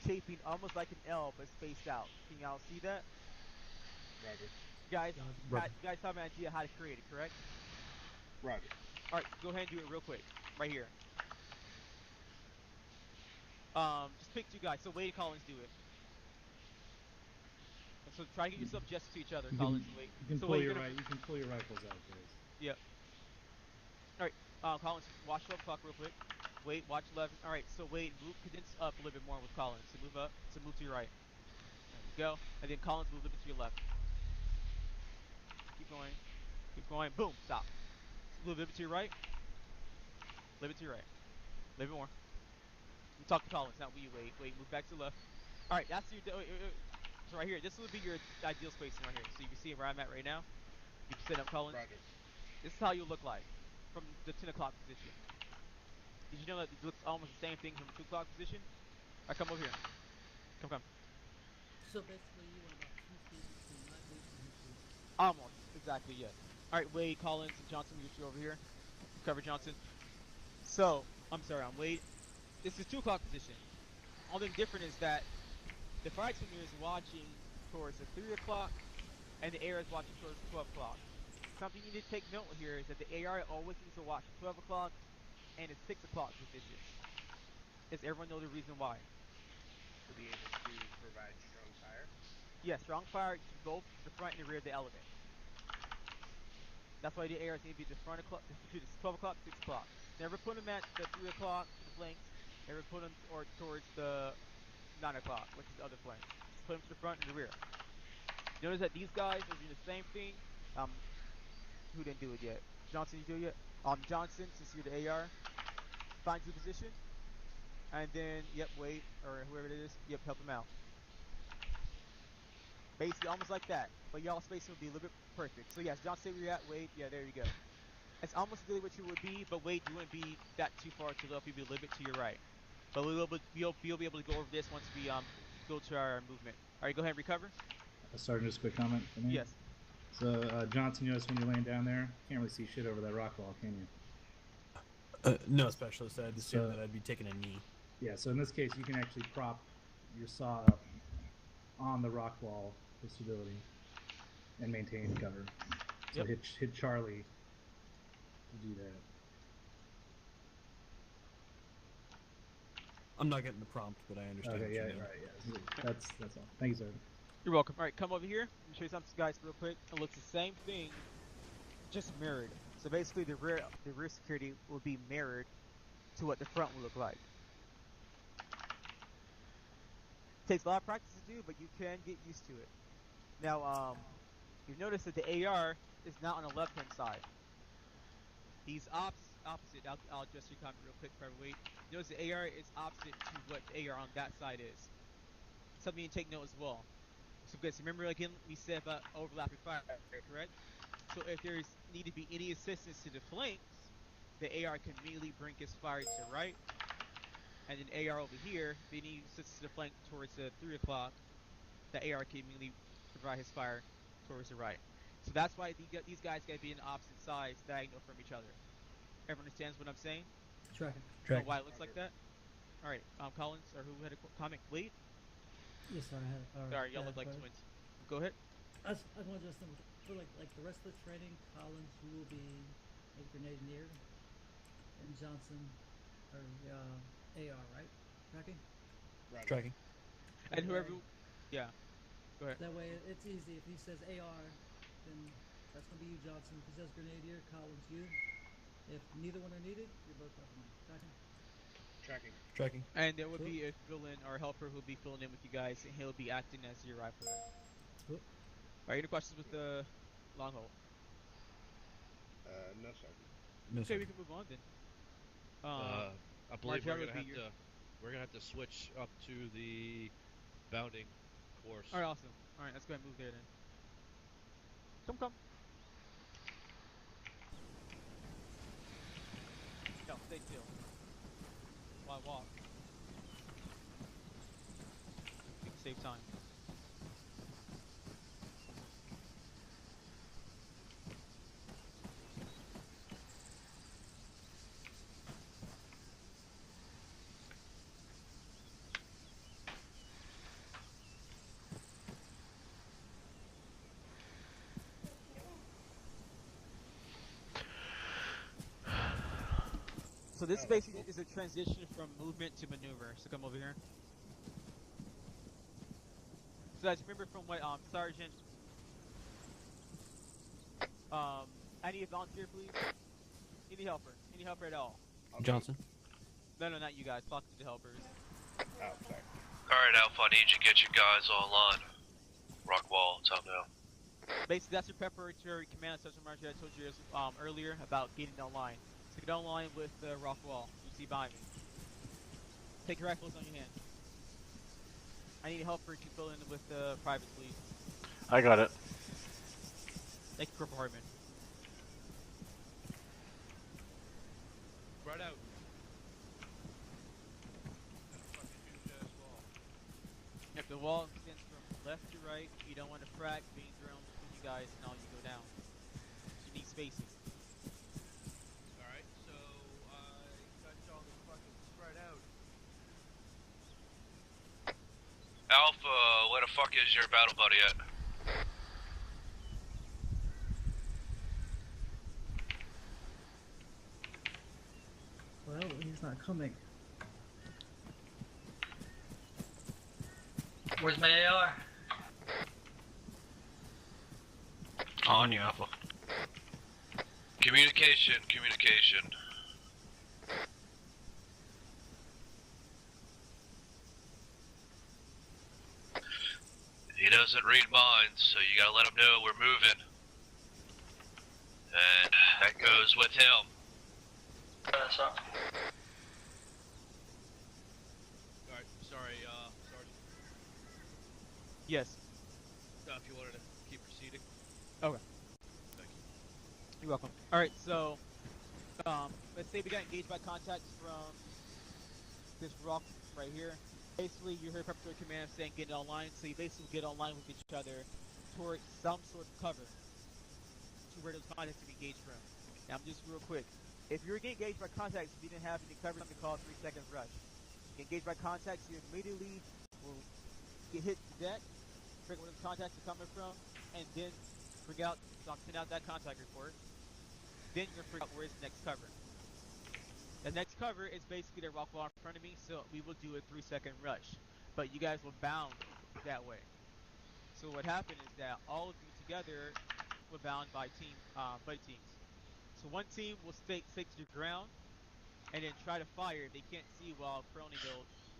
shaping almost like an L, but spaced out. Can y'all see that? Roger. You guys have an idea how to create it, correct? Roger. All right, go ahead and do it real quick, right here. Just pick 2 guys. So Wade and Collins do it. So try to get yourself adjusted to each other, Collins and Wade. You can pull your rifles out, guys. Yep. All right, Collins, watch 12 o'clock real quick. Wait, watch left. All right, so wait, move, condense up a little bit more with Collins. So move up, so move to your right. There we go. And then Collins, move a little bit to your left. Keep going. Keep going. Boom. Stop. A little bit to your right. A little bit to your right. A little bit more. You talk to Collins, not we. Wait, wait. Move back to the left. All right, that's your. So right here, this will be your ideal spacing right here. So you can see where I'm at right now. You can sit up, Collins. Roger. This is how you look like from the 10 o'clock position. Did you know that it looks almost the same thing from the 2 o'clock position? All right, come over here. Come. So basically, you want about 2 feet between my boots and his boots. Almost. Exactly, yes. All right, Wade, Collins, and Johnson, we get you over here. Cover Johnson. So, I'm sorry, I'm Wade. This is 2 o'clock position. Only thing different is that the fire team is watching towards the 3 o'clock, and the AR is watching towards 12 o'clock. Something you need to take note here is that the AR always needs to watch 12 o'clock and it's 6 o'clock position. Does everyone know the reason why? To be able to provide strong fire. Yeah, strong fire to both the front and the rear of the element. That's why the ARs need to be the front o'clock, to 12 o'clock, 6 o'clock. Never put them at the 3 o'clock, the flanks. Never put them towards the 9 o'clock, which is the other flank. Just put them to the front and the rear. Notice that these guys are doing the same thing. Who didn't do it yet? Johnson, you do it yet? Johnson, since you're the AR, finds the position. And then, yep, wait, or whoever it is, yep, help him out. Basically, almost like that. But y'all spacing would be a little bit perfect. So yes, John, stay where you're at. Wade, yeah, there you go. It's almost really what you would be, but Wade, you wouldn't be that too far to the left. You'd be a little bit to your right. But you'll be able to go over this once we go to our movement. All right, go ahead and recover. Sergeant, just a quick comment for me. Yes. So Johnson, you notice when you're laying down there, can't really see shit over that rock wall, can you? No, Specialist. I'd assume that I'd be taking a knee. Yeah, so in this case, you can actually prop your saw up on the rock wall for stability and maintain cover. So Yep. hit Charlie to do that. I'm not getting the prompt, but I understand. Okay, what yeah, you mean. right, yeah. That's all. Thank you, sir. You're welcome. All right, come over here. Let me show you something, guys, real quick. It looks the same thing, just mirrored. So basically, the rear security will be mirrored to what the front will look like. Takes a lot of practice to do, but you can get used to it. Now, you've noticed that the AR is not on the left-hand side. He's opposite. I'll adjust your comment real quick for everybody. Notice the AR is opposite to what the AR on that side is. Something you take note as well. So guys, remember again we said about overlapping fire, correct? So if there's need to be any assistance to the flanks, the AR can immediately bring his fire to the right. And then AR over here, if they need assistance to the flank towards the 3 o'clock, the AR can immediately provide his fire towards the right. So that's why these guys gotta be on opposite sides, diagonal from each other. Everyone understands what I'm saying? Tracking. You know why it looks like that? Alright, Collins, or who had a comment? Wade? Yes, sir, I had. Sorry, y'all look like twins. Go ahead. I want to just for like the rest of the training, Collins, you will be a grenadier, and Johnson, or AR, right? Tracking. Right. Tracking. And whoever, yeah. Go ahead. That way, it's easy. If he says AR, then that's gonna be you, Johnson. If he says grenadier, Collins, you. If neither one are needed, you're both off the tracking. Tracking. And there would be a villain or helper who'll be filling in with you guys, and he'll be acting as your rifler. Cool. Alright, any questions with the long hold? No, Sergeant. No, okay, sir. we can move on then. I believe we're gonna have to switch up to the bounding course. Alright, awesome. Alright, let's go ahead and move there then. Come. No, stay still. While I walk. You can save time. So this basically is a transition from movement to maneuver. So come over here. So guys, remember from what Sergeant. I need a volunteer, please. Any helper at all. Johnson. No, no, not you guys. Talk to the helpers. Oh, sorry. Alright, Alpha, I need you to get you guys online. Rock wall, tell me now. Basically, that's your preparatory command, such as I told you earlier about getting online. So get online with the rock wall you see behind me. Take your rifles on your hand. I need a helper to fill in with the privates, please. I got it. Thank you, Corporal Hartman. Right out. If the wall extends from left to right, you don't want to frack being thrown between you guys and all you go down. So you need spacing. Alright, so I got y'all to fucking spread out. Alpha, where the fuck is your battle buddy at? Well, he's not coming. Where's my AR? On you, Alpha. Communication. He doesn't read minds, so you gotta let him know we're moving. And that goes with him. Sorry. Alright, sorry, Sergeant. Yes. If you wanted to keep proceeding. Okay. Thank you. You're welcome. Alright, so, let's say we got engaged by contacts from this rock right here. Basically, you heard preparatory command saying get online, so you basically get online with each other towards some sort of cover to where those contacts can be engaged from. Now, just real quick. If you're getting engaged by contacts, if you didn't have any cover, something called 3 seconds rush. Engaged by contacts, you immediately will get hit to deck, figure where the contacts are coming from, and then send out that contact report. Then you're gonna figure out where's the next cover. The next cover is basically the rock wall in front of me, so we will do a 3 second rush. But you guys will bound that way. So what happened is that all of you together were bound by buddy teams. So one team will stay to the ground and then try to fire if they can't see while proning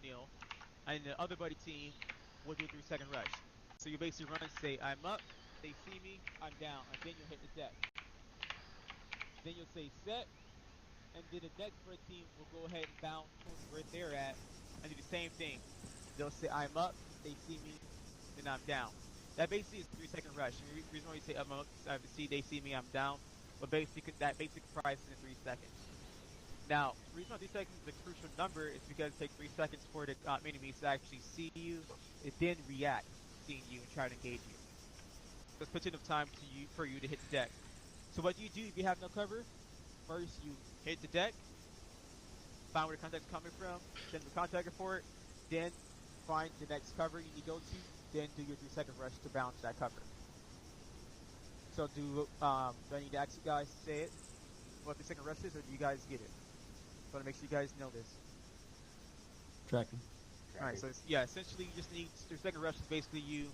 kneel. And the other buddy team will do a 3 second rush. So you basically run and say, I'm up, they see me, I'm down, and then you'll hit the deck. Then you'll say set, and then the next buddy team will go ahead and bounce towards where they're at and do the same thing. They'll say, I'm up, they see me, then I'm down. That basically is a 3 second rush. And the reason why you say I'm up, they see me, I'm down. But that basic price is in 3 seconds. Now, the reason why 3 seconds is a crucial number is because it takes 3 seconds for the enemies to actually see you, and then react, seeing you and try to engage you. So it's puts enough time for you to hit the deck. So what do you do if you have no cover? First, you hit the deck, find where the contact's coming from, send the contact report, then find the next cover you need to go to, then do your 3 second rush to bounce that cover. So do I need to ask you guys to say it, what the second rush is, or do you guys get it? So I want to make sure you guys know this. Tracking. Alright, so essentially you just need, your second rush is basically you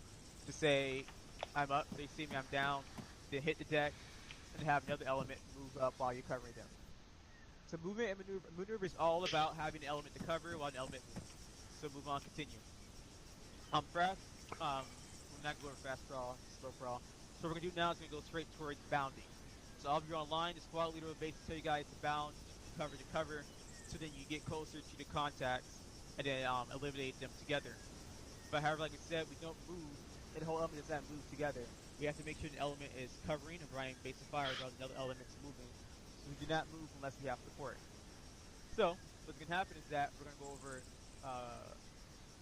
to say, I'm up, they see me, I'm down, then hit the deck, and have another element move up while you're covering them. So movement and maneuver is all about having an element to cover while an element moves. So move on, continue. Fast, we're not going to go fast crawl, slow crawl. So what we're going to do now is going to go straight towards bounding. So all of you online, the squad leader will basically tell you guys to bound cover to cover, so then you get closer to the contacts and then eliminate them together. But however, like I said, we don't move, and the whole element does not move together. We have to make sure the element is covering and providing basic fire while the other element's moving. So we do not move unless we have support. So what's going to happen is that we're going to go over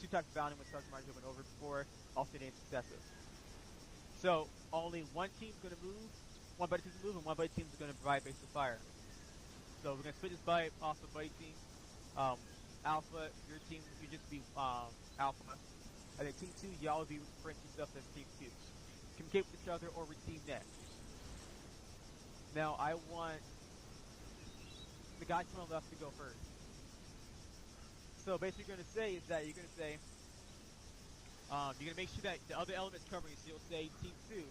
2 types of bounding, which Sergeant Martin went over before, alternate and successive. So only one team's going to move, one buddy team's move, and one buddy team's going to provide basic fire. So we're going to split this by off of buddy team. Alpha, your team, you just be Alpha. And then team 2, y'all will be referring to yourself as team 2. Communicate with each other over team net. Now I want the guy to my left to go first. So basically what you're going to say is that you're going to say, you're going to make sure that the other element's covering you. So you'll say team 2,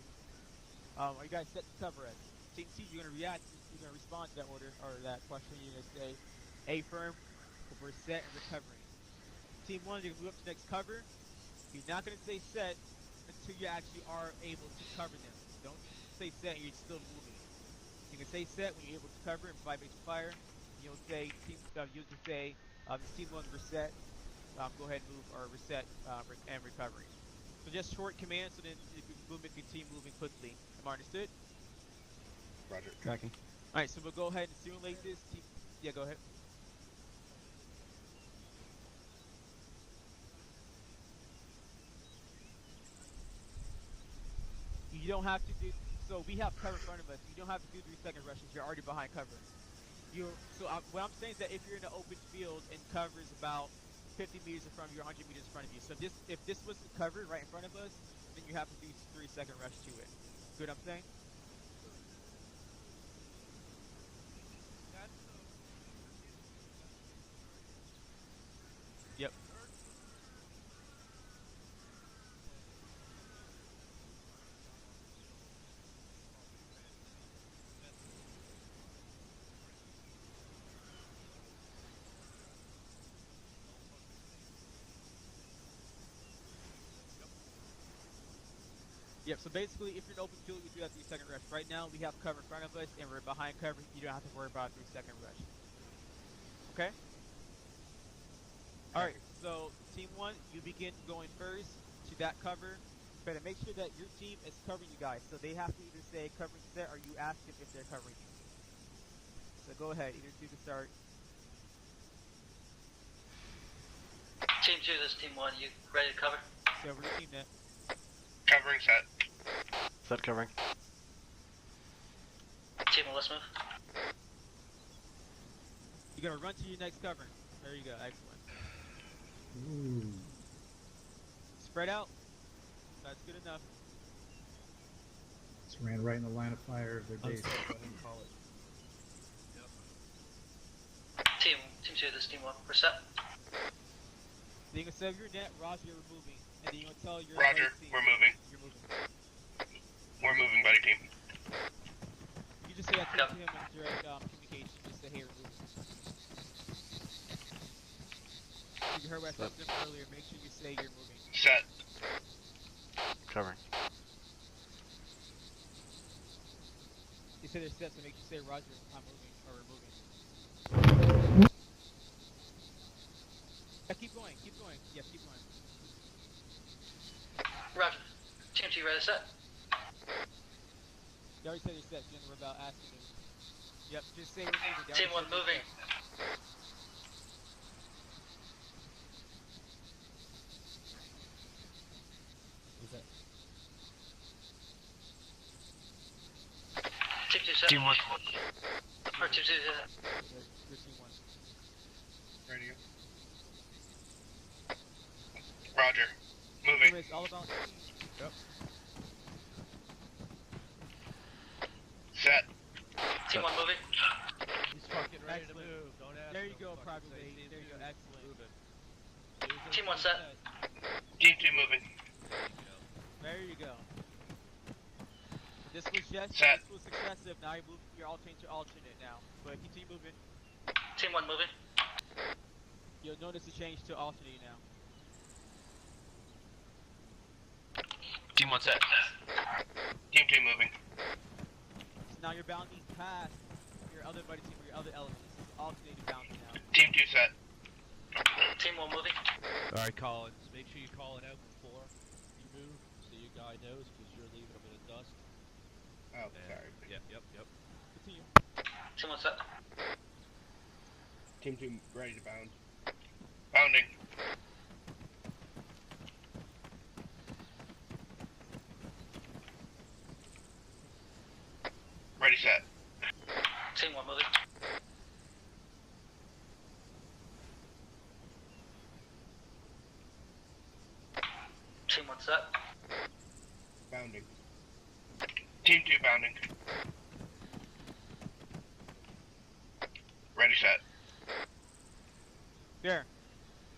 are you guys set to cover us? Team 2, you're going to react, you're going to respond to that order, or that question. You're going to say, affirm, we're set and recovering. Team 1, you're gonna move up to next cover. You're not gonna say set until you actually are able to cover them. Don't say set and you're still moving. You can say set when you're able to cover and provide basic fire. You'll say you'll just say this team 1 reset. Go ahead and move or reset and recovery. So just short commands so then if you movement continue moving quickly. Am I understood? Roger. Tracking. Alright, so we'll go ahead and simulate this. Yeah, go ahead. You don't have to do, so we have cover in front of us. You don't have to do 3-second rushes. You're already behind cover. What I'm saying is that if you're in an open field and cover is about 50 meters in front of you, 100 meters in front of you. So if this was covered right in front of us, then you have to do 3-second rush to it. Good, I'm saying? Yep. Yep, so basically, if you're in open field, you do that 3-second rush. Right now, we have cover in front of us, and we're behind cover. You don't have to worry about a 3-second rush. Okay? Alright, so Team 1, you begin going first to that cover. Better make sure that your team is covering you guys. So they have to either say covering set, or you ask them if they're covering you. So go ahead, either do the start. Team 2, this is Team 1. You ready to cover? So routine that. Covering set. Set covering. Team 1, let's move. You're gonna run to your next cover. There you go, excellent. Ooh. Spread out. That's good enough. Just ran right in the line of fire of their base. Team 2, this is Team 1. We're set. Then you can save your net, Roger, you're moving. And then you want to tell your Roger, team we're moving. You're moving. We're moving, buddy team. You just say that to him in direct communication. Just say, hey, we're moving. You heard what I said to him earlier. Make sure you say you're moving. Set. Covering. You say they're set, so make sure you say, Roger, I'm moving, or we're moving. Yeah, keep going, keep going. Yeah, keep going. Roger. Team 2, ready to set? You already said you're set, Jen. We're about asking you. Yep, just say we're moving. Team 1, moving. Team 2, set. Team 1. Or Team 2, set. You're Team 1. Radio. Roger. Moving. It's all about Yep. Set. Team 1, moving. He's fucking ready Excellent. to move. Don't ask. There you him, go, fucking Private say Wade. Team There you go, 2. excellent. Move it. Team 1, set. Team 2 moving. There you go. This was just Set. this was successive. Now you're all changed to alternate now. But continue moving. Team 1, moving. You'll notice the change to alternate now. Team 1 set. Team 2 moving. So now you're bounding past your other buddy team or your other elements. Alternating bounding now. Team 2 set. Team 1, moving. Alright, Collins, make sure you call it out before you move so your guy knows because you're leaving him in the dust. Oh, sorry. Yep. Continue. Team 1, set. Team 2 ready to bound. Bounding. Ready set. Team 1, moving. Team 1, set. Bounding. Team 2 bounding. Ready set. There.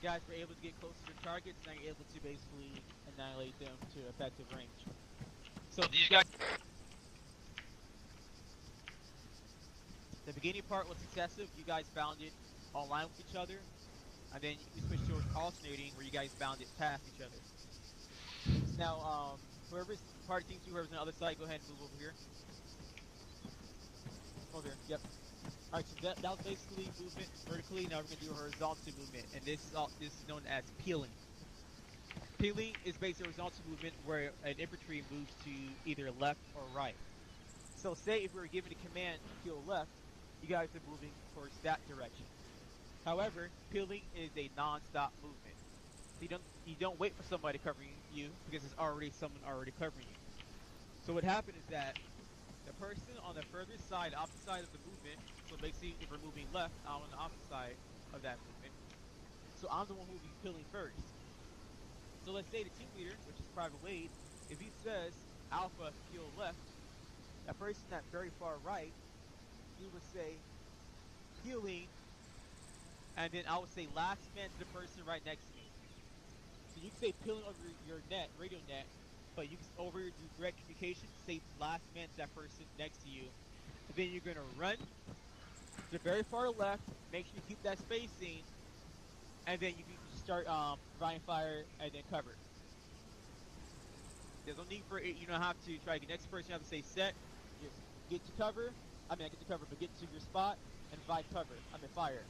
You guys were able to get closer to targets, now you're able to basically annihilate them to effective range. So These guys. the beginning part was successive. You guys bounded online with each other. and then you switch to alternating, where you guys bound it past each other. Now, whoever's party team 2, whoever's on the other side, go ahead and move over here. Over here, yep. Alright, so that was basically movement vertically. Now we're gonna do a horizontal movement, and this is known as peeling. Peeling is basically a horizontal movement where an infantry moves to either left or right. So say if we were given a command to peel left, you guys are moving towards that direction. However, peeling is a non-stop movement. So you don't wait for somebody covering you, because there's already someone already covering you. So what happened is that the person on the further side, opposite side of the movement, so basically if we're moving left, I'm on the opposite side of that movement. So I'm the one who will be peeling first. So let's say the team leader, which is Private Wade, if he says Alpha peel left, that person that's very far right, he would say peeling, and then I would say last man to the person right next to me. So you can say peeling over your net, radio net, but you can over your direct communication say last man to that person next to you. And then you're gonna run to the very far left, make sure you keep that spacing, and then you can start providing fire and then cover. There's no need for it. You don't have to try to get next person. You have to say set, just get to cover. But get to your spot and provide cover. Fire.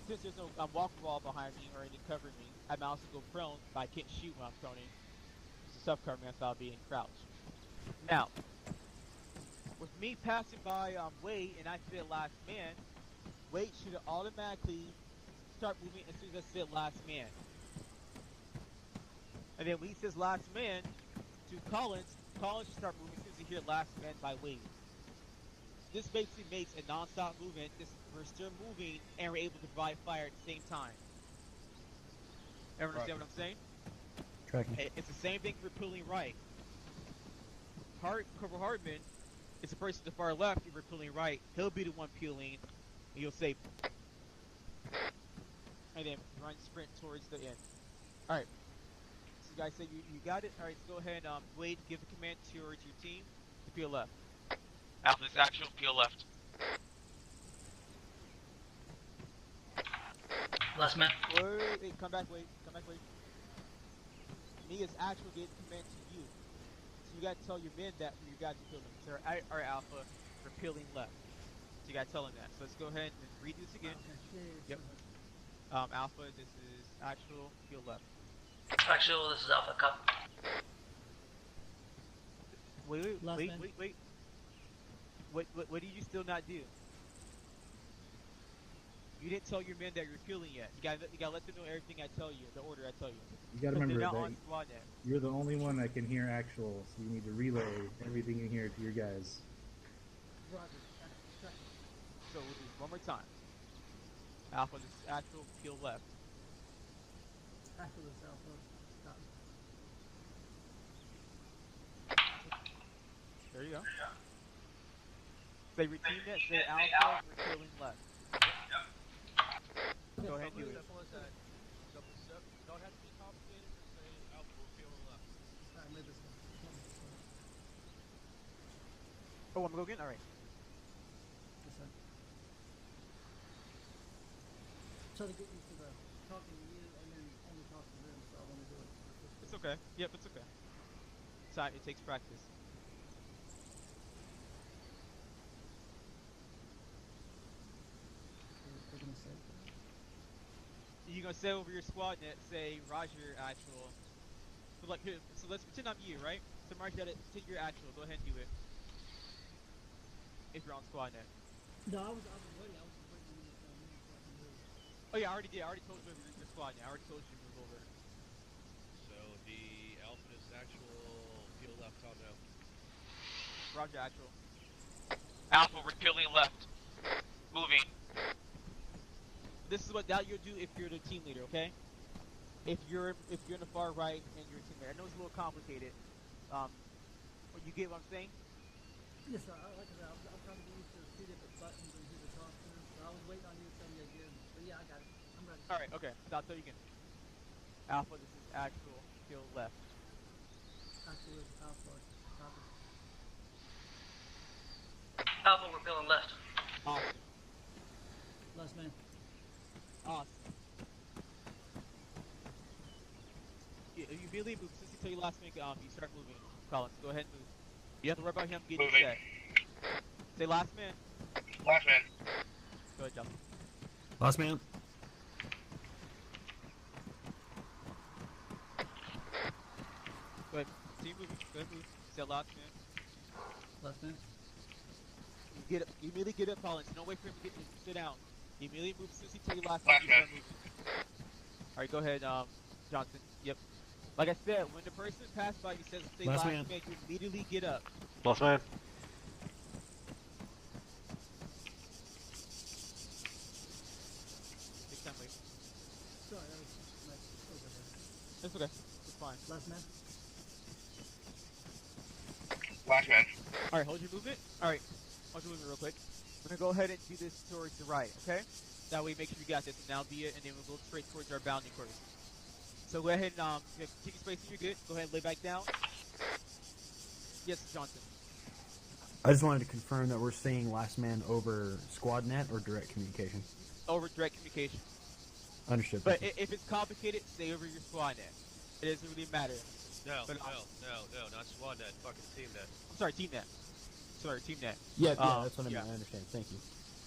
Since there's no walk wall behind me or anything covering me, I might also go prone, but I can't shoot when I'm proning. It's a self-cover man, so I'll be in crouch. Now, with me passing by Wade and I said last man, Wade should automatically start moving as soon as I said last man. And then when he says last man to Collins should start moving as soon as he hears last man by Wade. This basically makes a non-stop movement. We're still moving and we're able to provide fire at the same time. Everyone understand what I'm saying? Tracking. It's the same thing for peeling right. Corporal Hartman is the person to the far left. If we're peeling right, he'll be the one peeling, and you'll say, and then run sprint towards the end. All right. So you guys say you got it. All right. So go ahead, Wade, give the command towards your team to peel left. Alpha's actual, peel left. Last man. Wait, come back, Wade. Me as actual gave the command to you. So you gotta tell your men that you guys are peeling. So our Alpha, we're peeling left. So you gotta tell them that. So let's go ahead and redo this again. Yep. Alpha, this is actual, peel left. Actual, this is Alpha Cup. Wait. What did you still not do? You didn't tell your men that you're peeling yet. You gotta let them know everything I tell you, the order I tell you. You gotta remember that you're the only one that can hear actual, so you need to relay everything you hear to your guys. Roger. So we'll do this one more time. Alpha, this is actual, peel left. Actual is Alpha. Stop. There you go. Say repeat that, say Alpha, we're peeling left. Go ahead and do it. Don't have to be complicated. Just say Alpha, we're peeling left. Alright, move this one. Oh, I'm gonna go again? Alright. This one. Try to get used to the talking to you and then only talk to them, so I want to do it. It's okay. Yep, it's okay. It takes practice. You're gonna say over your squad net, say Roger actual. So like here, so let's pretend I'm you, right? So Mark, you gotta take your actual. Go ahead and do it. If you're on squad net. No, I was waiting. I was just waiting on you to tell me so I can move. Oh yeah, I already did. I already told you over your squad net. I already told you to move over. So the Alpha is actual, peel left, on now. Roger actual. Alpha, we're peeling left. Moving. This is what you'll do if you're the team leader, okay? If you're in the far right and you're a team leader. I know it's a little complicated. You get what I'm saying? Yes, sir. Like I said, I'm trying to get used to the 2 different buttons and who to talk to. So I was waiting on you to tell me again. But yeah, I got it. I'm ready. Alright, okay. So I'll tell you again. Alpha, this is actual, peel left. Actual is Alpha. Copy. Alpha, we're peeling left. Awesome. Last man. Awesome. you immediately move. Since you tell you last man, you start moving. Collins, go ahead and move. You have to worry about him getting Moving. set. Say last man. Last man. Go ahead, Justin. Last man. Go ahead. Keep moving. Go ahead, move. Say last man. Last man. You get up. You immediately get up, Collins. No wait for him to sit down. You immediately move. Since you tell you last man, you start moving. All right, go ahead, Johnson. Yep. Like I said, when the person passed by you says say last man, you immediately get up. Last man. Take time, wait. Sorry, that was my overhead. That's okay. It's fine. Last man. Last man. All right, hold your movement. All right, hold your movement real quick. We're gonna go ahead and do this towards the right, okay? That way, make sure you got this, and that'll be it, and then we'll go straight towards our bounding course. So go ahead and take your space. You're good. Go ahead and lay back down. Yes, Johnson. I just wanted to confirm that we're saying last man over squad net or direct communication. Over direct communication. Understood. But if it's complicated, stay over your squad net. It doesn't really matter. No, But, no, not squad net, fucking team net. I'm sorry, team net. Sorry, team net. Yeah, that's what I mean. I understand. Thank you.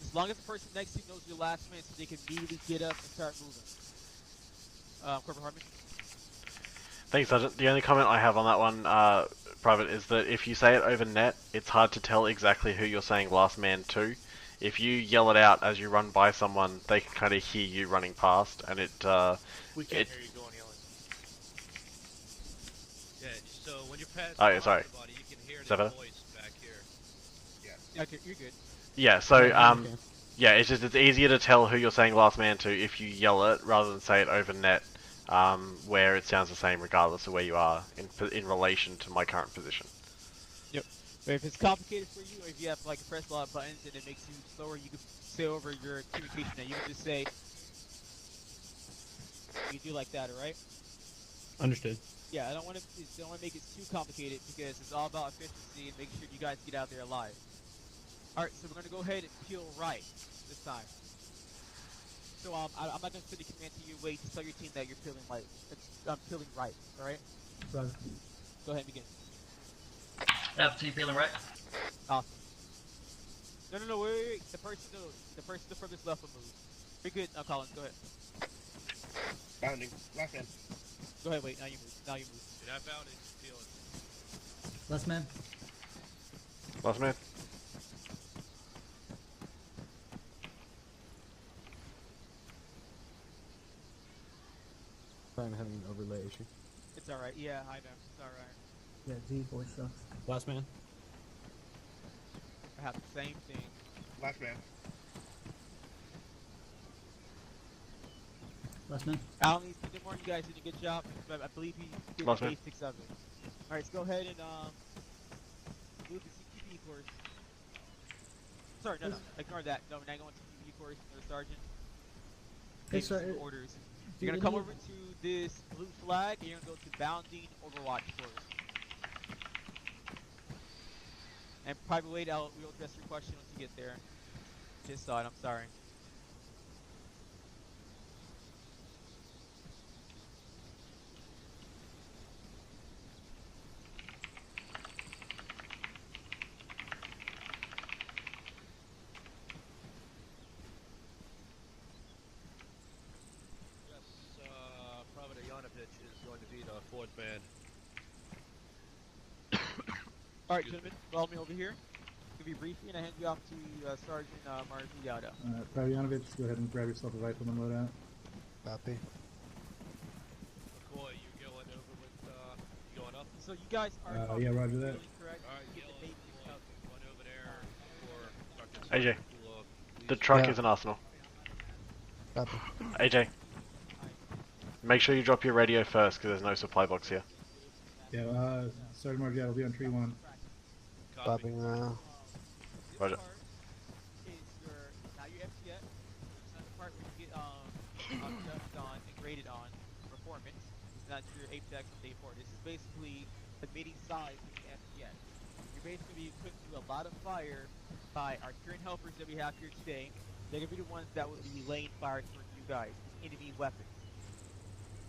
As long as the person next to you knows your last man, so they can immediately get up and start moving. Corporal Hartman? Thanks, Sergeant. The only comment I have on that one, Private, is that if you say it over net, it's hard to tell exactly who you're saying last man to. If you yell it out as you run by someone, they can kind of hear you running past, and it, We can't hear you going yelling. Yeah, so when you're passing Oh, yeah, sorry. somebody, you can hear Is that their better? voice back here. Yeah, okay, you're good. Yeah, so, yeah, it's just, it's easier to tell who you're saying last man to if you yell it, rather than say it over net, where it sounds the same regardless of where you are in relation to my current position. Yep. But if it's complicated for you, or if you have like press a lot of buttons and it makes you slower, you can say over your communication net. You can just say, you do like that, alright? Understood. Yeah, I don't want to make it too complicated because it's all about efficiency and making sure you guys get out there alive. Alright, so we're going to go ahead and peel right this time. So I'm not going to send a command to you. Wait, just tell your team that you're peeling right. I'm peeling right, alright? Roger. Go ahead and begin. Team feeling right? Awesome. No, wait. The person the furthest left will move. You're good. Now, Collins, go ahead. Bounding. Last man. Go ahead, wait. Now you move. You're not bounding, feel it. Last man. Last man. I'm having an overlay issue. It's alright. Yeah, I know. It's alright. Yeah, Z voice sucks. Last man. I have the same thing. Last man. Last man. Alan, good morning, you guys did a good job. I believe he did Last the man. basics of it. Alright, let's go ahead and move the CQB course. Sorry, no, ignore that. No, we're not going to CQB course, no sergeant. Hey, Take sir, some orders. You're gonna come over to this blue flag, and you're gonna go to Bounding Overwatch course. And Private Wade, we'll address your question once you get there. Just saw it, I'm sorry. Private Yanovich is going to be the fourth man. Alright, gentlemen, follow me over here. Give you a briefing, and I hand you off to Sergeant Marziada. Private Yanovich, go ahead and grab yourself a rifle and load out. Copy. McCoy, you going over with, you going up? So you guys are Yeah, roger that. correct? Alright, Get the yellow, basics up. one over there for Dr. AJ, Cool, the truck Yeah. is an arsenal. Copy. AJ, make sure you drop your radio first, because there's no supply box here. Yeah, Sergeant Margiat will be on tree 1. Copy now. Roger. This part is not your FTX. It's not the part where you get judged on and graded on performance. It's not your Apex and Day 4. This is basically the mini size of the FTX. You're basically put through a lot of fire by our current helpers that we have here today. They're going to be the ones that will be laying fire for you guys, enemy weapons.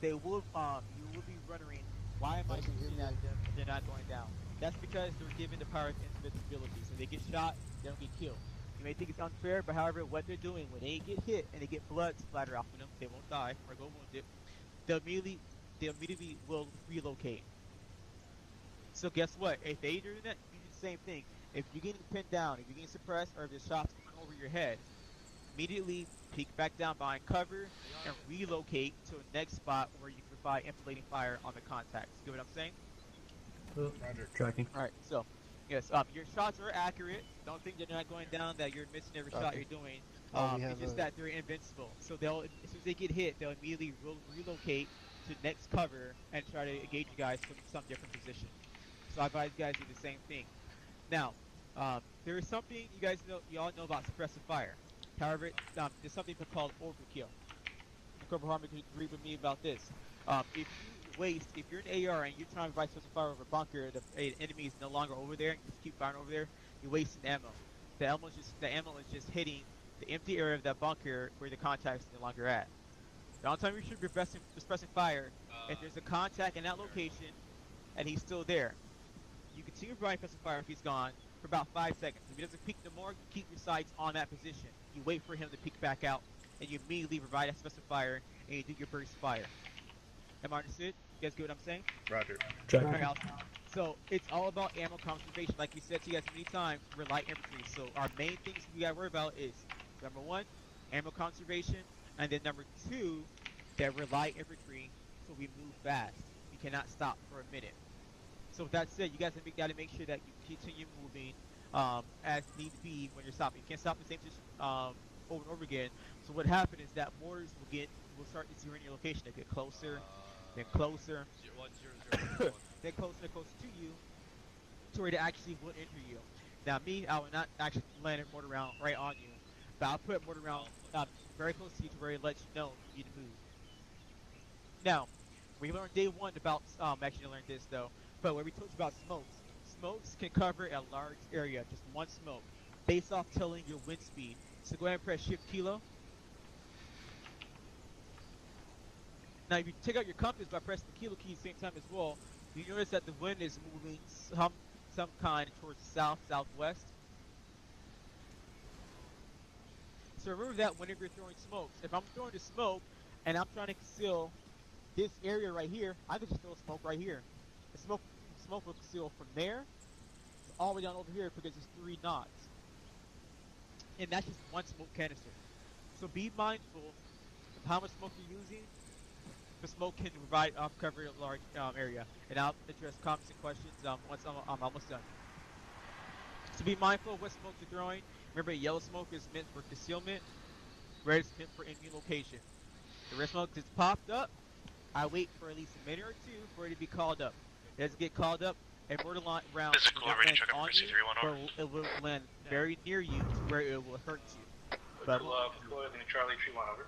they will you will be wondering, why am I shooting at them if they're not going down? That's because they're given the power of invincibility. So they get shot, they don't get killed. You may think it's unfair, but however, what they're doing when they get hit and they get blood splatter off of them, they won't die or go wounded. They immediately will relocate. So guess what? If they do that, you do the same thing. If you're getting pinned down, if you're getting suppressed, or if the shots coming over your head, immediately peek back down behind cover and relocate to a next spot where you can provide infiltrating fire on the contacts. Get what I'm saying? Roger. Tracking. Alright, so, yes, your shots are accurate. Don't think they're not going down, that you're missing every shot you're doing. It's just that they're invincible. So they'll, as soon as they get hit, they'll immediately relocate to next cover and try to engage you guys from some different position. So I advise you guys do the same thing. Now, there is something you all know about suppressive fire. However, there's something called overkill. Corporal Harmon can agree with me about this. If you're an AR and you're trying to provide suppressive fire over a bunker, the enemy is no longer over there, and you just keep firing over there, you're wasting ammo. The ammo is just hitting the empty area of that bunker where the contact is no longer at. The only time you should be suppressing fire, if there's a contact in that location and he's still there, you continue providing suppressive fire if he's gone for about 5 seconds. If he doesn't peek no more, you keep your sights on that position. You wait for him to peek back out, and you immediately provide that suppressive fire, and you do your burst fire. Am I understood? You guys get what I'm saying? Roger. Alright, so it's all about ammo conservation. Like we said to you guys many times, we're light infantry. So our main things we gotta worry about is, number one, ammo conservation, and then number two, that we're light infantry, so we move fast. We cannot stop for a minute. So with that said, you guys gotta make sure that you continue moving as need be when you're stopping. You can't stop the same position over and over again. So what happens is that mortars will start zeroing your location. They get closer, then closer, then closer to you, to where they actually will enter you. Now me, I will not actually land a mortar round right on you, but I'll put a mortar round very close to you to where it lets you know you need to move. Now, we learned day one about, actually learned this though, but when we talked about smokes, smokes can cover a large area, just one smoke, based off telling your wind speed. So go ahead and press Shift Kilo. Now if you take out your compass by pressing the Kilo key at the same time as well, you notice that the wind is moving some kind towards south, southwest. So remember that whenever you're throwing smokes. If I'm throwing the smoke and I'm trying to conceal this area right here, I can just throw smoke right here. The smoke will conceal from there all the way down over here because it's 3 knots. And that's just one smoke canister. So be mindful of how much smoke you're using. The smoke can provide cover a large area. And I'll address comments and questions once I'm almost done. So be mindful of what smoke you're throwing. Remember, yellow smoke is meant for concealment. Red is meant for enemy location. The red smoke is popped up. I wait for at least a minute or two for it to be called up. It doesn't get called up, and mortar round Physical, ready to check on frequency 3-1 over. It will land very near you to where it will hurt you. But, Charlie 3-1 over.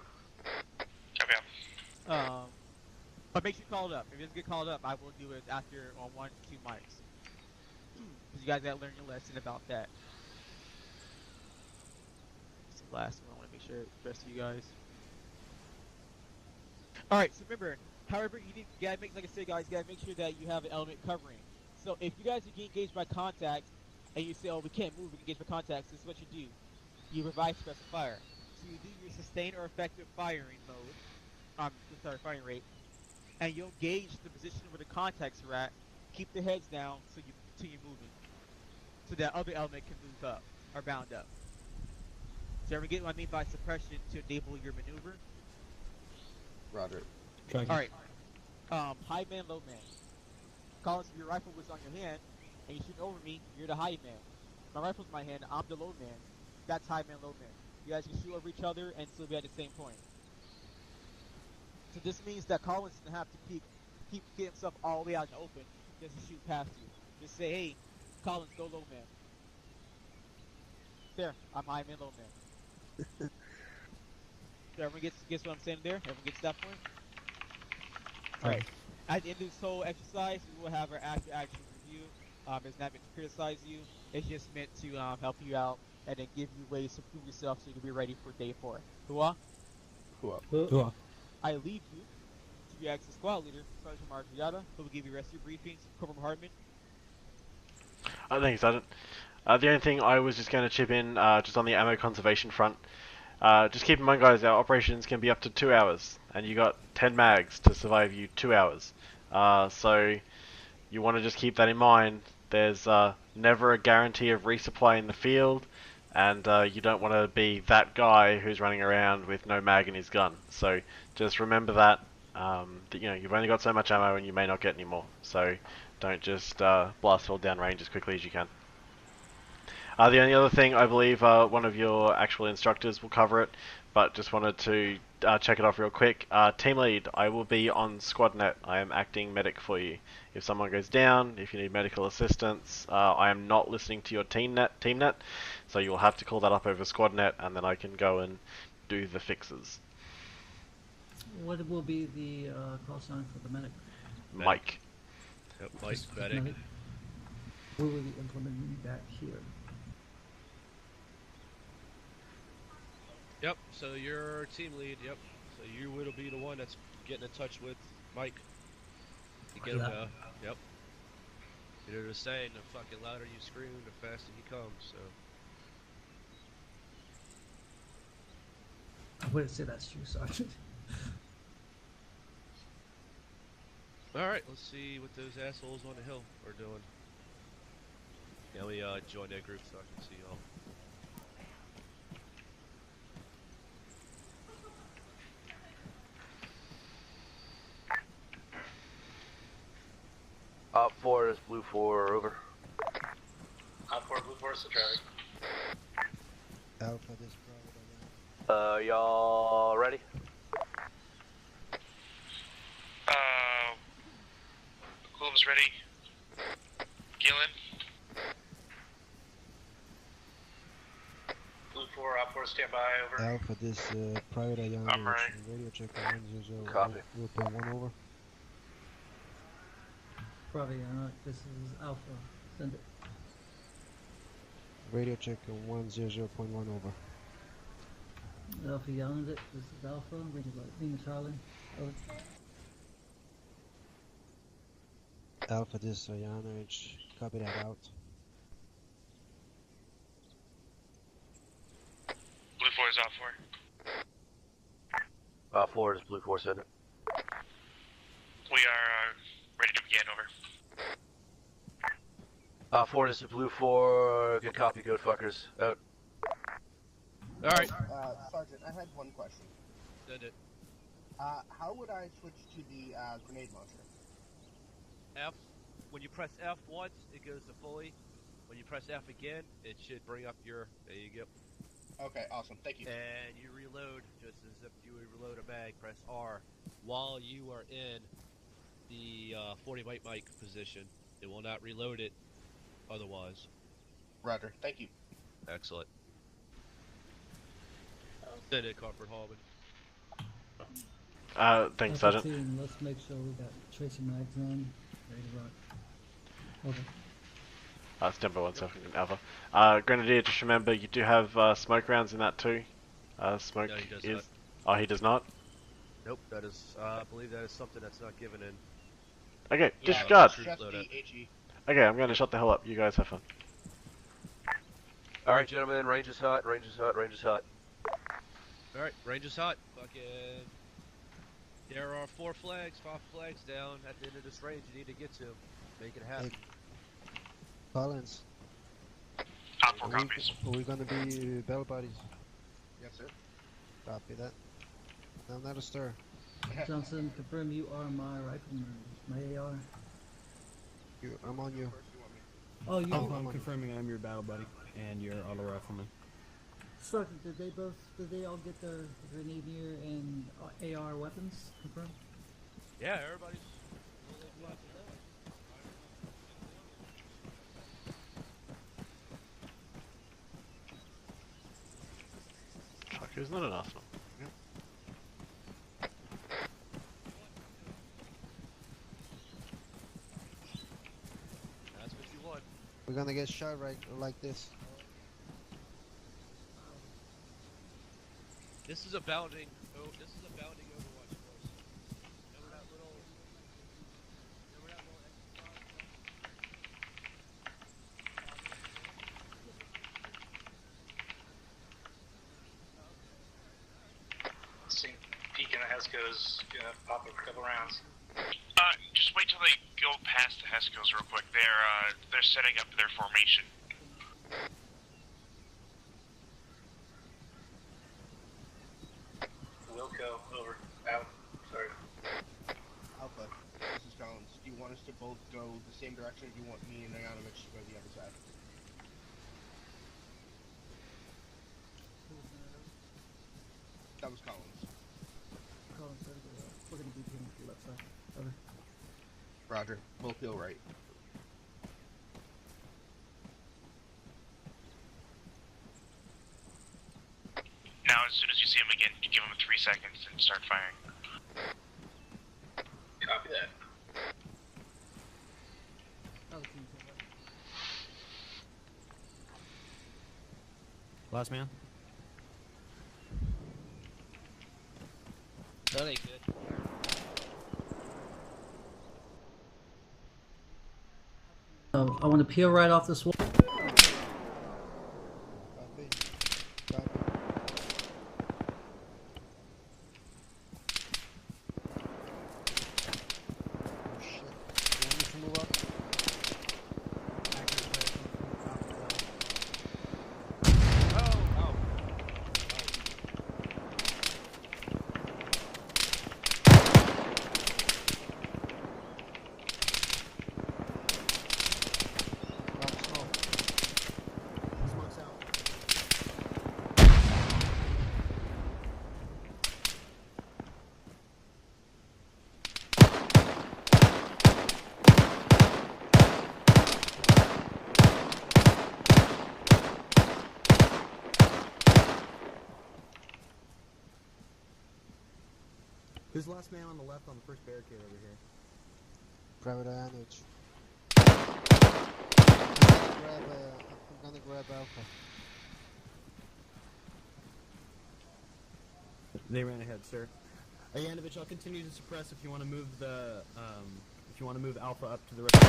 Copy. But make sure you call it up. If it doesn't get called up, I will do it after on 1 to 2 mics. Because you guys gotta learn your lesson about that. It's the last one. I want to make sure the rest of you guys. Alright, so remember, however, you gotta make, like I said, guys, you gotta make sure that you have an element covering. So if you guys are getting engaged by contact, and you say, oh, we can't move, we can engage by contacts, this is what you do. You provide suppressive fire. So you do your sustained or effective firing mode, firing rate, and you'll gauge the position where the contacts are at, keep the heads down so you continue moving. So that other element can move up, or bound up. So ever get what I mean by suppression to enable your maneuver? Roger. Alright. High man, low man. Collins, if your rifle was on your hand, and you shoot over me, you're the high man. My rifle's in my hand, I'm the low man. That's high man, low man. You guys can shoot over each other and still be at the same point. So this means that Collins doesn't have to get himself all the way out in the open just to shoot past you. Just say, hey, Collins, go low man. There, I'm high man, low man. So everyone gets what I'm saying there? Everyone gets that point? Alright. At the end of this whole exercise, we will have our after action review. It's not meant to criticize you. It's just meant to help you out and then give you ways to prove yourself so you can be ready for day 4. Hua? Hua. I leave you to you ask the squad leader, Sergeant Margariata, who will give you rest of your briefings. Corporal Hartman. Thank you, Sergeant. The only thing I was just going to chip in, just on the ammo conservation front, just keep in mind, guys, our operations can be up to 2 hours, and you got 10 mags to survive you 2 hours. So you want to just keep that in mind. There's never a guarantee of resupply in the field, and you don't want to be that guy who's running around with no mag in his gun. So just remember that, that you've only got so much ammo, and you may not get any more. So don't just blast all down range as quickly as you can. The only other thing, I believe one of your actual instructors will cover it, but just wanted to check it off real quick. Team lead, I will be on SquadNet. I am acting medic for you. If someone goes down, if you need medical assistance, I am not listening to your teamnet, so you'll have to call that up over SquadNet, and then I can go and do the fixes. What will be the call sign for the medic? Mike. Yep, Mike, medic. We will be implementing that here. Yep, so you're team lead, yep. So you will be the one that's getting in touch with Mike. You get him to, yep. You know the saying, the fucking louder you scream, the faster he comes, so. I wouldn't say that's true, Sergeant. Alright, let's see what those assholes on the hill are doing. Yeah, let me join that group so I can see y'all. Op 4 is Blue 4, over. Op 4, Blue 4, traffic. Alpha, this private. Y'all ready? Holmes ready. Gillen. Blue 4, Op 4, stand by, over. Alpha, this private Ayana. Arma3. Radio check 100. Copy. We'll put 1 over. Probably not. This is Alpha. Send it. Radio check 100.1 over. Alpha yelling it. This is Alpha. Lima Charlie. Over. Alpha, this Ayana. Copy that out. Blue 4 is Op 4. Op 4 is Blue 4, send it. We are ready to begin, over. Op 4 is Blue 4, good copy, good fuckers. Out. Alright. Sergeant, I had one question. Send it. How would I switch to the grenade launcher? F. When you press F once, it goes to fully. When you press F again, it should bring up your. There you go. Okay, awesome. Thank you. And you reload just as if you would reload a mag. Press R while you are in the 40 byte mic position. It will not reload it otherwise. Roger. Thank you. Excellent. Send it, Corporal Hallman. Thanks, Sergeant. Let's make sure we got tracer mags on. Ready to rock. Okay. Stand by 1 second, Alpha. Grenadier, just remember you do have smoke rounds in that too. Smoke No, he does is. not. Oh, he does not. Nope, that is. I believe that is something that's not given in. Okay, Yeah, disregard. just the HE. Okay, I'm going to shut the hell up. You guys have fun. Alright, gentlemen, range is hot, range is hot, range is hot. Alright, range is hot. Fucking. There are 5 flags down at the end of this range you need to get to. Make it happen. Hey, Collins. Op 4 copies. Are we gonna be bell buddies? Yes, sir. Copy that. No, not a stir. Johnson, confirm you are my rifleman. My AR. I'm on you. Oh, you. I'm confirming I'm your battle buddy and your auto rifleman. Sergeant, did they all get their grenadier and AR weapons confirmed? Yeah, everybody's. Fuck, who's not an Arsenal? That's what you want. We're gonna get shot right like this. This is a bounding. Oh, this is a bounding Overwatch course. Remember that little Hesco's gonna pop up a couple rounds. Just wait till they go past the Hesco's real quick. They're setting up their formation. Wilco, over. Out. Sorry. Alpha, this is Collins. Do you want us to both go the same direction, or do you want me and Ionovich to go the other side? That was Collins. Collins said we're gonna be teaming to the left side. Over. Roger. We'll feel right. Now, as soon as you see him again, you give him 3 seconds and start firing. Copy that. Last man. That ain't good. I want to peel right off this wall. Copy. Copy. Oh shit. You want me to move up? Who's the last man on the left on the first barricade over here? Private Ianovic. I'm gonna grab Alpha. They ran ahead, sir. Yanovich, I'll continue to suppress if you want to move the if you want to move Alpha up to the rest of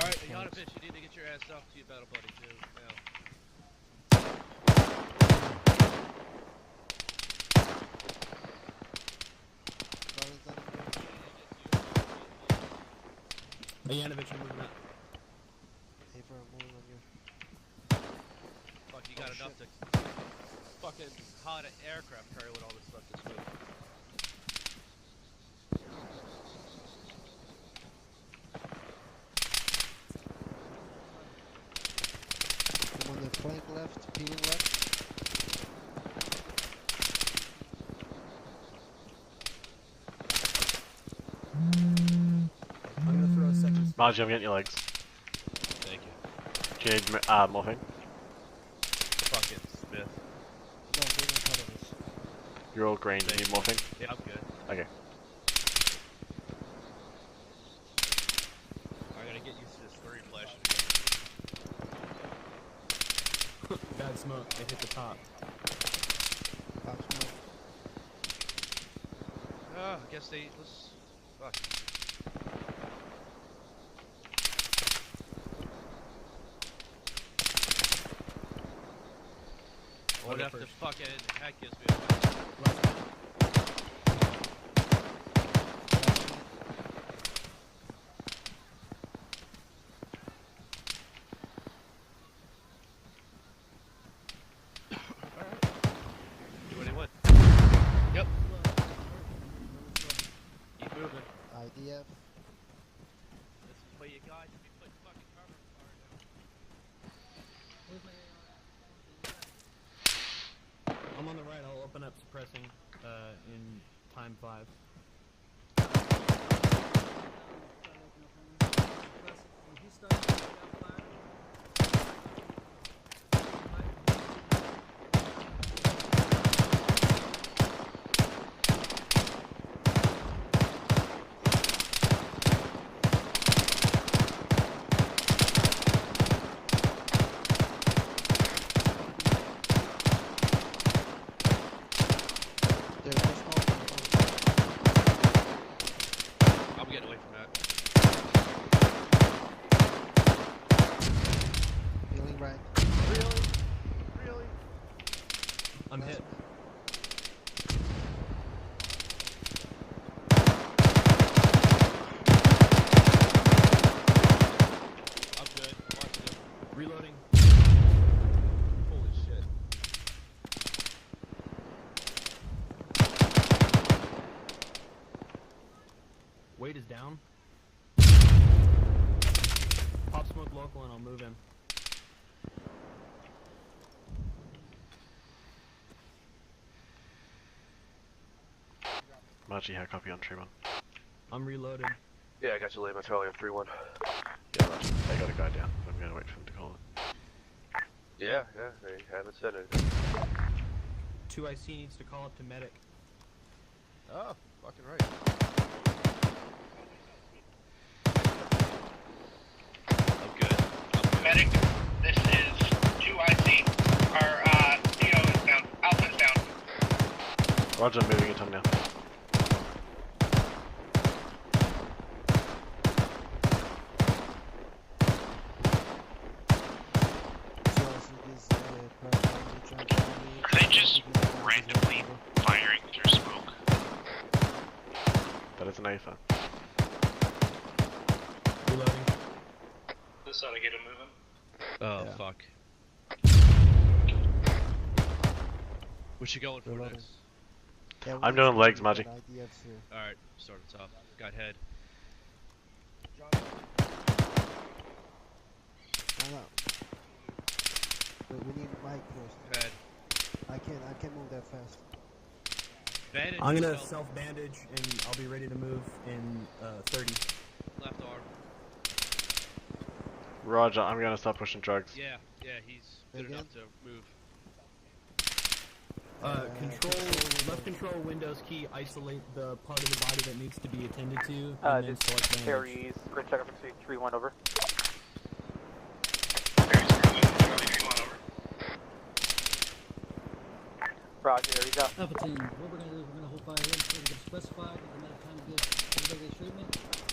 Alright, Yanovich, you need to get your ass off to your battle buddy too. Now. Yanovich, you're moving up. Ava, I'm moving on you. Fuck, you got enough to fucking hot an aircraft carrier with all this stuff this week. I'm on the flank left, peeling left. I'm gonna throw a second. Margie, I'm getting your legs. Thank you. Do you need morphine? Fucking Smith. No, they're not part of this. You're all green. Do you need morphine? Yeah, I'm good. Okay. I gotta get used to this slurry flash again. Bad smoke. It hit the top. Pop smoke. I guess let's. Fuck. What if the fucking heck gives me a What do you want? Yep. Keep moving. IDF. This is where you guys be putting fucking cover fire down. I'm on the right. I'll open up suppressing in time 5. There's no smoke. Weight is down. Pop smoke local and I'll move in. Margie, how copy on tree 1? I'm reloaded. Yeah, I got you laid my Charlie on 3-1. Yeah, Roger. They got a guy down. I'm gonna wait for him to call it. Yeah, they haven't said anything. 2IC needs to call up to medic. Oh, fucking right. I'm good. Medic, this is 2IC. Our CO is down. Alpha's down. Roger, I'm moving it on now. Are they just randomly firing through smoke? That is an AFA. Reloading. This ought to get him moving. Oh, Yeah. fuck. What you going for Reloading. next? Yeah, I'm doing legs, Magic. Magic. Alright, start at top. Got head. We need Mike first. Head. I can't move that fast. Bandage I'm gonna yourself. self-bandage and I'll be ready to move in 30. Left arm. Roger, I'm gonna start pushing drugs. Yeah, he's good Again? enough to move. Control, left control Windows key, isolate the part of the body that needs to be attended to, and then select bandage. Harry's grid check frequency 3-1 over. Roger, Harry's out. Alpha team, what we're gonna do is we're gonna hold fire here until we get specified, and then time to give everybody their treatment,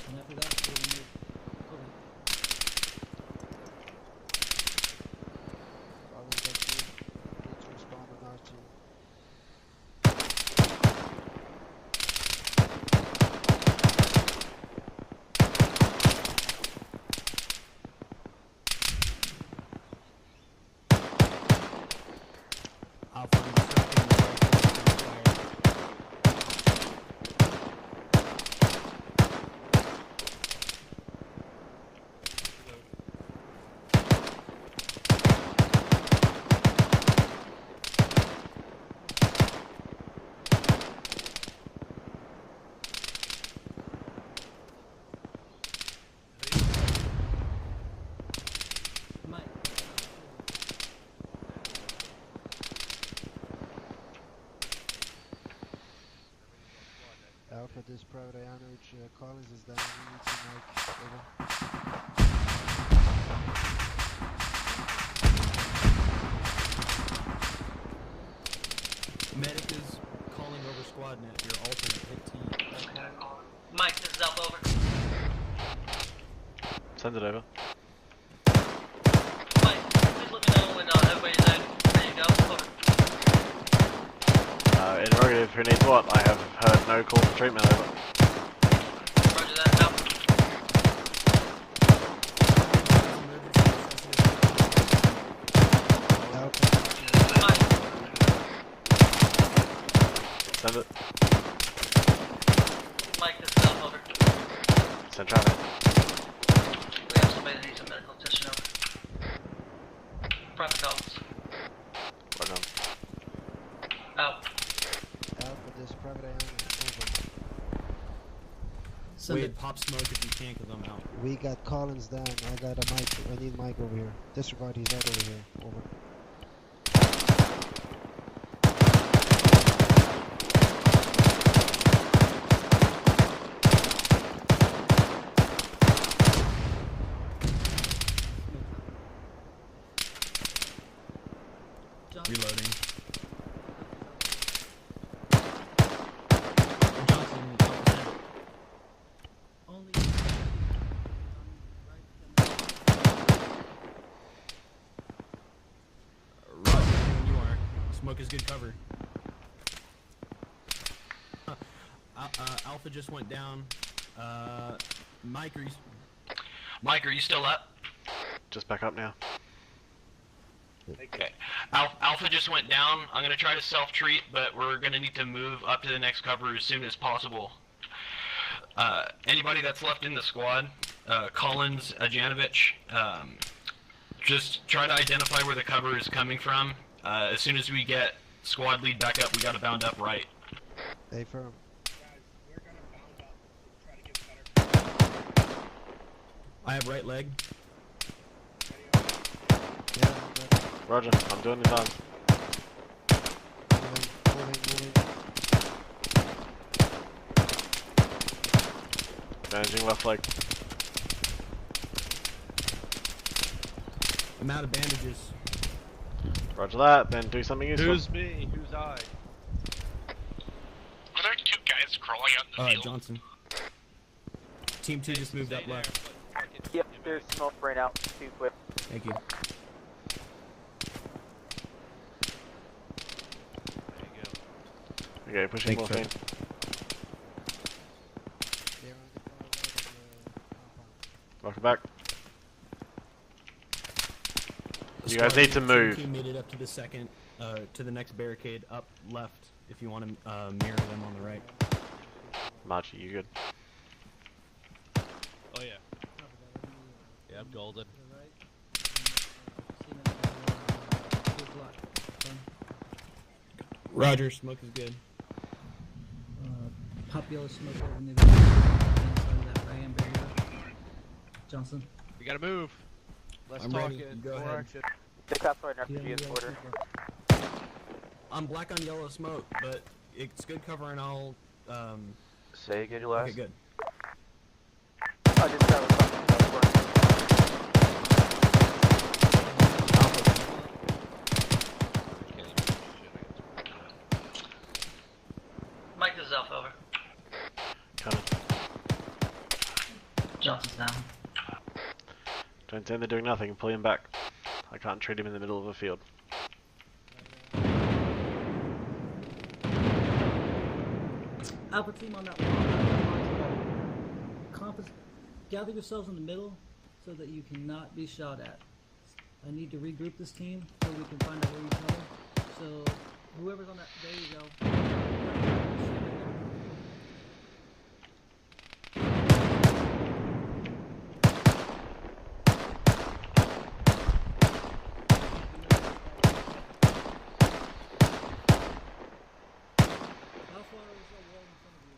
and after that, we're gonna move. Okay. Need to respond on our team. Alpha, I'm distracting the right fire. Mike. Alpha, this private Ianovic Collins is down. We need some Mike. Over. Medic is calling over squad net, your alternate hit team. Mike, this is Alpha over. Send it over. Mike, please let me know when everybody's ready to go. Over. Interrogative, who needs what? I have heard no call for treatment over. Roger that. Out. Mike, Send it. Mike, this is Alpha over. Send traffic. We have somebody that needs a medical attention over. Private calls. Well done. Out. Alpha, this private Ianovic. Over. Send Wait, it. pop smoke if you can, because I'm out. We got Collins down. I got a Mike. I need Mike over here. Disregard, he's out over here. Over. Reloading. Johnson, Only. Roger, when you are. Smoke is good cover. Alpha just went down. Mike, Mike, are you still up? Just back up now. Okay. Alpha just went down. I'm gonna try to self-treat, but we're gonna need to move up to the next cover as soon as possible. Anybody that's left in the squad, Collins, Ajanovic, just try to identify where the cover is coming from. As soon as we get squad lead back up, we gotta bound up right. Stay firm. I have right leg. Yeah, Roger, I'm doing it on. moving. Managing left leg. I'm out of bandages. Roger that, then do something useful. Who's me? Who's I? Are there two guys crawling out in the field? Johnson. Team 2 just moved up left. Yep, there's smoke right out. Too quick. Thank you. Okay, pushing Thanks, morphine. They're on the far right of the compound. Welcome back. You guys need to move. Team 2 made it up to the second, to the next barricade up left. If you want to mirror them on the right. Margie, you good? Oh yeah. Yeah, I'm golden. Roger, smoke is good. Pop yellow smoke over near the inside of that ram barrier. Johnson. We gotta move. Let's I'm talk ready. it. Go More ahead. action. The cops are in Do you have RPG any order. yellow people? I'm black on yellow smoke, but it's good cover and I'll Say again your last. okay, good. I just got a fucking Mike, this is Alpha, over. Coming. Johnson's down. Don't say they're doing nothing, pull him back. I can't treat him in the middle of a field. Alpha team on that compass. Gather yourselves in the middle so that you cannot be shot at. I need to regroup this team so we can find out where each other. So whoever's on that, there you go. How far is the wall in front of you?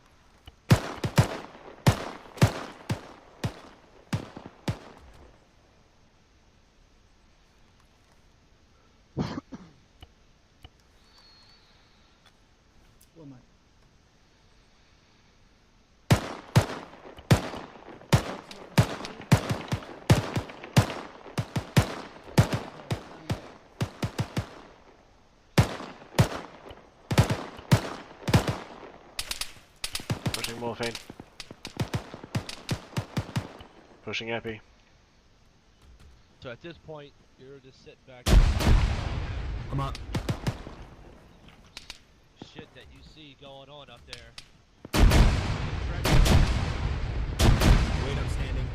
What am I? Pushing morphine. Pushing epi. So at this point, you're just sitting back. I'm up. Shit that you see going on up there. Wait, I'm standing.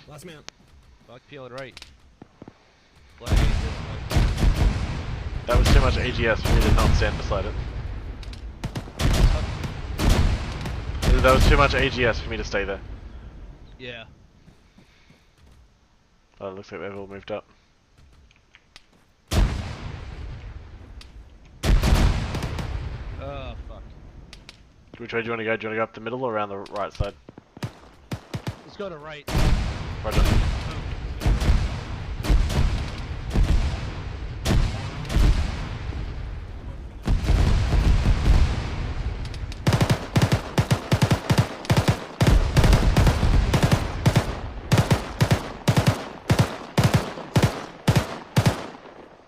Last man. Fuck peeling right. Flag ain't this way. That was too much AGS for me to not stand beside it. That was too much AGS for me to stay there. Yeah. Oh, it looks like they've all moved up. Oh, fuck. Which way do you want to go? Do you want to go up the middle or around the right side? Let's go to right. Roger. We're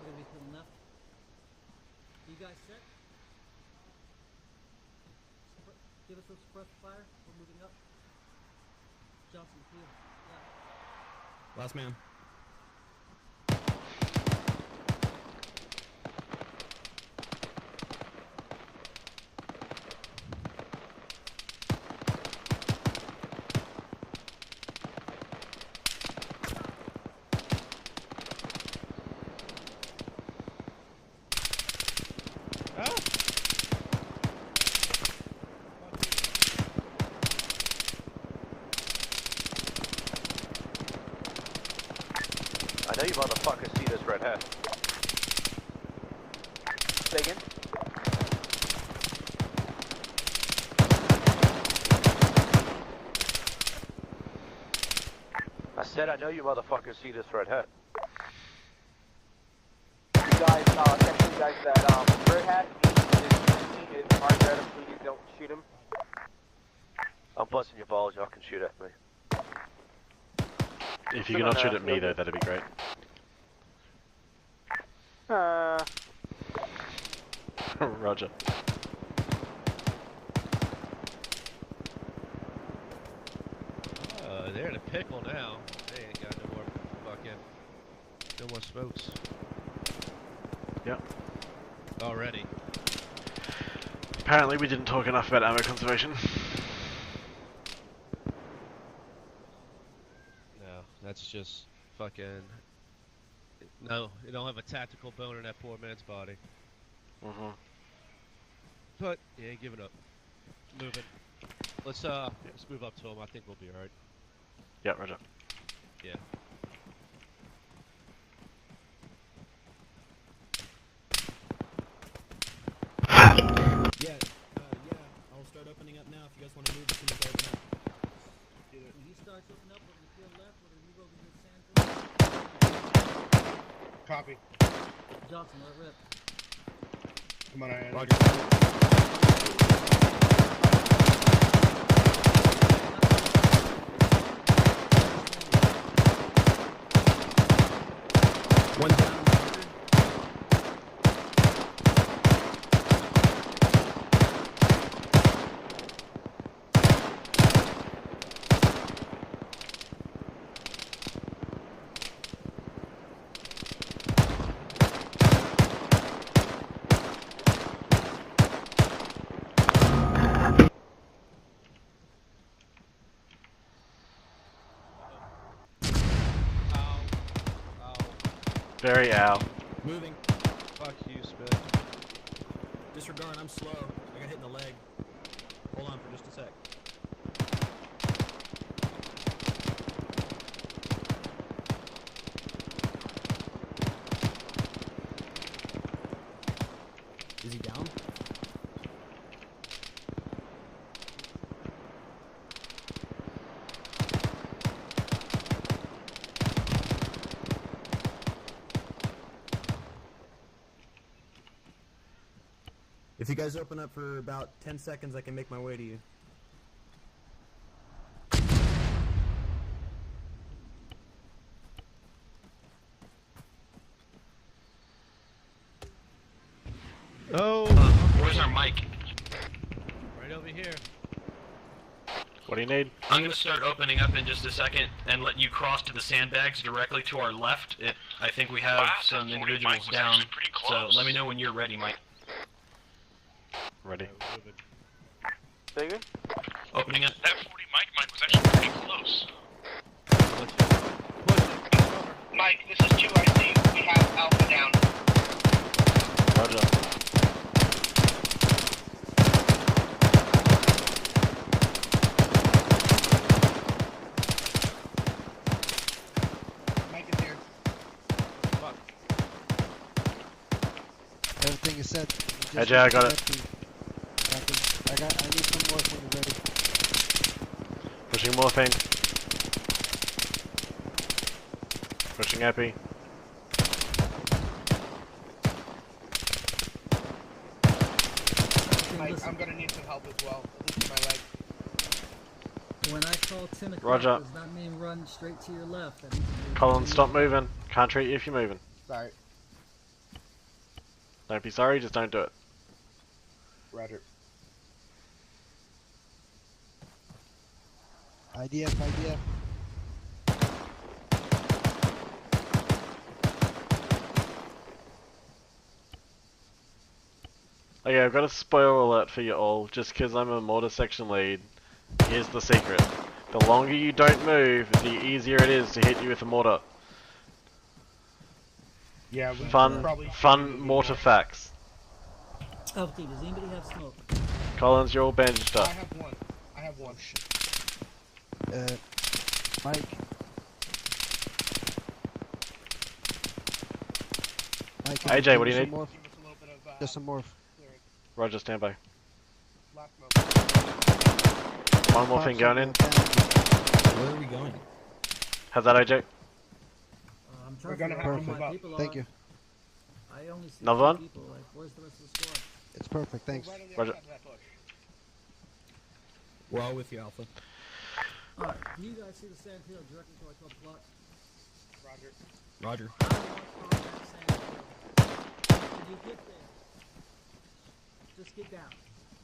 gonna be pulling left. You guys set? Give us a suppressed fire. We're moving up. Johnson, clear. Left. Last man. motherfucker see this red hat? Say again? I said I know you motherfuckers see this red hat. You guys, text you guys that, red hat is hard red, please don't shoot him. I'm busting your balls, y'all can shoot at me. If you cannot shoot at me though, that'd be great. Roger. They're in a pickle now. They ain't got no more no more smokes. Yep. Already. Apparently we didn't talk enough about ammo conservation. No, that's just fucking... No, you don't have a tactical bone in that poor man's body. Mm-hmm. But he ain't giving up. Moving. Let's move up to him. I think we'll be alright. Yeah, roger. Yeah. Yeah, I'll start opening up now if you guys want to move as soon as I open up. When he starts opening up, we're gonna feel left, we're gonna move over to San Copy. Johnson, let it rip. Come on, I One down. Very ow. Moving. Fuck you, Spit. Disregard, I'm slow. I got hit in the leg. Hold on for just a sec. Is he down? If you guys open up for about 10 seconds, I can make my way to you. Oh! Where's our mic? Right over here. What do you need? I'm gonna start opening up in just a second and let you cross to the sandbags directly to our left. I think we have some individuals down, so let me know when you're ready, Mike. Ready. Say again? Opening it. That 40 mic was actually pretty close. Mike, this is 2IC. We have Alpha down. Roger. Mike is here. Fuck. Everything is set. Hey Jay, I got it. I need some more when you're ready. Pushing morphine. Pushing epi. Mike, I'm gonna need some help as well. At least in my leg. When I call 10 o'clock, Roger. does not mean run straight to your left. That means move Colin, to stop your left. moving. Can't treat you if you're moving. Sorry. Don't be sorry, just don't do it. Roger. IDF. Okay, I've got a spoiler alert for you all, just because I'm a mortar section lead. Here's the secret. The longer you don't move, the easier it is to hit you with a mortar. Yeah, we Fun mortar facts. Oh, dude, does anybody have smoke? Collins, you're all bandaged up. I have one. Mike. Mike, can AJ, you what do give you me need? some morph? Just some morph. Roger, stand by. Last One more thing going in. Where are we going? How's that, AJ? I'm We're trying to gonna figure have out to where move my up. people Thank are. you. I only see Another 2 one? people. Like, where's the rest of the squad? It's perfect, thanks. Right on the Roger. other side of that bush. We're all with you, Alpha. Alright, do you guys see the sand hill directly to our 12 o'clock? Roger. Roger. I want contact sand hill. When you get there, just get down.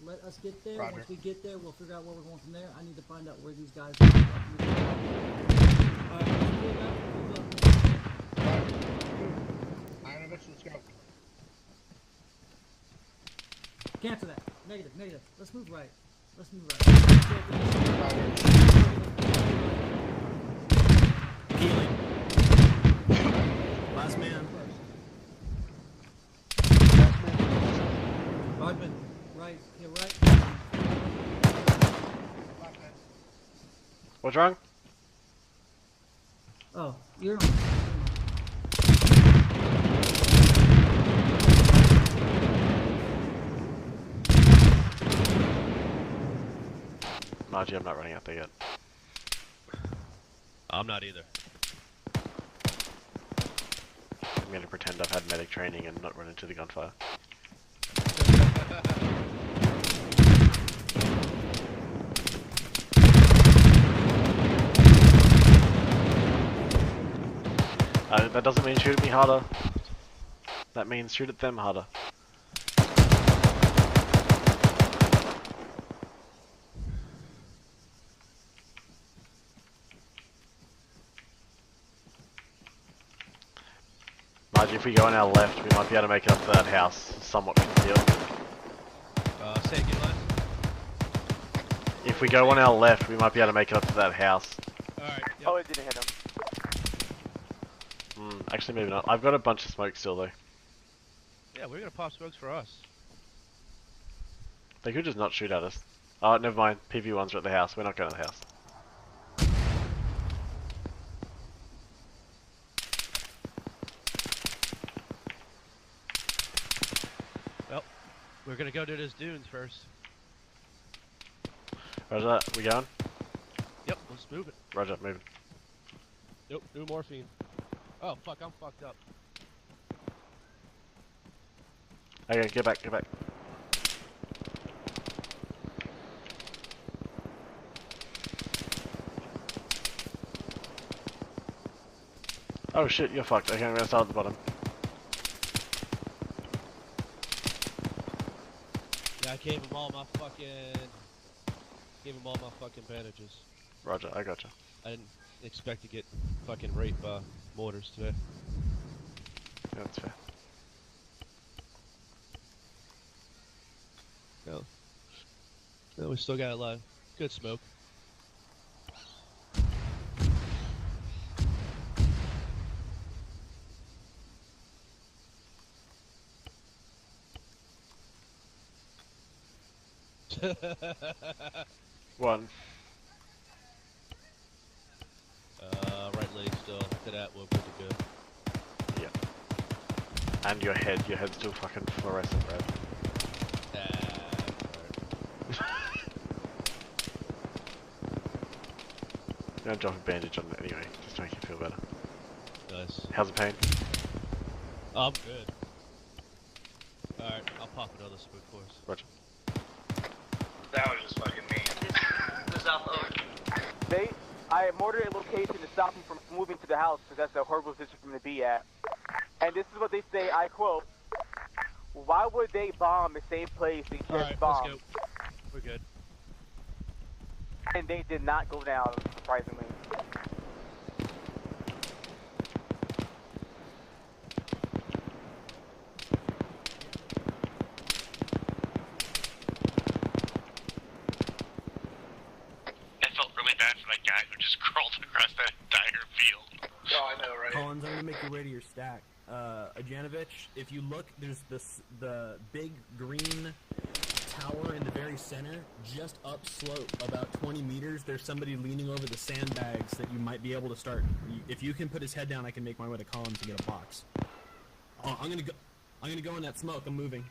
Let us get there. Roger. Once we get there, we'll figure out where we're going from there. I need to find out where these guys are. Alright, move up. Iron let's go. Cancel that. Negative, negative. Let's move right. Let's move right. Healing. Last man. Rodman, right. Here, right. What's wrong? Oh, you're on. Margie, I'm not running out there yet. I'm not either. I'm gonna pretend I've had medic training and not run into the gunfire. That doesn't mean shoot at me harder. That means shoot at them harder. Margie, if we go on our left, we might be able to make it up to that house somewhat concealed. Say it again, lad. If we go on our left, we might be able to make it up to that house. Alright, yep. Oh, it didn't hit him. Actually, maybe not. I've got a bunch of smoke still, though. Yeah, we're gonna pop smokes for us. They could just not shoot at us. Oh, never mind. PV1s are at the house. We're not going to the house. Well, we're gonna go to those dunes first. Roger that. We going? Yep, let's move it. Roger, moving. Nope, new morphine. Oh, fuck, I'm fucked up. Okay, get back, get back. Oh shit, you're fucked. Okay, I'm gonna start at the bottom. Yeah, I gave him all my fucking bandages. Roger, I gotcha. I didn't expect to get fucking raped by mortars today. Yeah, that's fair. No. No, we still got a lot of good smoke. One. Right leg still. To that, we're good to go. Yeah. And your head's still fucking fluorescent red. I'm gonna drop a bandage on it anyway, just to make you feel better. Nice. How's the pain? I'm good. Alright, I'll pop another smoke for us. Roger. That was just fucking mean. This Alpha over. I mortared a location to stop him from moving to the house because that's a horrible position for him to be at. And this is what they say, I quote, "Why would they bomb the same place they just Alright, bombed?" let's go. We're good. And they did not go down, surprisingly. I felt really bad for that guy who just crawled across that entire field. Oh, I know, right? Collins, I'm gonna make your way to your stack. Ajanovich, if you look, there's the big green tower in the very center, just up slope about 20 meters. There's somebody leaning over the sandbags that you might be able to start. If you can put his head down, I can make my way to Collins and get a box. Oh, I'm gonna go in that smoke. I'm moving.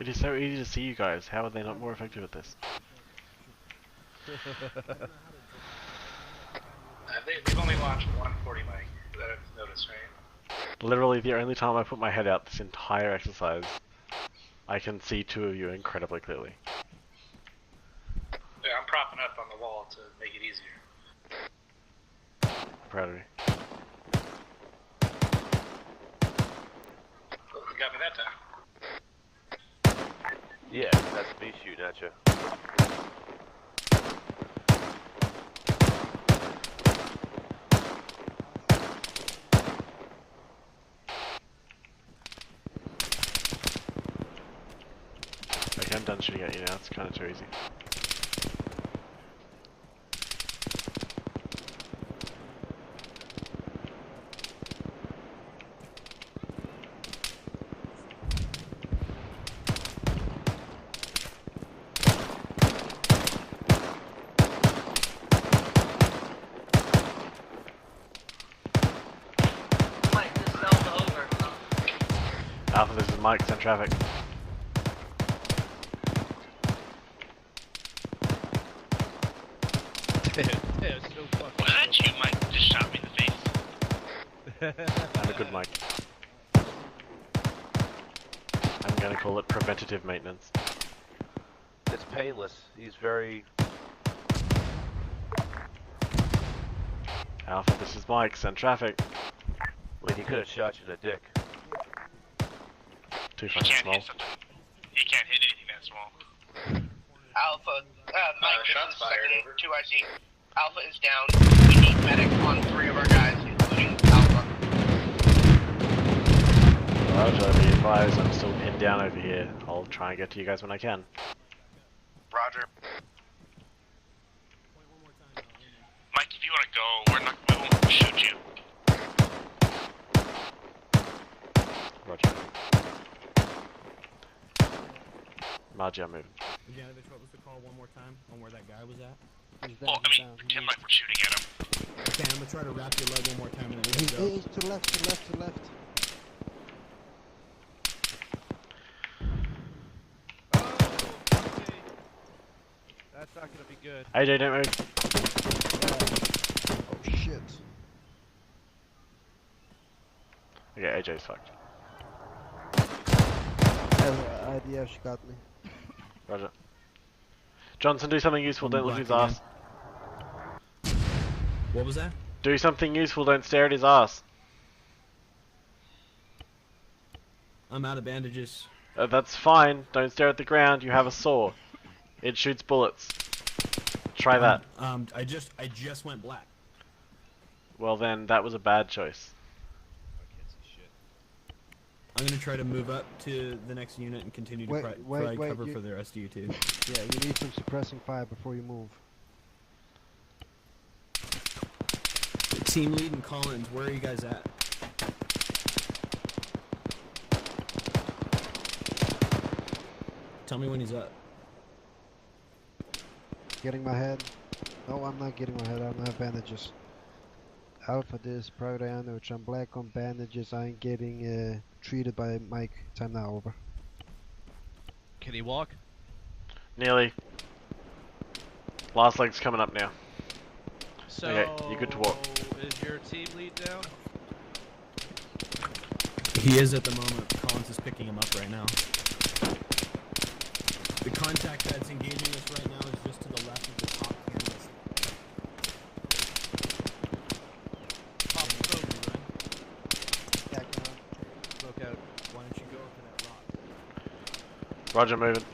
It is so easy to see you guys. How are they not more effective at this? They've only launched 140 mic that I've noticed, right? Literally, the only time I put my head out this entire exercise, I can see two of you incredibly clearly. Yeah, I'm propping up on the wall to make it easier. Proud of you. Oh, you got me that time. Yeah, that's me shooting at you. Okay, I'm done shooting at you now. It's kind of too easy. Mike, this is Alpha over. Alpha, this is Mike. Send traffic. Was that you, Mike? Just shot me in the face. I'm a good Mike. I'm gonna call it preventative maintenance. It's painless. He's very... Alpha, this is Mike. Send traffic. Wait, he could have shot you in the dick. Too He fucking can't small. hit something. He can't hit anything that small. Alpha, Mike, shots fired, over. 2IC. Alpha is down. We need medics on 3 of our guys, including Alpha. Roger, be advised, I'm still pinned down over here. I'll try and get to you guys when I can. Roger. Mike, if you want to go, we won't shoot you. Roger. Margie, I'm moving. Again, what was the call one more time on where that guy was at? He's down, Oh, he's I mean, down. pretend like we're shooting at him. Okay, I'm gonna try to wrap your leg one more time and then we're gonna go. He's to the left, to the left, to the left. That's not gonna be good. AJ, don't move. Oh shit. Okay, AJ's fucked. IDF, she got me. Roger. Johnson, do something useful, don't look at his Black ass. What was that? Do something useful, don't stare at his ass. I'm out of bandages. That's fine, don't stare at the ground, you have a saw. It shoots bullets. Try that. I just went black. Well then, that was a bad choice. I'm gonna try to move up to the next unit and continue to provide cover for the rest of you two. Yeah, you need some suppressing fire before you move. Team lead and Collins, where are you guys at? Tell me when he's up. Getting my head. No, I'm not getting my head. I don't have bandages. Alpha, this private eye which I'm black on bandages. I'm getting treated by Mike. Time now, over. Can he walk? Nearly. Last leg's coming up now. So, okay, you good to walk. Is your team lead down? He is at the moment. Collins is picking him up right now. The contact that's engaging us right now is just to the left of the top canvas. Pop smoke, right? Back on. Smoke out. Why don't you go over to that rock? Roger, moving.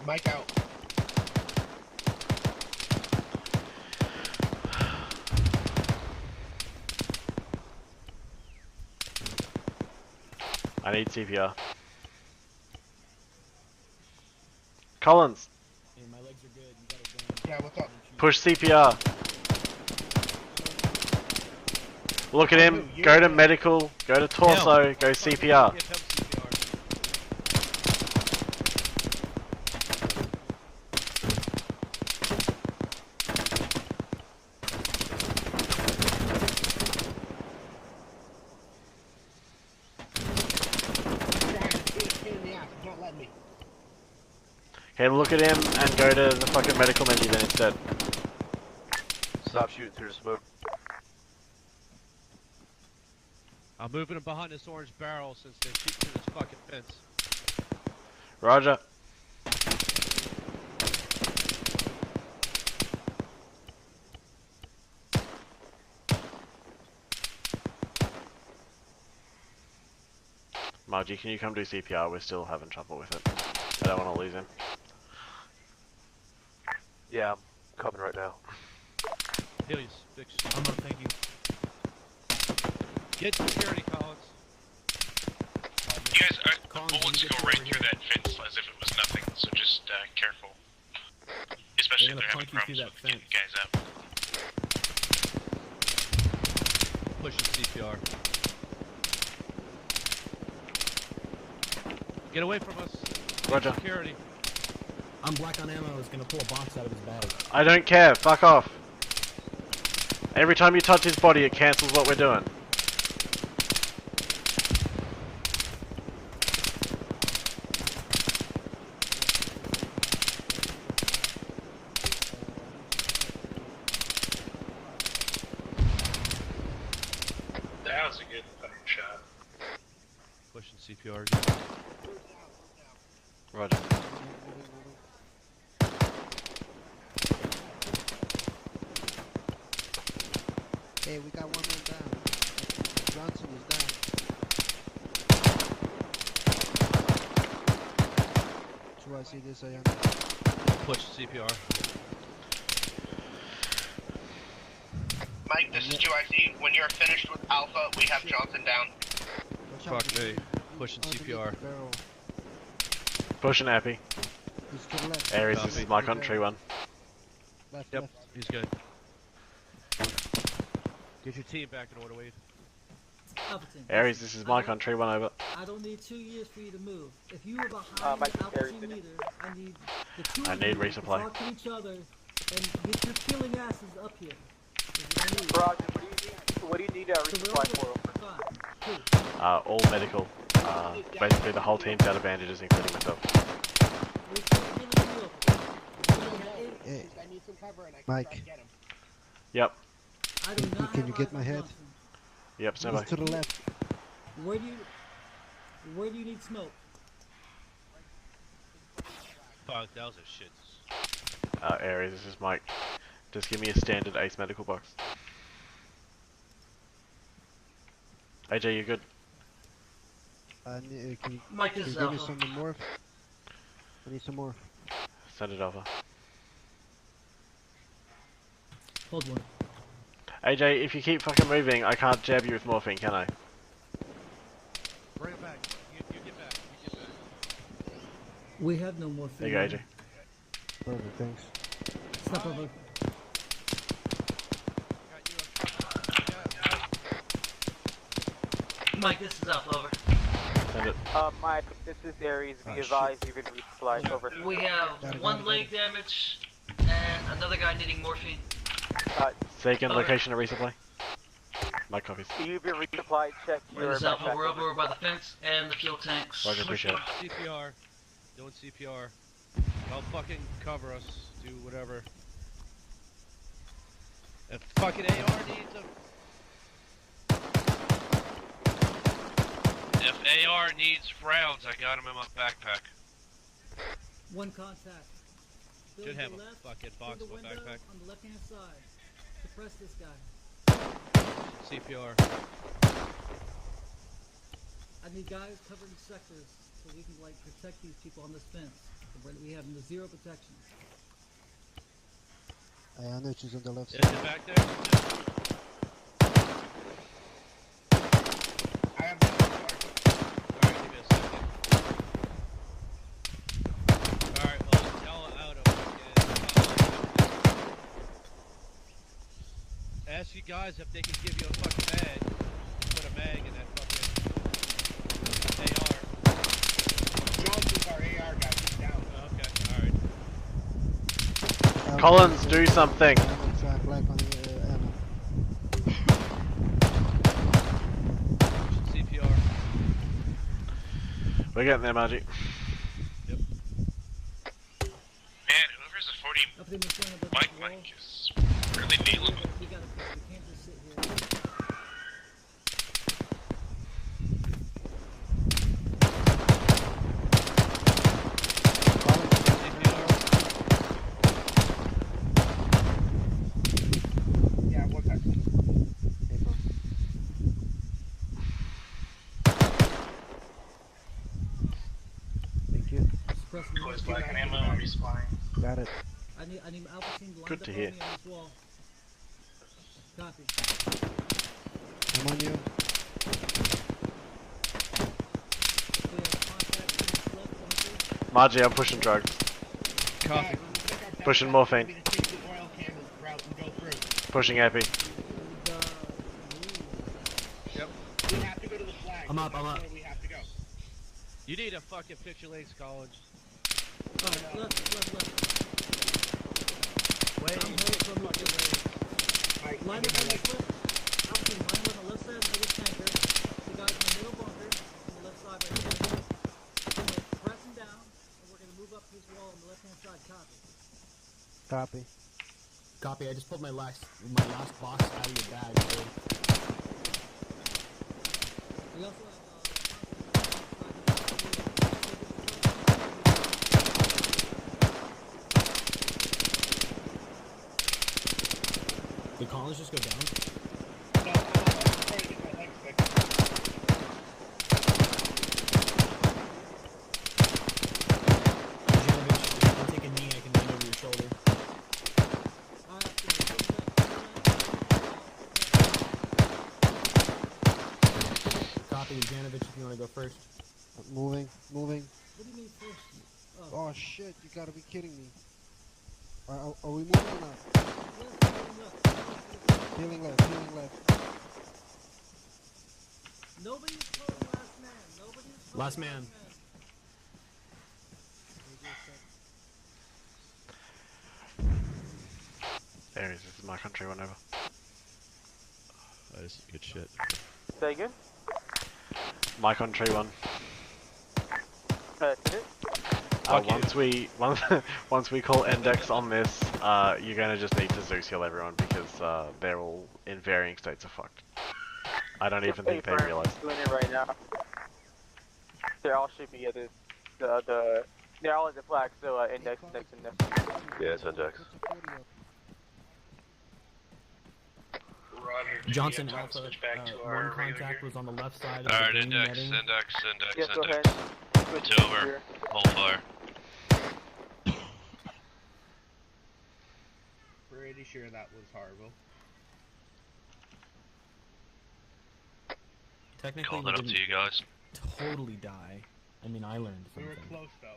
Mike out. I need CPR. Collins! Hey, my legs are good. You got it going. Yeah, what's up? Push CPR. Look at him. Go to medical. Go to torso. Go CPR. Okay, look at him and go to the fucking medical menu then instead. Stop shooting through the smoke. I'm moving him behind this orange barrel since they're shooting through this fucking fence. Roger. Margie, can you come do CPR? We're still having trouble with it. I don't want to lose him. Yeah, I'm coming right now. Heal you, fix. I'm up, thank you. Get security, Collins. You guys, bullets go right through that fence as if it was nothing, so just careful. Especially if they're having problems with getting guys out. Pushing CPR. Get away from us. Roger. Security. I'm black on ammo. I was gonna pull a box out of his bag. I don't care. Fuck off. Every time you touch his body, it cancels what we're doing. That was a good fucking shot. Pushing CPR again. Roger. Hey, we got one man down. Johnson is down. So I see this, I am. Push CPR. Mike, this is 2IC. When you're finished with Alpha, we have Johnson down. Fuck me. Pushing CPR. Pushing Epi. He's to the left. Aries, this is my country one. Left, Yep, left. he's good. Get your team back in order, Wade. Aries, this is my country one over. I don't need 2 years for you to move. If you are behind the Alpha team leader, I need the two I of need you to resupply. talk to each other and get your killing asses up here. Roger, what do you need resupply for? All medical. Basically the whole team's out of bandages, including myself. Hey, Mike. Yep. Can you get my head? Yep, stand by. He's to the left. Where do you need smoke? Fuck, that was a shit. Aries, this is Mike. Just give me a standard ace medical box. AJ, you good? Can you Mike, can this you is give me Alpha. some morph? I need some morph. Send it over. Hold one. AJ, if you keep fucking moving, I can't jab you with morphine, can I? Bring it back. You get back. You get back. We have no more. There you go, AJ. Perfect, thanks. Step over. Mike, this is Alpha, over. Send it. Mike, this is Aries. Be advised, you've been resupplied. Over. We have one leg damage and another guy needing morphine. Second location of resupply. My copies. You've been resupplied. Check your This is Alpha, backpack. we're over by the fence and the fuel tanks. Roger, appreciate it. CPR. Doing CPR. I'll fucking cover us. Do whatever. If fucking AR needs a... If AR needs rounds, I got him in my backpack. One contact. Should have a left, fucking box through the with window backpack. on the left-hand side. Suppress this guy. CPR. I need guys covering sectors so we can protect these people on this fence. We have zero protection. I know she's on the left Is side. it back there? I have Alright, give me a second. Alright, well, y'all out of guys if they can give you a fucking mag. Put a mag in that fucking AR. Johnson's our AR guy. He's down. Okay, alright. Collins, do something. Black on the ammo. CPR. We're getting there, Margie. Yep. Man, whoever's a 40 mic is really nailing it. We can't just sit here. Yeah, one second. Thank you. Boys, black and ammo, respawning. Got it. I need Alpha-Team lined Good up to on hear. me on this wall. Copy. I'm on you. Margie, I'm pushing drugs. Copy. Pushing morphine. We need to take the oil can route and go through. Pushing epi. Yep. We have to go to the flag. I'm up, That's I'm up. where we have to go. You need to fucking fix your legs, Collins. Alright, left. Wait. I'm holding from the Mike, line up on this left. Alpha-Team, line up on the left side of the tanker. The guys in the middle bunker, on the left side right here. We're gonna press him down, and we're gonna move up this wall on the left-hand side. Copy. Copy. Copy. I just pulled my last box out of your bag. So. We also have Did Collins just go down? No, I'm trying to get my legs fixed. Janovich, if you take a knee, I can lean over your shoulder. Copy, Janovich, if you want to go first. Moving. What do you mean first? Oh shit, you gotta be kidding me. Are we moving or not? Healing left. Nobody's calling last man. Last man. There he is. This is my country. One over. That is good shit. Say again? My country one. That's it. Once we call index on this, you're gonna just need to Zeus heal everyone because they're all in varying states of fucked. I don't even think they realize. Doing it right now. They all should be at they're all at the flag, so index. Yeah, it's index. Roger. Johnson Yeah, Alpha, switch back to our one contact was on the left side of Alright, the green index. netting. Yes, go ahead. It's over. Hold fire. Pretty sure that was horrible. Technically, Calling we it up to didn't you guys. totally die. I mean, I learned We something. were close though.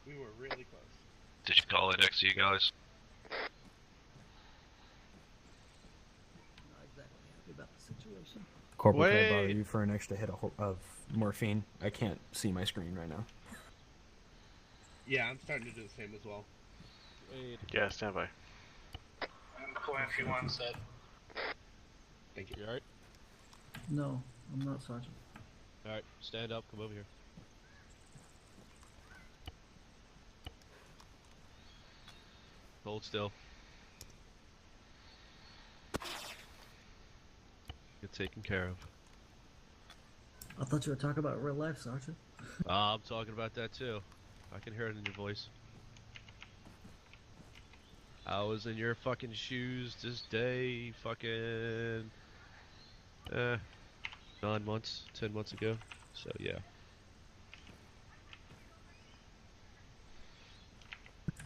We were really close. Did you call index to you guys? Not exactly happy about the situation. Corporal, can I bother you for an extra hit of morphine? I can't see my screen right now. Yeah, I'm starting to do the same as well. Yeah, stand by. I'm going if you want set. Thank you. You alright? No, I'm not, Sergeant. Alright, stand up, come over here. Hold still. Get taken care of. I thought you were talking about real life, Sergeant. I'm talking about that too. I can hear it in your voice. I was in your fucking shoes this day, fucking 9 months, 10 months ago. So yeah.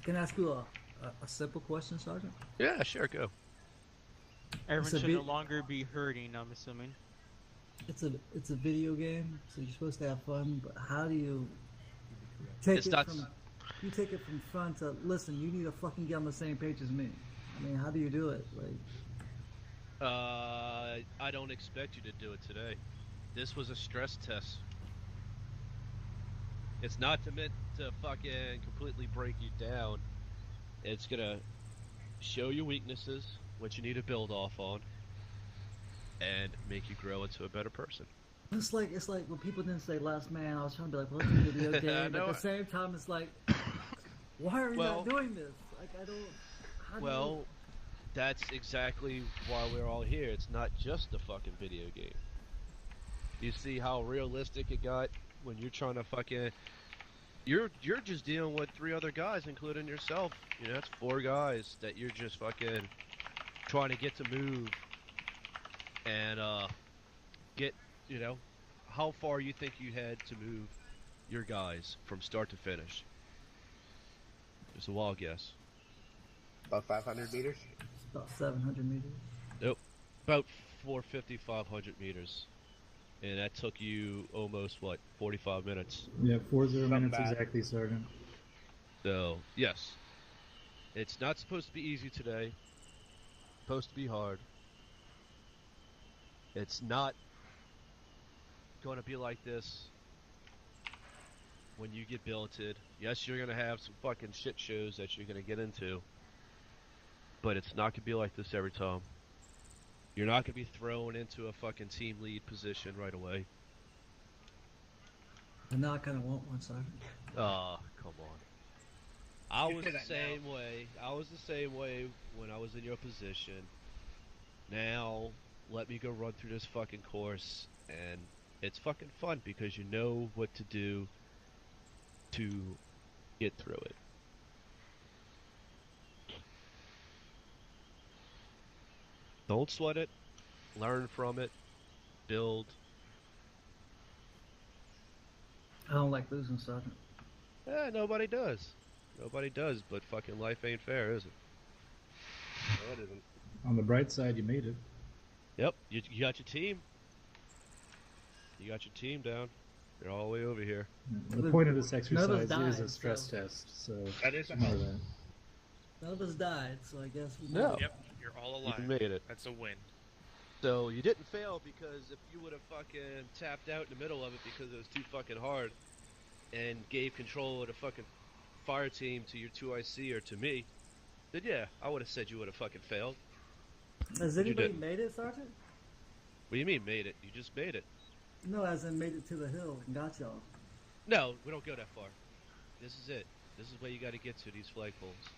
Can I ask you a simple question, Sergeant? Yeah, sure, go. Everyone It's a should bit- no longer be hurting, I'm assuming. It's a video game, so you're supposed to have fun. But how do you take It's it not- from? You take it from fun to listen. You need to fucking get on the same page as me. I mean, how do you do it? Like, I don't expect you to do it today. This was a stress test. It's not meant to fucking completely break you down. It's gonna show your weaknesses, what you need to build off on, and make you grow into a better person. It's like when people didn't say Last Man. I was trying to be like, well, it's a video game. But at the same time, it's like, why are you not doing this? Like, I don't. That's exactly why we're all here. It's not just a fucking video game. You see how realistic it got when you're trying to fucking... You're just dealing with 3 other guys, including yourself. You know, it's 4 guys that you're just fucking trying to get to move and get, you know, how far you think you had to move your guys from start to finish. It's a wild guess. About 500 meters? About 700 meters. Nope. About 450, 500 meters. And that took you almost, what, 45 minutes? Yeah, 40 minutes exactly, Sergeant. So, yes. It's not supposed to be easy today. It's supposed to be hard. It's not going to be like this when you get billeted. Yes, you're going to have some fucking shit shows that you're going to get into. But it's not going to be like this every time. You're not going to be thrown into a fucking team lead position right away. I'm not going to want one, Sergeant. Oh, come on. I was the same way. I was the same way when I was in your position. Now, let me go run through this fucking course, and it's fucking fun because you know what to do to get through it. Don't sweat it. Learn from it. Build. I don't like losing, Sergeant. Yeah, nobody does. Nobody does, but fucking life ain't fair, is it? No, it isn't. On the bright side, you made it. Yep, you got your team. You got your team down. They're all the way over here. The point of this exercise is a stress test, so that is know that. None of us died, so I guess we No. Yep, you're all alive. You made it. That's a win. So you didn't fail because if you would have fucking tapped out in the middle of it because it was too fucking hard and gave control of the fucking fire team to your 2IC or to me, then yeah, I would have said you would have fucking failed. Has anybody made it, Sergeant? What do you mean made it? You just made it. No, as in made it to the hill and got y'all. No, we don't go that far. This is it. This is where you got to get to, these flagpoles.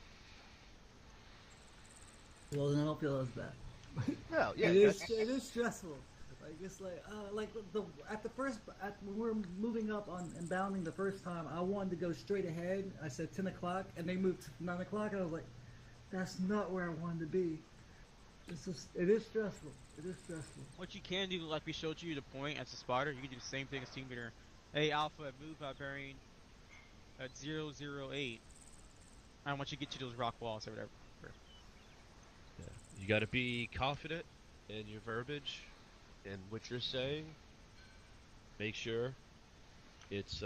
Well, then I don't feel as bad. No, yeah, it is stressful. Like it's like when we were moving up on and bounding the first time, I wanted to go straight ahead. I said 10 o'clock, and they moved to 9 o'clock, and I was like, that's not where I wanted to be. It is stressful. It is stressful. What you can do, like we showed you the point as a spotter, you can do the same thing as team leader. Hey, Alpha, move by bearing at 008. I want you to get to those rock walls or whatever. Yeah. You got to be confident in your verbiage and what you're saying. Make sure it's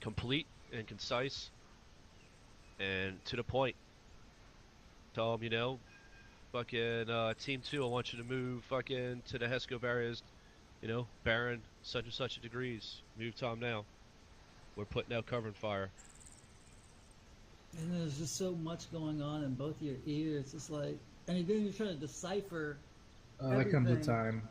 complete and concise and to the point. Tell them, you know, fucking Team 2, I want you to move fucking to the HESCO barriers, you know, Baron, such and such degrees. Move Tom now. We're putting out covering fire. And there's just so much going on in both your ears. It's like, and then you're trying to decipher. That comes with time.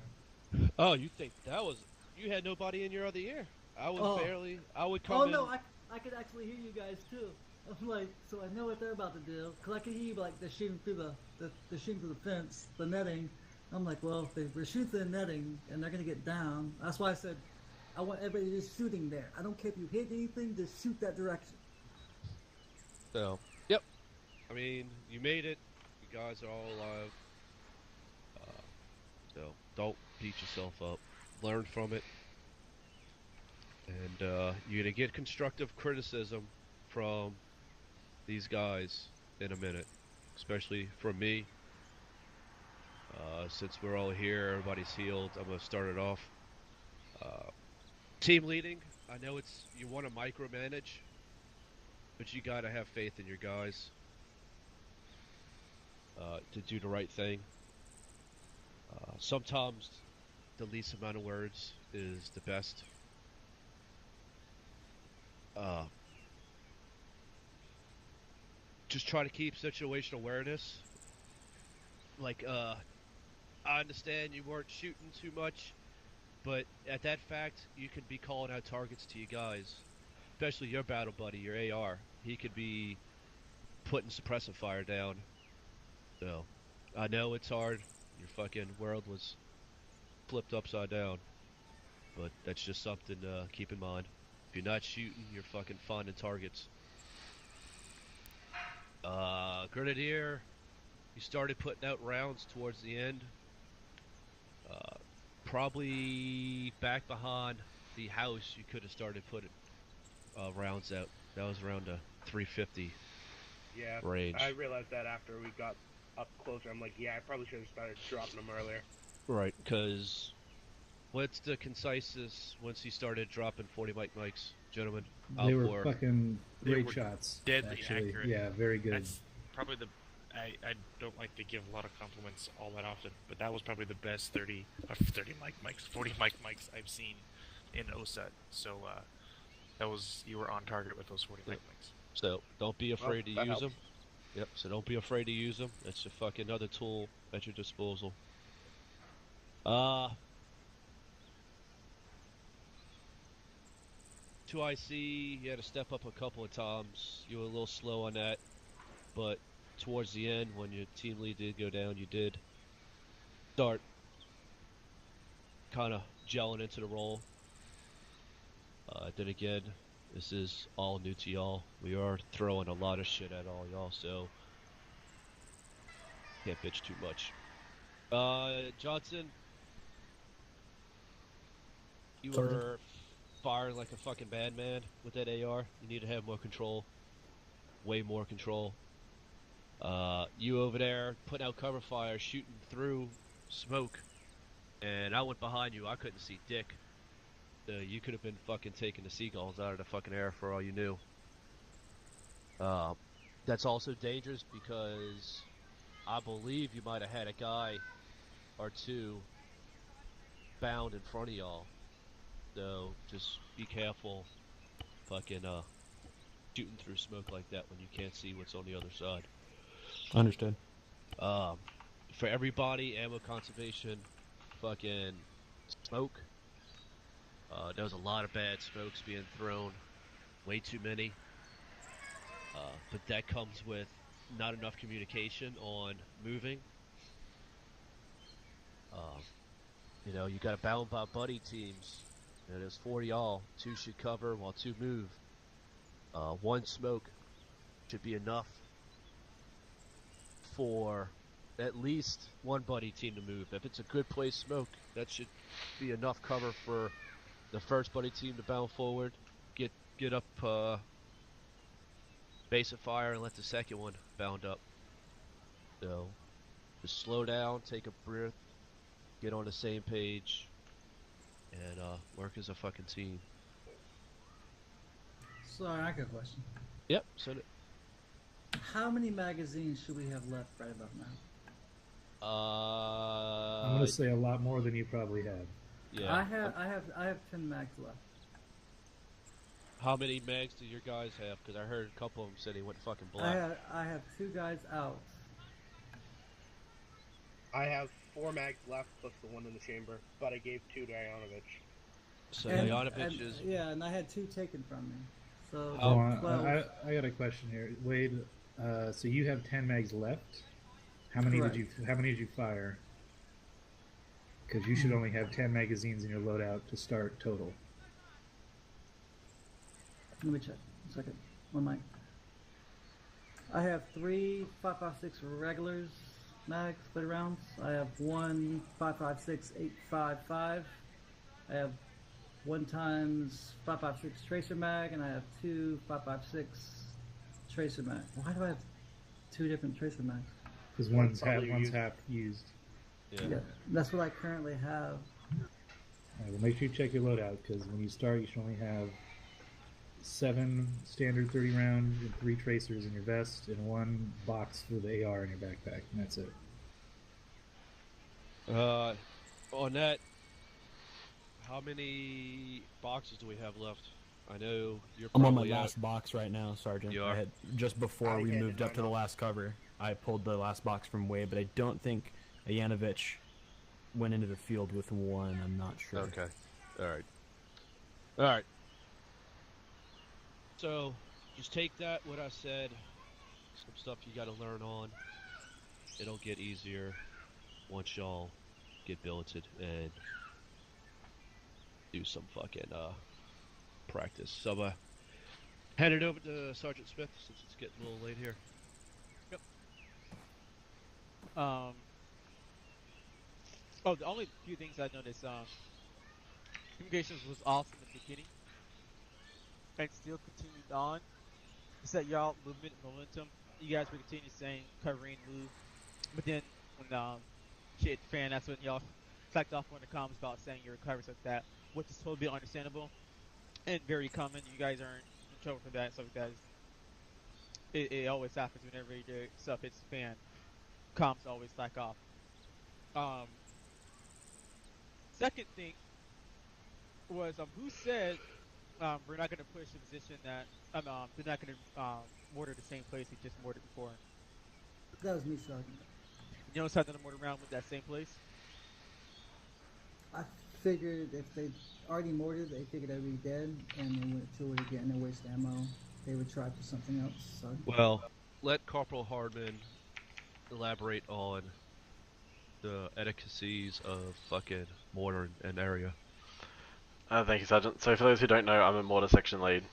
Oh, you think that was? You had nobody in your other ear. I was barely. I would come. Oh in. no, I could actually hear you guys too. I'm like, so I know what they're about to do. Cause I can hear you like they're shooting through the shooting through the fence, the netting. I'm like, well, if we're shooting through the netting and they're gonna get down. That's why I said, I want everybody just shooting there. I don't care if you hit anything, just shoot that direction. So, yep. I mean, you made it. You guys are all alive. So, don't beat yourself up. Learn from it. And you're going to get constructive criticism from these guys in a minute. Especially from me. Since we're all here, everybody's healed, I'm going to start it off. Team leading, I know you want to micromanage. But you gotta have faith in your guys to do the right thing. Sometimes the least amount of words is the best. Just try to keep situational awareness. Like, I understand you weren't shooting too much, but at that fact, you could be calling out targets to you guys, especially your battle buddy, your AR. He could be putting suppressive fire down. So, I know it's hard. Your fucking world was flipped upside down, but that's just something to keep in mind. If you're not shooting, you're fucking finding targets. Grenadier, you started putting out rounds towards the end. Probably back behind the house, you could have started putting rounds out. That was around a 350 range. I realized that after we got up closer. I'm like, yeah, I probably should have started dropping them earlier. Right, because what's the conciseness once he started dropping 40 mics, gentlemen? They were fucking great shots. Deadly actually. accurate. Yeah, very good. That's probably the. I don't like to give a lot of compliments all that often, but that was probably the best 40 mics I've seen in OSUT. So that was, you were on target with those 40 mics. So don't be afraid to use them. Yep. So don't be afraid to use them. It's a fucking another tool at your disposal. 2IC, you had to step up a couple of times. You were a little slow on that, but towards the end, when your team lead did go down, you did start kind of gelling into the role. Then again, this is all new to y'all. We are throwing a lot of shit at all y'all, so can't bitch too much. Johnson, you were firing like a fucking madman with that AR. You need to have more control. Way more control. You over there putting out cover fire, shooting through smoke, and I went behind you. I couldn't see dick. You could have been fucking taking the seagulls out of the fucking air for all you knew. That's also dangerous because I believe you might have had a guy or two bound in front of y'all. So just be careful fucking shooting through smoke like that when you can't see what's on the other side. Understood. For everybody, ammo conservation, fucking smoke. There was a lot of bad smokes being thrown, way too many. But that comes with not enough communication on moving. You know, you got to bound by buddy teams. You know, there's 40 all. 2 should cover while 2 move. 1 smoke should be enough for at least 1 buddy team to move. If it's a good place smoke, that should be enough cover for the first buddy team to bound forward, get up base of fire, and let the second one bound up. So just slow down, take a breath, get on the same page, and work as a fucking team. Sorry, I got a question. Yep, send it. How many magazines should we have left right about now? I'm gonna say a lot more than you probably have. Yeah. I have 10 mags left. How many mags do your guys have? Because I heard a couple of them said they went fucking black. I have 2 guys out. I have 4 mags left plus the 1 in the chamber, but I gave 2 to Ionovich. So Ionovich is... Yeah, and I had 2 taken from me. So I got a question here, Wade. So you have 10 mags left. How many Correct. did you fire? Because you should only have 10 magazines in your loadout to start total. Let me check. A second. One mic. I have 3 5.56 regulars mags, split rounds. I have 1 5.56 8.55. I have 1 times 5.56 tracer mag, and I have 2 5.56 tracer mag. Why do I have 2 different tracer mags? Because one's half used. Yeah, that's what I currently have. Alright, well, make sure you check your loadout, because when you start, you should only have 7 standard 30 rounds and 3 tracers in your vest, and 1 box for the AR in your backpack, and that's it. On that, how many boxes do we have left? I know you're I'm on my probably out. last box right now, Sergeant. You I are? had just before I we handed moved up mine to the off. last cover. I pulled the last box from Wade, but I don't think Yanovich went into the field with one. I'm not sure. Okay. Alright. Alright. So, just take that, what I said, some stuff you gotta learn on. It'll get easier once y'all get billeted and do some fucking, practice. So, hand it over to Sergeant Smith since it's getting a little late here. Yep. Oh, the only few things I noticed, communications was awesome in the beginning, and still continued on. It's that y'all movement and momentum. You guys were continuing saying covering move, but then when shit hit the fan, that's when y'all slacked off on the comments about saying your recovery like that, which is totally understandable and very common. You guys aren't in trouble for that, so because it always happens whenever your stuff hits the fan. Comms always slack off. Second thing was who said we're not going to push the position that they're not going to mortar the same place we just mortared before. That was me, Sergeant. You know, something to mortar around with that same place. I figured if they already mortared, they figured I'd be dead, and they went to it again and waste ammo. They would try for something else. So. Well, let Corporal Hardman elaborate on the etiquettes of fucking mortar and area. Thank you, Sergeant. So for those who don't know, I'm a mortar section lead.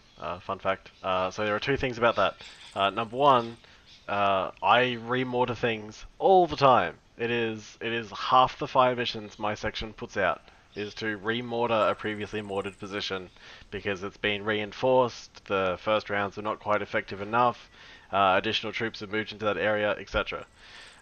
Fun fact. So there are two things about that. Number one, I remortar things all the time. It is half the fire missions my section puts out is to remortar a previously mortared position because it's been reinforced. The first rounds were not quite effective enough. Additional troops have moved into that area, etc.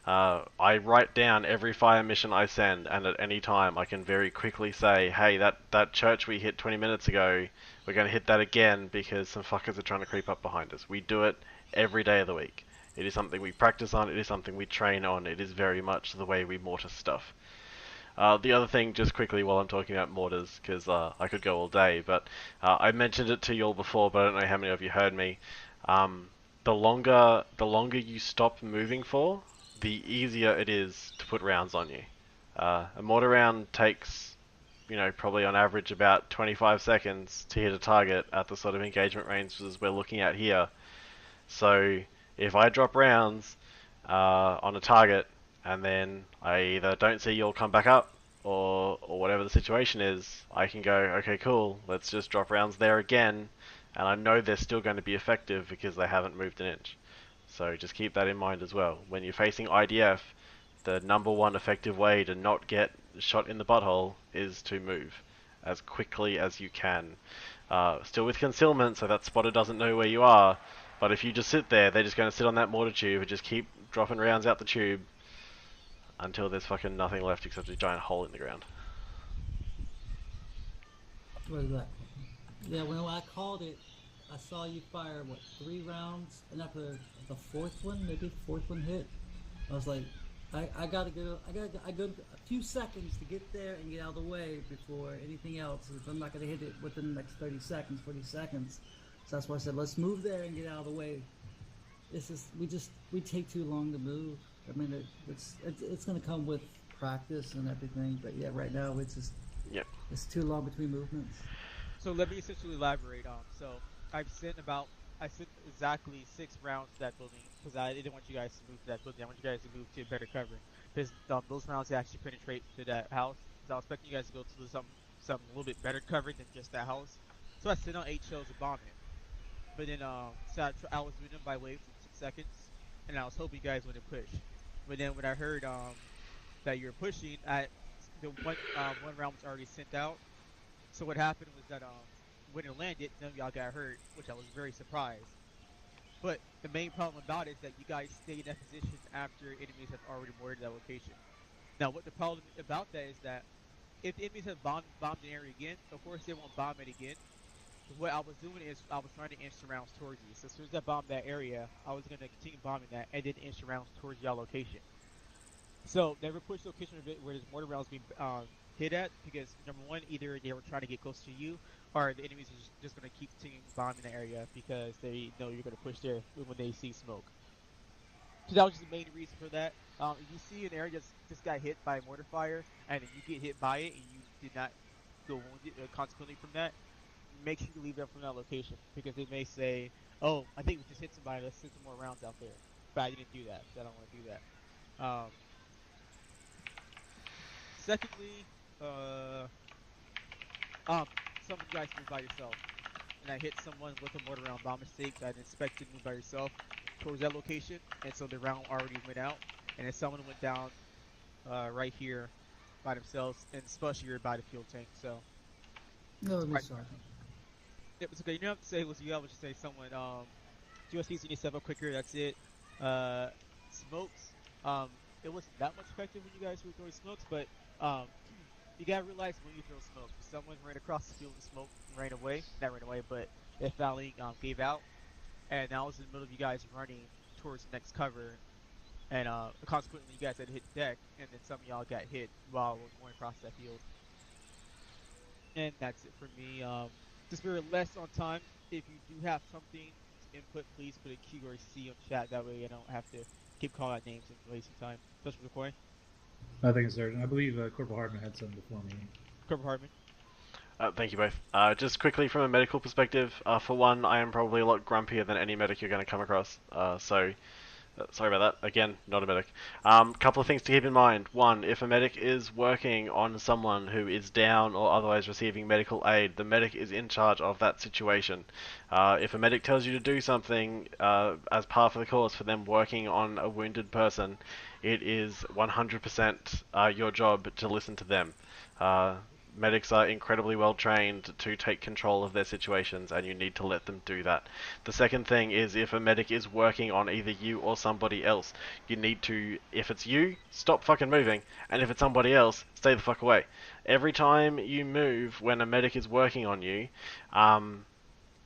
I write down every fire mission I send, and at any time I can very quickly say, hey, that church we hit 20 minutes ago, we're going to hit that again because some fuckers are trying to creep up behind us. We do it every day of the week. It is something we practice on, it is something we train on, it is very much the way we mortar stuff. The other thing, just quickly while I'm talking about mortars, because I could go all day, but I mentioned it to you all before, but I don't know how many of you heard me. The longer you stop moving for, the easier it is to put rounds on you. A mortar round takes, probably on average about 25 seconds to hit a target at the sort of engagement ranges we're looking at here. So if I drop rounds on a target and then I either don't see you all come back up or whatever the situation is, I can go, okay, cool, let's just drop rounds there again, and I know they're still going to be effective because they haven't moved an inch. So just keep that in mind as well. When you're facing IDF, the number one effective way to not get shot in the butthole is to move as quickly as you can. Still with concealment, so that spotter doesn't know where you are, but if you just sit there, they're just going to sit on that mortar tube and just keep dropping rounds out the tube until there's fucking nothing left except a giant hole in the ground. What is that? Yeah, when I called it, I saw you fire, 3 rounds, and after the fourth one, maybe the fourth one hit, I was like, I gotta go a few seconds to get there and get out of the way before anything else, if I'm not gonna hit it within the next 30 seconds, 40 seconds. So that's why I said, let's move there and get out of the way. It's just, we take too long to move. I mean, it's gonna come with practice and everything, but yeah, right now it's just, it's too long between movements. So let me essentially elaborate on. So I sent exactly 6 rounds to that building because I didn't want you guys to move to that building. I want you guys to move to better cover because those rounds actually penetrate to that house. So I was expecting you guys to go to some a little bit better cover than just that house. So I sent out 8 shells to bomb it. But then so I was doing them by waves in 6 seconds, and I was hoping you guys wouldn't push. But then when I heard that you're pushing, the one round was already sent out. So what happened was that when it landed, none of y'all got hurt, which I was very surprised. But the main problem about it is that you guys stay in that position after enemies have already mortared that location. Now, what the problem about that is that if the enemies have bombed an area again, of course they won't bomb it again. What I was doing is I was trying to inch rounds towards you. So as soon as I bombed that area, I was going to continue bombing that and then inch rounds towards y'all location. So never push the location of it where there's mortar rounds being hit at, because number one, either they were trying to get close to you, or the enemies are just going to keep continuing bombing the area because they know you're going to push there when they see smoke. So that was just the main reason for that. If you see an area just got hit by mortar fire, and then you get hit by it, and you did not go wounded consequently from that, make sure you leave them from that location, because they may say, "Oh, I think we just hit somebody. Let's send some more rounds out there." But I didn't do that. So I don't want to do that. Secondly, some of you guys move by yourself, and I hit someone with a mortar round by mistake. I didn't expect you to move by yourself towards that location, and so the round already went out, and then someone went down right here by themselves, and especially you're by the fuel tank. So No, right. Miss Sergeant. It was okay. You don't have to say it was you. I would just say someone. USPs need to step up quicker. That's it. Smokes. It wasn't that much effective when you guys were throwing smokes, but you gotta realize when you throw smoke. Someone ran across the field and smoke and ran away. Not ran away, but it finally gave out. And now it's in the middle of you guys running towards the next cover. And consequently, you guys had to hit deck, and then some of y'all got hit while going across that field. And that's it for me. Just we're less on time. If you do have something to input, please put a Q or C on chat. That way I don't have to keep calling out names and wasting time. Especially with the coin. Thank you, Sergeant. I believe Corporal Hardman had something before me. Corporal Hardman. Thank you both. Just quickly from a medical perspective, for one, I am probably a lot grumpier than any medic you're going to come across. Sorry about that. Again, not a medic. Couple of things to keep in mind. One, if a medic is working on someone who is down or otherwise receiving medical aid, the medic is in charge of that situation. If a medic tells you to do something as part of the course for them working on a wounded person, it is 100% your job to listen to them. Medics are incredibly well trained to take control of their situations, and you need to let them do that. The second thing is, if a medic is working on either you or somebody else, you need to, if it's you, stop fucking moving, and if it's somebody else, stay the fuck away. Every time you move when a medic is working on you,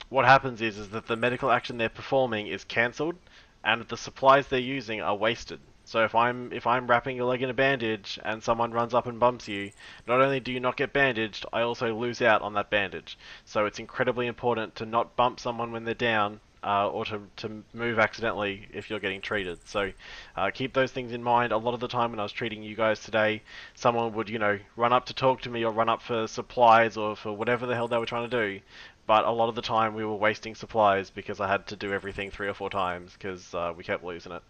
what happens is that the medical action they're performing is cancelled, and the supplies they're using are wasted. So if I'm wrapping your leg in a bandage and someone runs up and bumps you, not only do you not get bandaged, I also lose out on that bandage. So it's incredibly important to not bump someone when they're down, or to move accidentally if you're getting treated. So keep those things in mind. A lot of the time when I was treating you guys today, someone would, run up to talk to me or run up for supplies or for whatever the hell they were trying to do. But a lot of the time we were wasting supplies because I had to do everything 3 or 4 times because we kept losing it.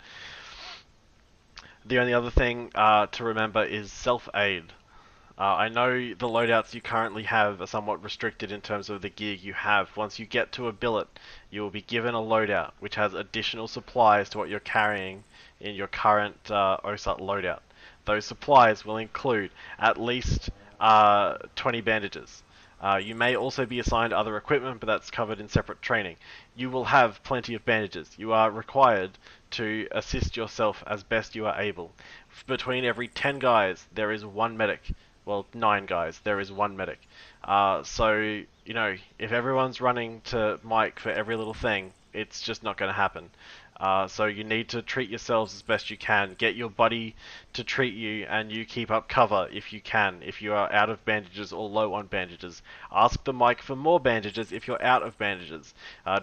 The only other thing to remember is self-aid. I know the loadouts you currently have are somewhat restricted in terms of the gear you have. Once you get to a billet, you will be given a loadout which has additional supplies to what you're carrying in your current OSUT loadout. Those supplies will include at least 20 bandages. You may also be assigned other equipment, but that's covered in separate training. You will have plenty of bandages. You are required to assist yourself as best you are able. Between every 10 guys, there is 1 medic. Well, 9 guys, there is 1 medic. So, if everyone's running to Mike for every little thing, it's just not going to happen. So you need to treat yourselves as best you can. Get your buddy to treat you, and you keep up cover if you can. If you are out of bandages or low on bandages, ask the mic for more bandages if you're out of bandages.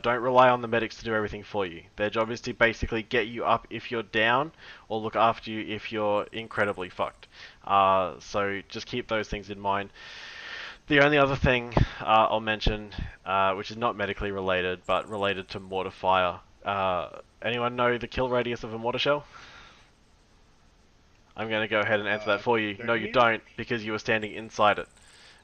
Don't rely on the medics to do everything for you. Their job is to basically get you up if you're down, or look after you if you're incredibly fucked. So just keep those things in mind. The only other thing I'll mention, which is not medically related, but related to mortar fire. Anyone know the kill radius of a mortar shell? I'm going to go ahead and answer that for you. No, you don't, because you were standing inside it.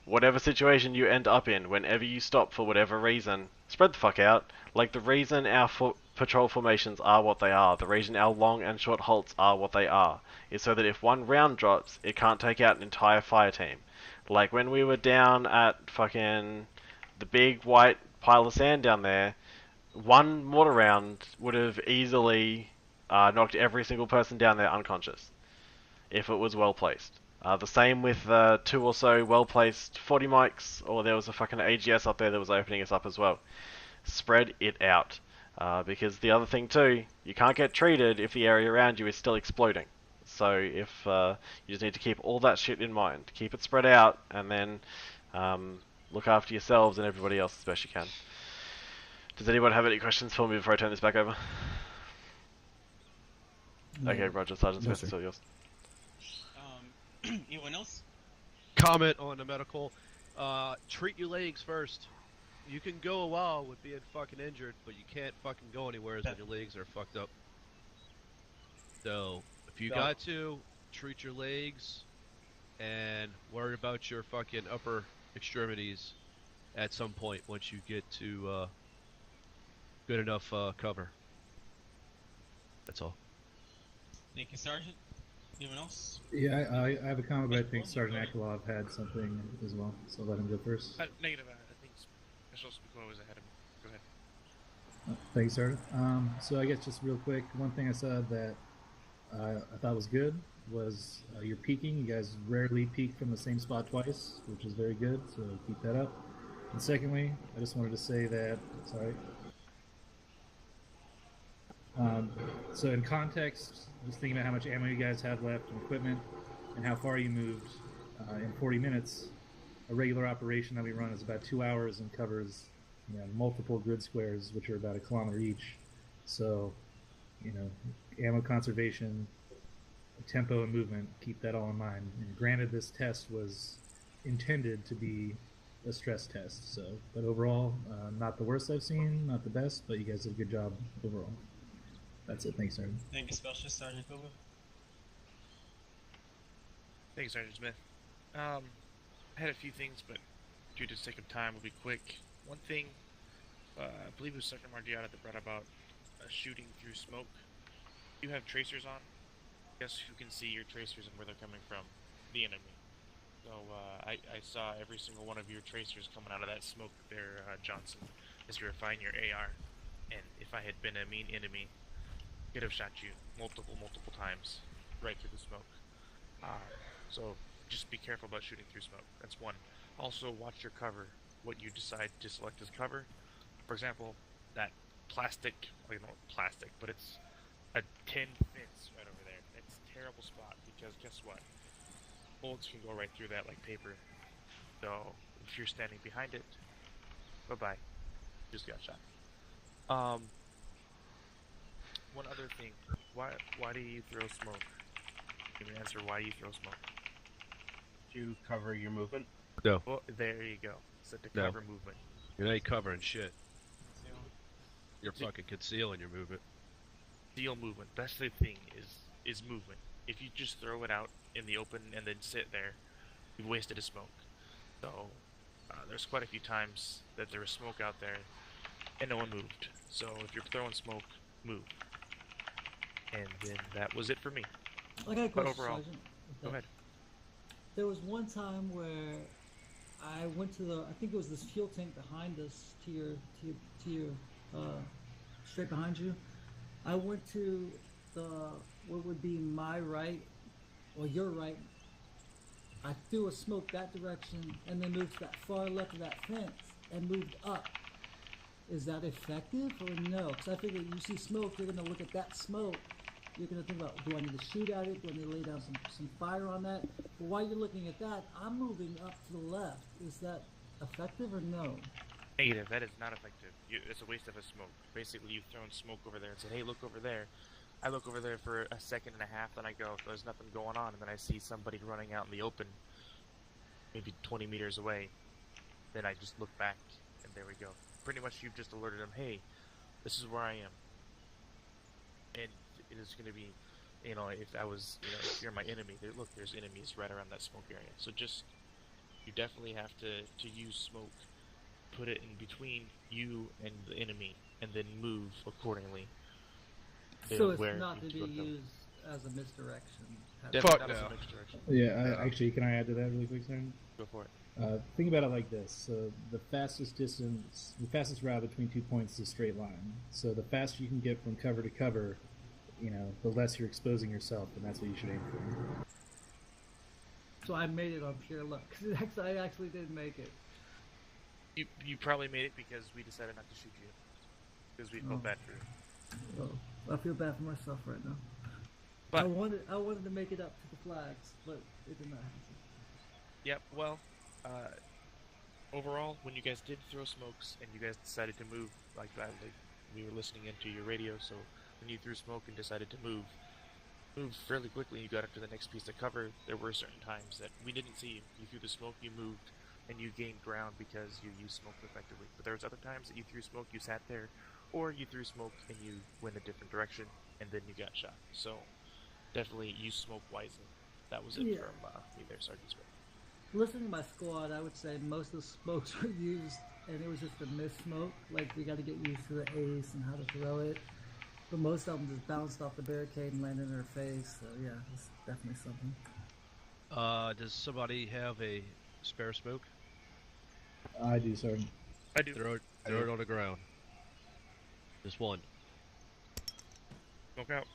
Whatever situation you end up in, whenever you stop for whatever reason, spread the fuck out. Like, the reason our patrol formations are what they are, the reason our long and short halts are what they are, is so that if one round drops, it can't take out an entire fire team. Like, when we were down at fucking the big white pile of sand down there, 1 mortar round would have easily knocked every single person down there unconscious, if it was well placed. The same with 2 or so well placed 40 mics, or there was a fucking AGS up there that was opening us up as well. Spread it out. Because the other thing too, you can't get treated if the area around you is still exploding. So if you just need to keep all that shit in mind, keep it spread out, and then look after yourselves and everybody else as best you can. Does anyone have any questions for me before I turn this back over? No. Okay, Roger. Sergeant No, Smith, it's all yours. Anyone else? Comment on the medical. Treat your legs first. You can go a while with being fucking injured, but you can't fucking go anywhere when your legs are fucked up. So, if you got to, treat your legs and worry about your fucking upper extremities at some point once you get to good enough cover. That's all. Thank you, Sergeant. Anyone else? Yeah, I have a comment, but I think Sergeant Akalov had something as well, so let him go first. Negative. I think Special Speaker was ahead of me. Go ahead. Thanks, Sergeant. So I guess just real quick, one thing I said that I thought was good was your peaking. You guys rarely peak from the same spot twice, which is very good, so keep that up. And secondly, I just wanted to say that, sorry. So in context, just thinking about how much ammo you guys have left and equipment and how far you moved in 40 minutes, a regular operation that we run is about 2 hours and covers multiple grid squares, which are about 1 kilometer each. So, ammo conservation, tempo, and movement, keep that all in mind. And granted, this test was intended to be a stress test, but overall, not the worst I've seen, not the best, but you guys did a good job overall. That's it. Thanks, Sergeant. Thank you, Special Sergeant Cooper. Thank you, Sergeant Smith. I had a few things, but due to the sake of time, we'll be quick. One thing, I believe it was Sergeant Margiotta that brought about shooting through smoke. You have tracers on. Guess who can see your tracers and where they're coming from? The enemy. So I saw every single one of your tracers coming out of that smoke there, Johnson, as you were firing your AR. And if I had been a mean enemy, I could have shot you multiple times right through the smoke. So just be careful about shooting through smoke. That's one. Also, watch your cover. What you decide to select as cover. For example, that plastic, not plastic, but it's a tin fence right over there. It's a terrible spot because guess what? Bullets can go right through that like paper. So if you're standing behind it, bye-bye. Just got shot. One other thing. Why do you throw smoke? Give me an answer why you throw smoke. To cover your movement? No. Well, there you go. Said to cover movement. You're not covering shit. You're fucking concealing your movement. Conceal movement. That's the thing, is movement. If you just throw it out in the open and then sit there, you've wasted a smoke. So, there's quite a few times that there was smoke out there and no one moved. So if you're throwing smoke, move. And then that was it for me. I got a question, overall, Sergeant. go ahead. There was one time where I went to I think it was this fuel tank behind us, to your straight behind you. I went to what would be my right, or your right. I threw a smoke that direction and then moved to that far left of that fence and moved up. Is that effective or no? Because I figure you see smoke, you're going to look at that smoke. You're going to think about, do I need to shoot at it? Do I need to lay down some fire on that? But while you're looking at that, I'm moving up to the left. Is that effective or no? Negative. That is not effective. It's a waste of a smoke. Basically, you've thrown smoke over there and said, hey, look over there. I look over there for a second and a half, then I go, there's nothing going on, and then I see somebody running out in the open, maybe 20 meters away. Then I just look back, and there we go. Pretty much you've just alerted them, hey, this is where I am. And it is going to be, if you're my enemy, look, there's enemies right around that smoke area. So you definitely have to use smoke, put it in between you and the enemy, and then move accordingly. So it's not to be used as a misdirection. Fuck no. Yeah, actually, can I add to that really quick, Sam? Go for it. Think about it like this. So the fastest route between 2 points is a straight line. So the faster you can get from cover to cover, the less you're exposing yourself, and that's what you should aim for. So I made it on pure luck. I actually didn't make it. You probably made it because we decided not to shoot you. Because we felt bad for you. Oh, I feel bad for myself right now. But I wanted to make it up to the flags, but it did not happen. Yep. Well, overall, when you guys did throw smokes and you guys decided to move like that, like we were listening into your radio, so when you threw smoke and decided to move fairly quickly and you got up to the next piece of cover, there were certain times that we didn't see you. You threw the smoke, you moved, and you gained ground because you used smoke effectively. But there was other times that you threw smoke, you sat there, or you threw smoke and you went a different direction, and then you got shot. So definitely use smoke wisely. That was it Yeah. from me there, Sergeant Smith. Listening to my squad, I would say most of the smokes were used, and it was just a miss smoke. Like, we got to get used to the ace and how to throw it. But most of them just bounced off the barricade and landed in her face. So yeah, it's definitely something. Does somebody have a spare smoke? I do, Sergeant. I do. Throw it on the ground. Just one. Smoke out.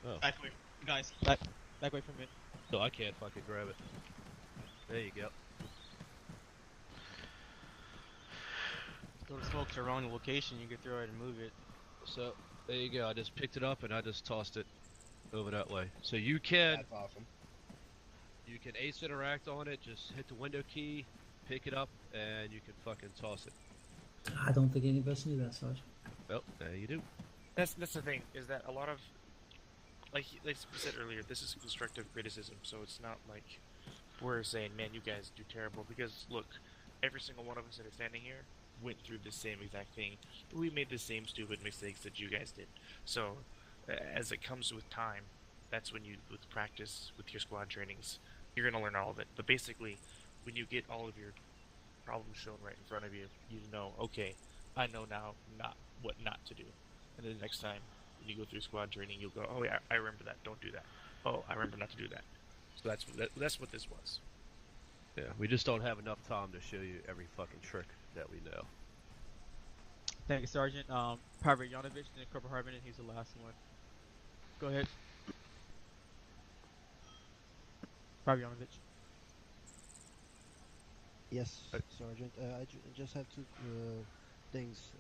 Oh. Back away, guys. Back away from it. So I can't fucking grab it. There you go. Go to smoke to the wrong location, you can throw it and move it. So there you go. I just picked it up and I just tossed it over that way. So you can. That's awesome. You can ace interact on it. Just hit the window key, pick it up, and you can fucking toss it. I don't think any of us knew that, Sergeant. Well, there you do. That's the thing, is that a lot of, like we said earlier, this is constructive criticism, so it's not like we're saying, man, you guys do terrible, because look, every single one of us that are standing here went through the same exact thing. We made the same stupid mistakes that you guys did. So, as it comes with time, that's when you, with practice, with your squad trainings, you're going to learn all of it. But basically, when you get all of your problems shown right in front of you, you know, okay, I know now what not to do. And then the next time when you go through squad training, you'll go, oh yeah, I remember that, don't do that. Oh, I remember not to do that. So that's what this was. Yeah, we just don't have enough time to show you every fucking trick that we know. Thank you, Sergeant. Private Yanovich and Corporal Hartman, and he's the last one. Go ahead. Private Yanovich. Yes, Sergeant. I just have two things.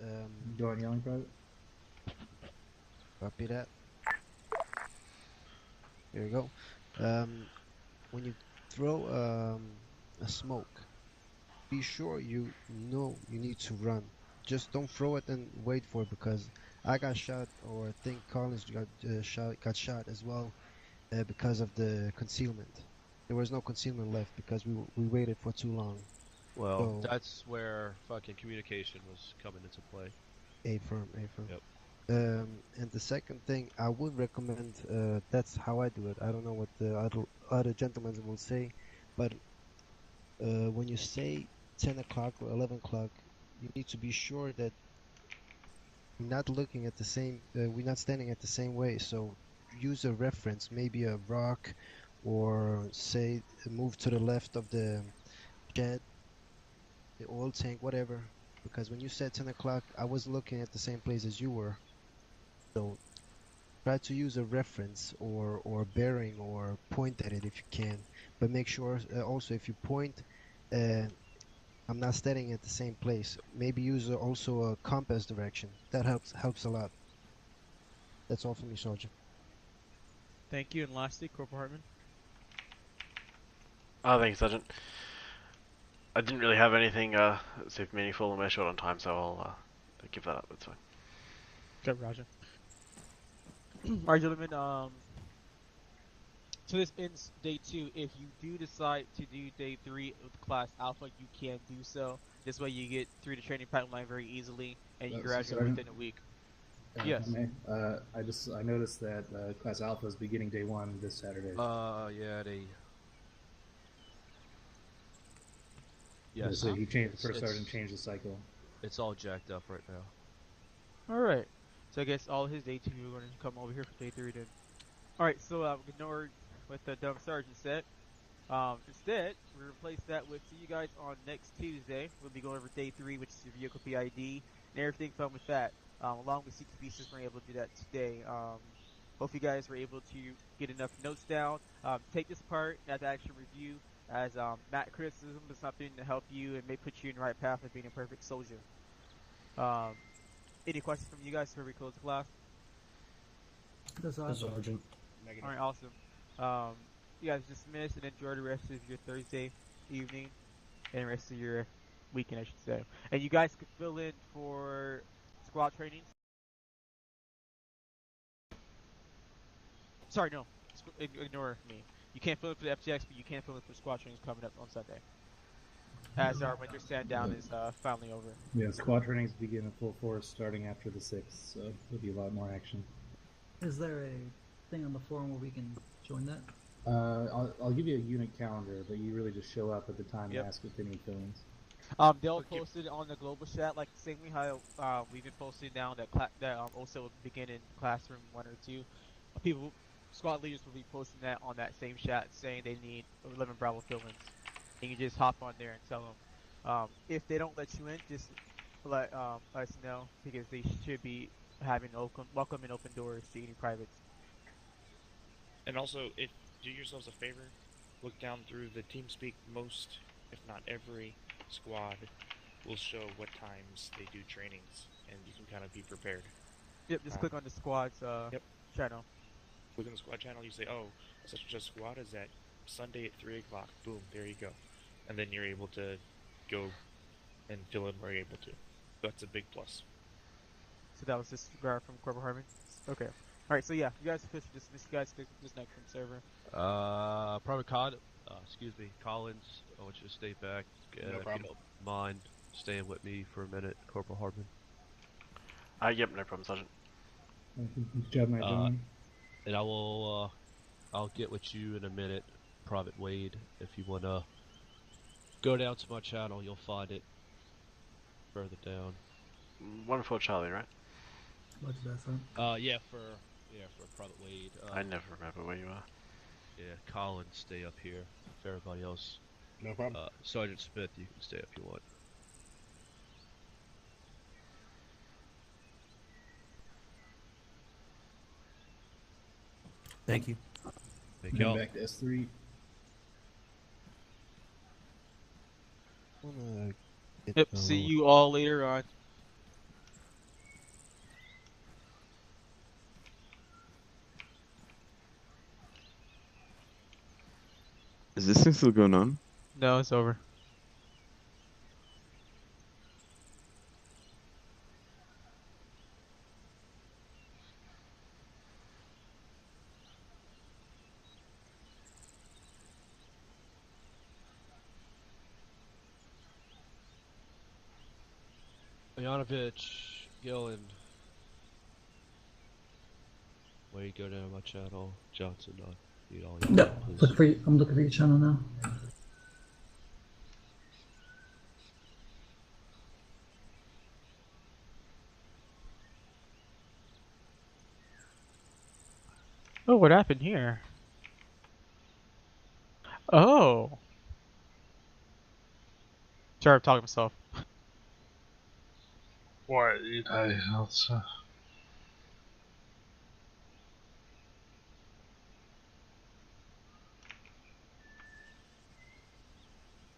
Go on, yelling private. Copy that. Here we go. When you throw a smoke, be sure you know you need to run. Just don't throw it and wait for it, because I got shot, or I think Collins got shot as well, because of the concealment. There was no concealment left because we waited for too long. Well, that's where fucking communication was coming into play. A-firm. Yep. And the second thing, I would recommend, that's how I do it. I don't know what the other gentlemen will say, but when you say 10 o'clock or 11 o'clock, you need to be sure that we're not looking at the same, we're not standing at the same way. So use a reference, maybe a rock, or say move to the left of the jet, the oil tank, whatever. Because when you said 10 o'clock, I was looking at the same place as you were. So try to use a reference or bearing, or point at it if you can. But make sure also, if you point, I'm not standing at the same place. Maybe use also a compass direction. That helps a lot. That's all for me, Sergeant. Thank you, and lastly, Corporal Hartman. Oh, thank you, Sergeant. I didn't really have anything super meaningful, and we're short on time, so I'll give that up. That's fine. Good, Roger. Alright, gentlemen, so this ends day 2. If you do decide to do day 3 of Class Alpha, you can do so. This way you get through the training pipeline very easily, and you graduate within a week. Yes. I noticed that Class Alpha is beginning day 1 this Saturday. Yeah, they... Yes. So he changed, the first sergeant changed the cycle. It's all jacked up right now. Alright. So I guess all his day 2 we're going to come over here for day 3 then. Alright, so ignore what the dumb sergeant said. Instead, we replace that with, see you guys on next Tuesday. We'll be going over day 3, which is your vehicle PID, and everything fun with that. Along with CTP systems, we're able to do that today. Hope you guys were able to get enough notes down. Take this part as action review, as not criticism, but something to help you and may put you in the right path of being a perfect soldier. Any questions from you guys before we close the class? That's all. Sergeant. Negative. All right, awesome. You guys dismiss and enjoy the rest of your Thursday evening and the rest of your weekend, I should say. And you guys could fill in for squad trainings. Sorry, no. Ignore me. You can't fill in for the FTX, but you can fill in for squad trainings coming up on Sunday. As our winter stand down is finally over. Yeah, squad trainings begin in full force starting after the 6th, so there'll be a lot more action. Is there a thing on the forum where we can join that? I'll give you a unit calendar, but you really just show up at the time Yep. and ask if they need fill-ins. They'll post it on the global chat, like the same way how we've been posting down that OSUT will begin in classroom 1 or 2. People, squad leaders will be posting that on that same chat, saying they need 11 Bravo fill-ins. And you just hop on there and tell them. If they don't let you in, just let us know, because they should be having welcome and open doors to any privates. And also, do yourselves a favor, look down through the TeamSpeak. Most, if not every, squad will show what times they do trainings, and you can kind of be prepared. Yep, just click on the squad's channel. Click on the squad channel, you say, oh, such and such squad is at Sunday at 3 o'clock. Boom, there you go. And then you're able to go and fill in where you're able to. That's a big plus. So that was just from Corporal Harmon? Okay. Alright, so yeah, you guys officially dismiss. You guys disconnect from server. Private Collins, I want you to stay back. No if problem. you don't mind staying with me for a minute, Corporal Harmon. Yep, no problem, Sergeant. Good job, Night Dawn. And I will, I'll get with you in a minute, Private Wade. If you want to go down to my channel, you'll find it further down. 1-4 Charlie, right? What did that say? For Private Wade. I never remember where you are. Yeah, Collins, stay up here. For everybody else. No problem. Sergeant Smith, you can stay if you want. Thank you. Thank Now y'all. back to S3. Yep, see you all later on. Is this thing still going on? No, it's over. Janovich, Gillen. Where you go down my channel, Johnson. I need all your No, please. I'm looking for your channel now. Oh, what happened here? Oh. Sorry, I'm talking to myself. What? Let's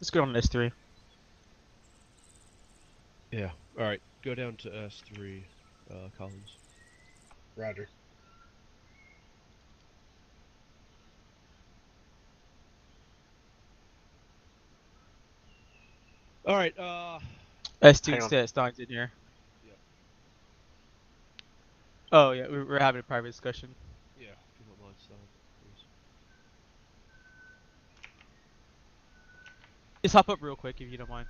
Let's go on S3. Yeah. All right. Go down to S3, Collins. Roger. All right. S2 Hang on. instead, Stein's in here. Yep. Oh yeah, we're having a private discussion. Yeah, if you don't mind, Stein, please. Just hop up real quick if you don't mind.